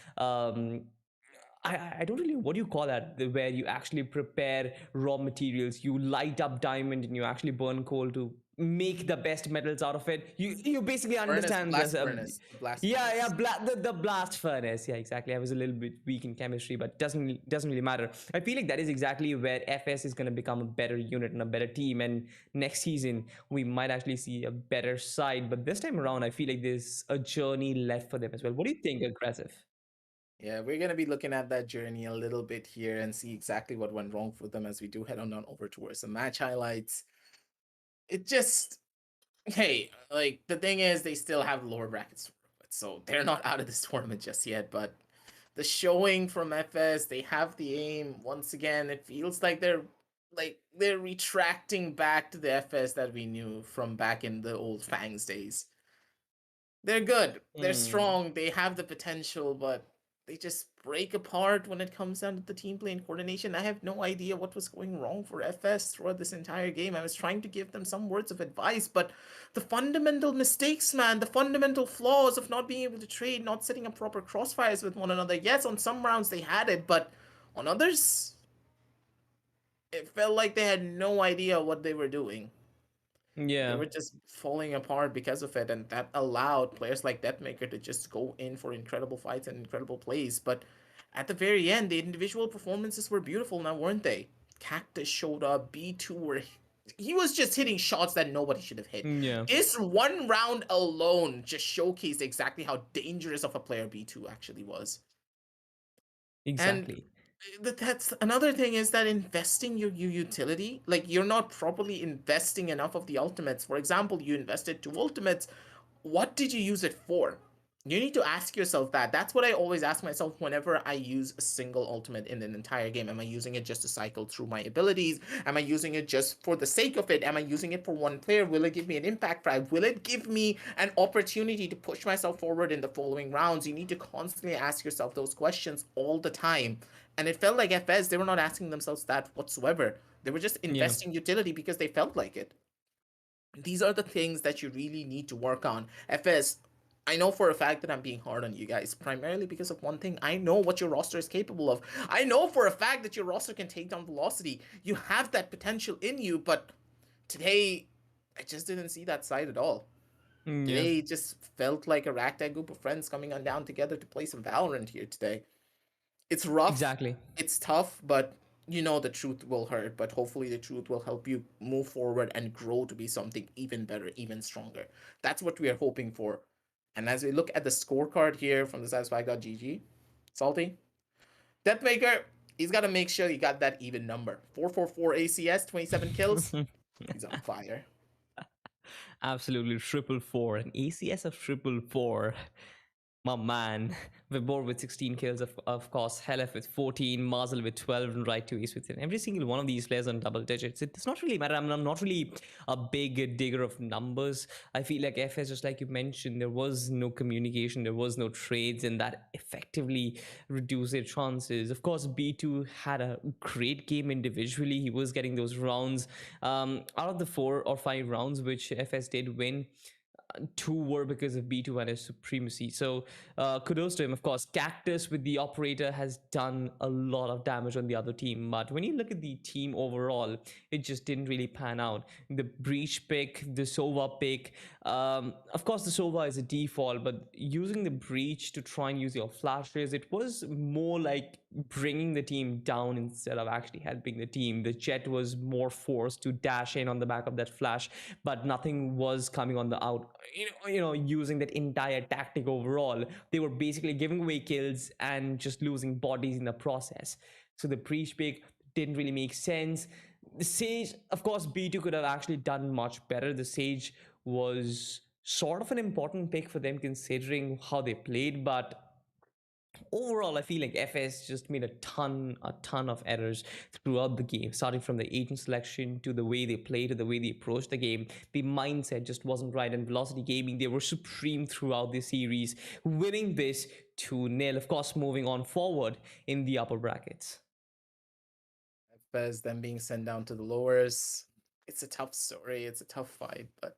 I don't really, what do you call that, where you actually prepare raw materials, you light up diamond and you actually burn coal to make the best metals out of it. You basically understand blast this, furnace. Blast yeah, furnace. the blast furnace. Yeah, exactly. I was a little bit weak in chemistry, but doesn't really matter. I feel like that is exactly where FS is going to become a better unit and a better team, and next season we might actually see a better side. But this time around, I feel like there's a journey left for them as well. What do you think, Aggressive? Yeah, we're going to be looking at that journey a little bit here and see exactly what went wrong for them as we do head on over towards some match highlights. It just, hey, like, the thing is, they still have lower brackets to work with, so they're not out of this tournament just yet, but the showing from FS, they have the aim. Once again, it feels like they're retracting back to the FS that we knew from back in the old Fangs days. They're good. They're strong. They have the potential, but they just break apart when it comes down to the team play and coordination. I have no idea what was going wrong for FS throughout this entire game. I was trying to give them some words of advice, but the fundamental mistakes, man, the fundamental flaws of not being able to trade, not setting up proper crossfires with one another. Yes, on some rounds they had it, but on others, it felt like they had no idea what they were doing. They Yeah, were just falling apart because of it, and that allowed players like Deathmaker to just go in for incredible fights and incredible plays. But at the very end, the individual performances were beautiful now, weren't they? Cactus showed up, B2 were he was just hitting shots that nobody should have hit. yeah, This one round alone just showcased exactly how dangerous of a player B2 actually was. And exactly. that's another thing is that investing your utility, like you're not properly investing enough of the ultimates. For example, you invested 2 ultimates. What did you use it for? You need to ask yourself that. That's what I always ask myself whenever I use a single ultimate in an entire game. Am I using it just to cycle through my abilities? Am I using it just for the sake of it? Am I using it for one player? Will it give me an impact drive? Will it give me an opportunity to push myself forward in the following rounds? You need to constantly ask yourself those questions all the time. And it felt like FS, they were not asking themselves that whatsoever. They were just Yeah, investing utility because they felt like it. These are the things that you really need to work on. FS, I know for a fact that I'm being hard on you guys, primarily because of one thing. I know what your roster is capable of. I know for a fact that your roster can take down Velocity. You have that potential in you, but today, I just didn't see that side at all. yeah, Today, it just felt like a ragtag group of friends coming on down together to play some Valorant here today. It's rough, exactly. it's tough, but you know the truth will hurt. But hopefully, the truth will help you move forward and grow to be something even better, even stronger. That's what we are hoping for. And as we look at the scorecard here from the satisfy.gg, Salty, Deathmaker, he's got to make sure he got that even number. 444 ACS, 27 kills. He's on fire. Absolutely triple four, an ACS of triple four. My man, Vibor with 16 kills, of course, Helef with 14, Mazel with 12, and Right to Ace with 10. Every single one of these players on double digits. It does not really matter. I'm not really a big digger of numbers. I feel like FS, just like you mentioned, there was no communication, there was no trades, and that effectively reduced their chances. Of course, B2 had a great game individually. He was getting those rounds. Out of the 4 or 5 rounds which FS did win, 2 were because of B2 and his supremacy. So kudos to him. Of course, Cactus with the operator has done a lot of damage on the other team. But when you look at the team overall, it just didn't really pan out. The Breach pick, the Sova pick, of course, the Sova is a default, but using the Breach to try and use your flashes, it was more like bringing the team down instead of actually helping the team. The Jet was more forced to dash in on the back of that flash, but nothing was coming on the out. Using that entire tactic overall, they were basically giving away kills and just losing bodies in the process. So the Breach pick didn't really make sense. The Sage, of course, B2 could have actually done much better. The Sage was sort of an important pick for them considering how they played, but overall, I feel like FS just made a ton of errors throughout the game, starting from the agent selection to the way they play to the way they approach the game. The mindset just wasn't right. And Velocity Gaming, they were supreme throughout the series, winning this 2-0. Of course, moving on forward in the upper brackets. FS, them being sent down to the lowers. It's a tough story. It's a tough fight, but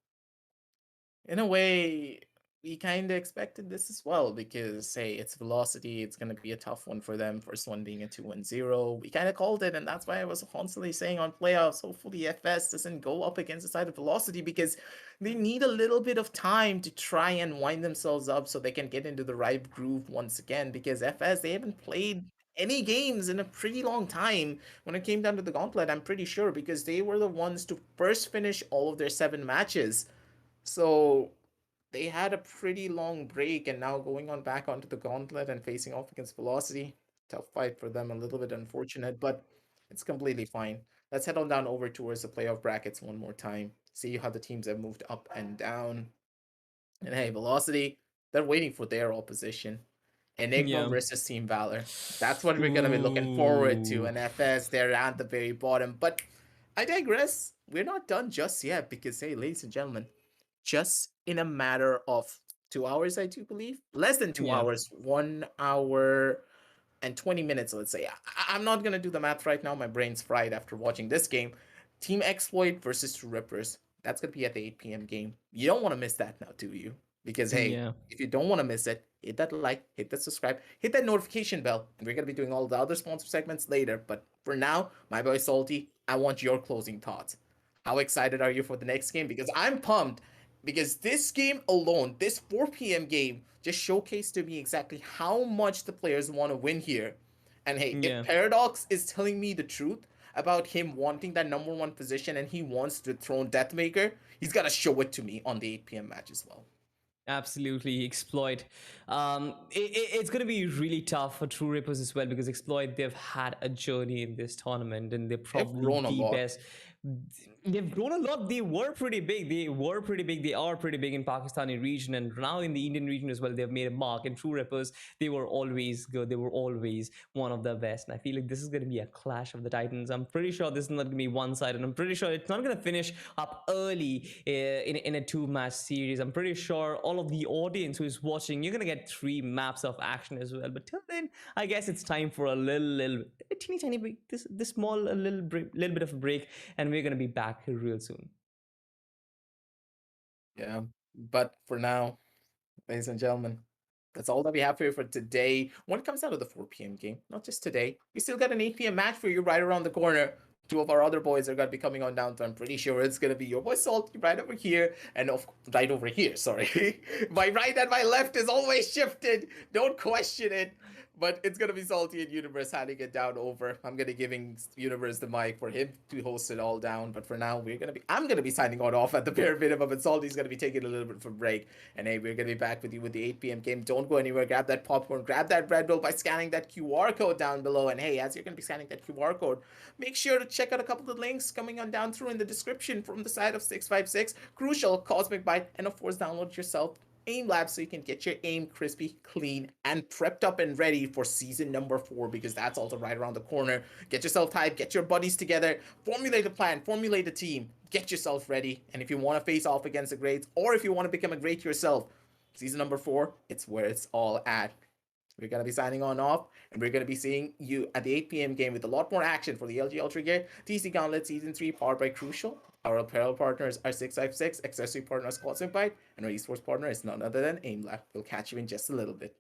in a way, we kind of expected this as well because, hey, it's Velocity. It's going to be a tough one for them. First one being a 2-0. We kind of called it, and that's why I was constantly saying on playoffs, hopefully FS doesn't go up against the side of Velocity because they need a little bit of time to try and wind themselves up so they can get into the right groove once again because FS, they haven't played any games in a pretty long time when it came down to the Gauntlet, I'm pretty sure, because they were the ones to first finish all of their 7 matches. So they had a pretty long break, and now going on back onto the Gauntlet and facing off against Velocity, tough fight for them, a little bit unfortunate, but it's completely fine. Let's head on down over towards the playoff brackets one more time, see how the teams have moved up and down. And hey, Velocity, they're waiting for their opposition. ENIGMA Yeah. versus Team Valor. That's what we're gonna be looking forward to. Ooh. And FS, they're at the very bottom. But I digress. We're not done just yet because, hey, ladies and gentlemen, just in a matter of 2 hours, I do believe. Less than two Yeah. hours, 1 hour and 20 minutes, let's say. I'm not going to do the math right now. My brain's fried after watching this game. Team Exploit versus True Rippers. That's going to be at the 8 p.m. game. You don't want to miss that now, do you? Because, hey, Yeah. if you don't want to miss it, hit that like, hit that subscribe, hit that notification bell. And we're going to be doing all the other sponsor segments later. But for now, my boy Salty, I want your closing thoughts. How excited are you for the next game? Because I'm pumped. Because this game alone, this 4 p.m. game, just showcased to me exactly how much the players want to win here. And hey, Yeah. if Paradox is telling me the truth about him wanting that #1 position and he wants to dethrone Deathmaker, he's got to show it to me on the 8 p.m. match as well. Absolutely, Exploit. It's going to be really tough for True Rippers as well because Exploit, they've had a journey in this tournament and they're probably grown a the lot. best. They've grown a lot. They were pretty big. They are pretty big in Pakistani region and now in the Indian region as well. They've made a mark. And True Rippers, they were always good. They were always one of the best. And I feel like this is going to be a clash of the Titans. I'm pretty sure this is not going to be one-sided. I'm pretty sure it's not going to finish up early in a 2-match series. I'm pretty sure all of the audience who is watching, you're going to get 3 maps of action as well. But till then, I guess it's time for a teeny tiny break, this small little bit of a break, and we're going to be back real soon. Yeah, but for now, ladies and gentlemen, that's all that we have for you for today. When it comes out of the 4 p.m. game, not just today, we still got an 8 p.m. match for you right around the corner. 2 of our other boys are going to be coming on down, so I'm pretty sure it's going to be your boy Salty right over here, and right over here, sorry. My right and my left is always shifted. Don't question it. But it's going to be Salty and Universe handing it down over. I'm going to giving Universe the mic for him to host it all down. But for now, I'm going to be signing on off at the bare minimum. And Salty's going to be taking a little bit of a break. And hey, we're going to be back with you with the 8 p.m. game. Don't go anywhere. Grab that popcorn. Grab that Red Bull by scanning that QR code down below. And hey, as you're going to be scanning that QR code, make sure to check out a couple of links coming on down through in the description from the side of 656, Crucial, Cosmic Byte, and of course, download yourself Aimlab so you can get your aim crispy, clean, and prepped up and ready for season number 4 because that's also right around the corner. Get yourself hyped, get your buddies together, formulate a plan, formulate a team, get yourself ready. And if you want to face off against the greats or if you want to become a great yourself, season number 4, it's where it's all at. We're going to be signing on off, and we're going to be seeing you at the 8 p.m. game with a lot more action for the LG Ultragear Tec Gauntlet Season 3 powered by Crucial. Our apparel partners are 656, accessory partners Cosmic Byte, and our esports partner is none other than Aimlab. We'll catch you in just a little bit.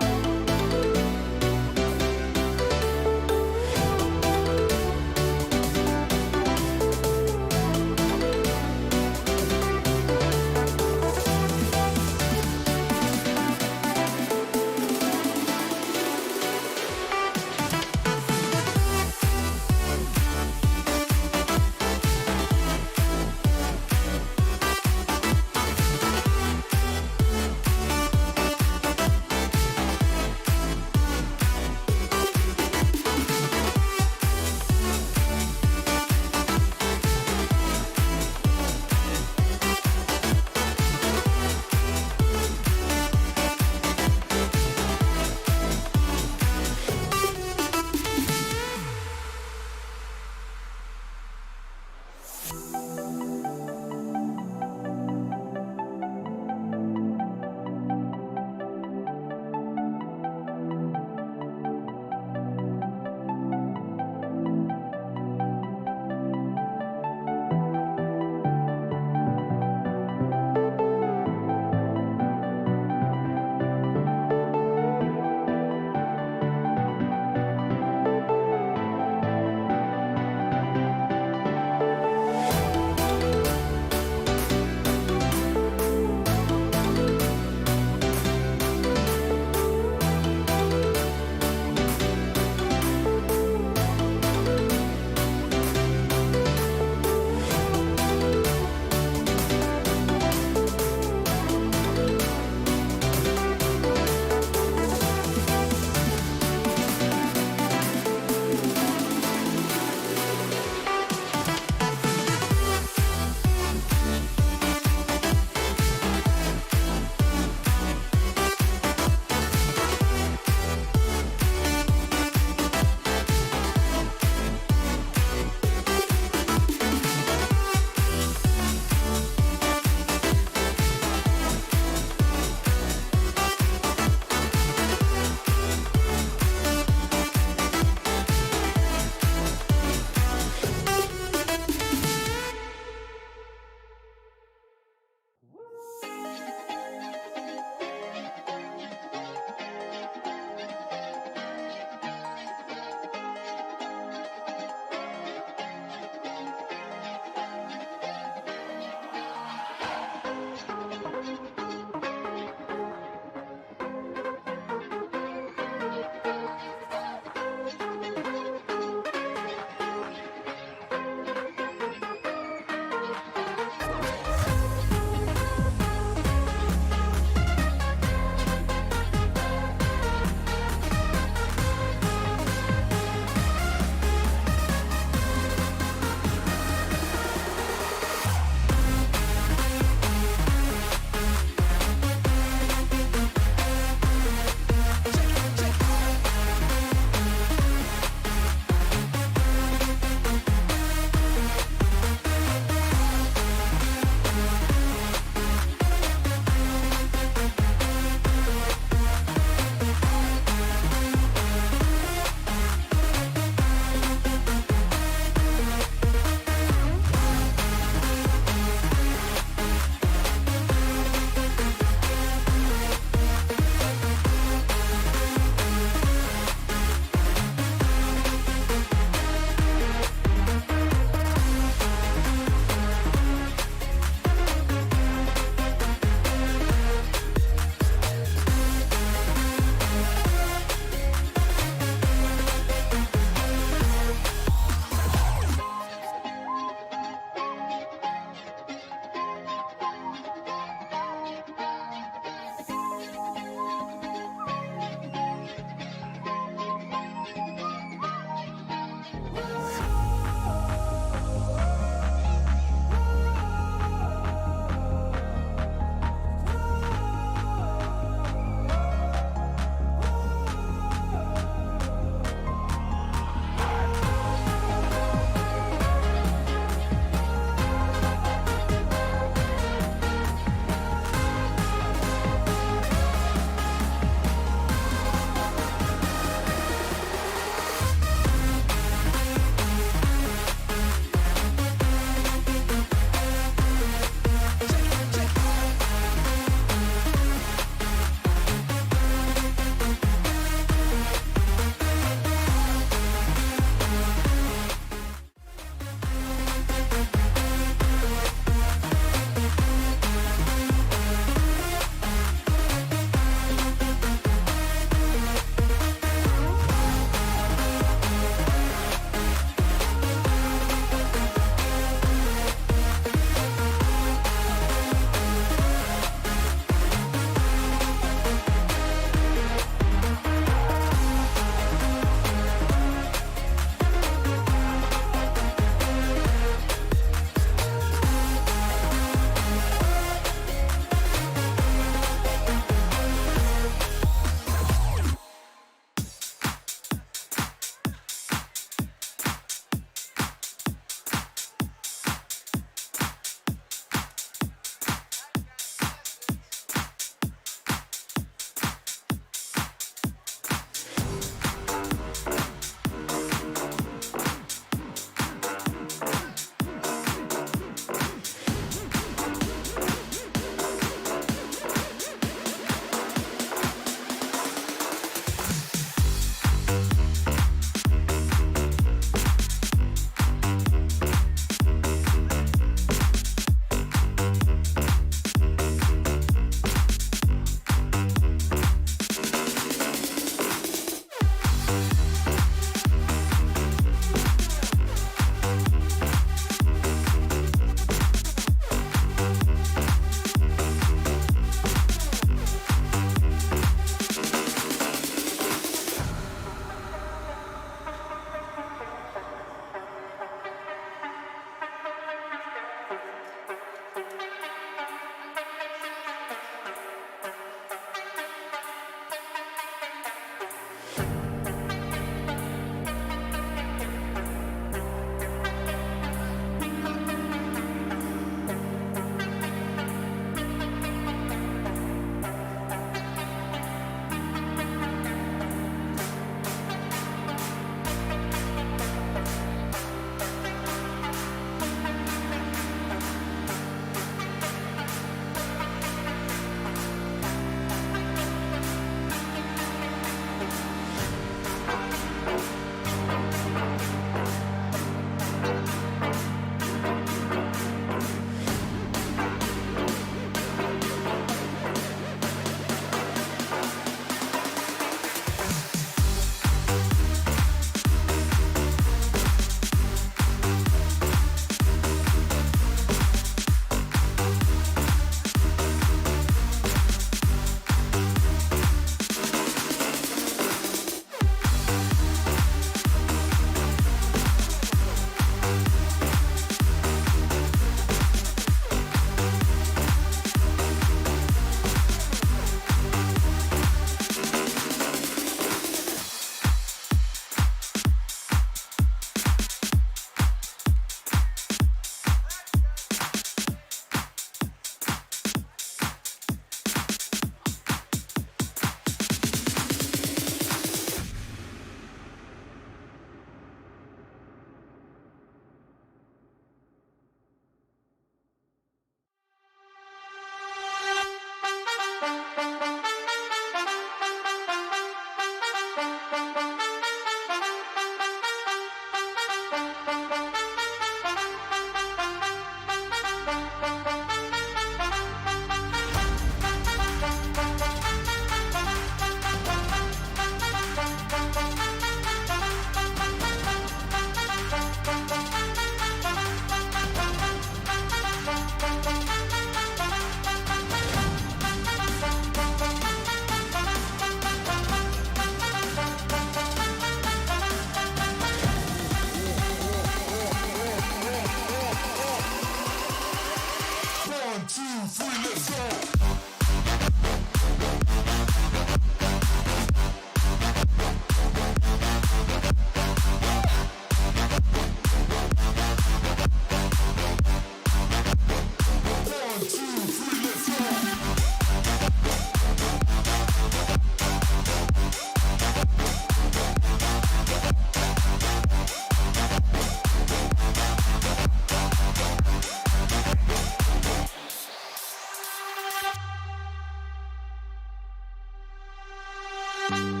Bye.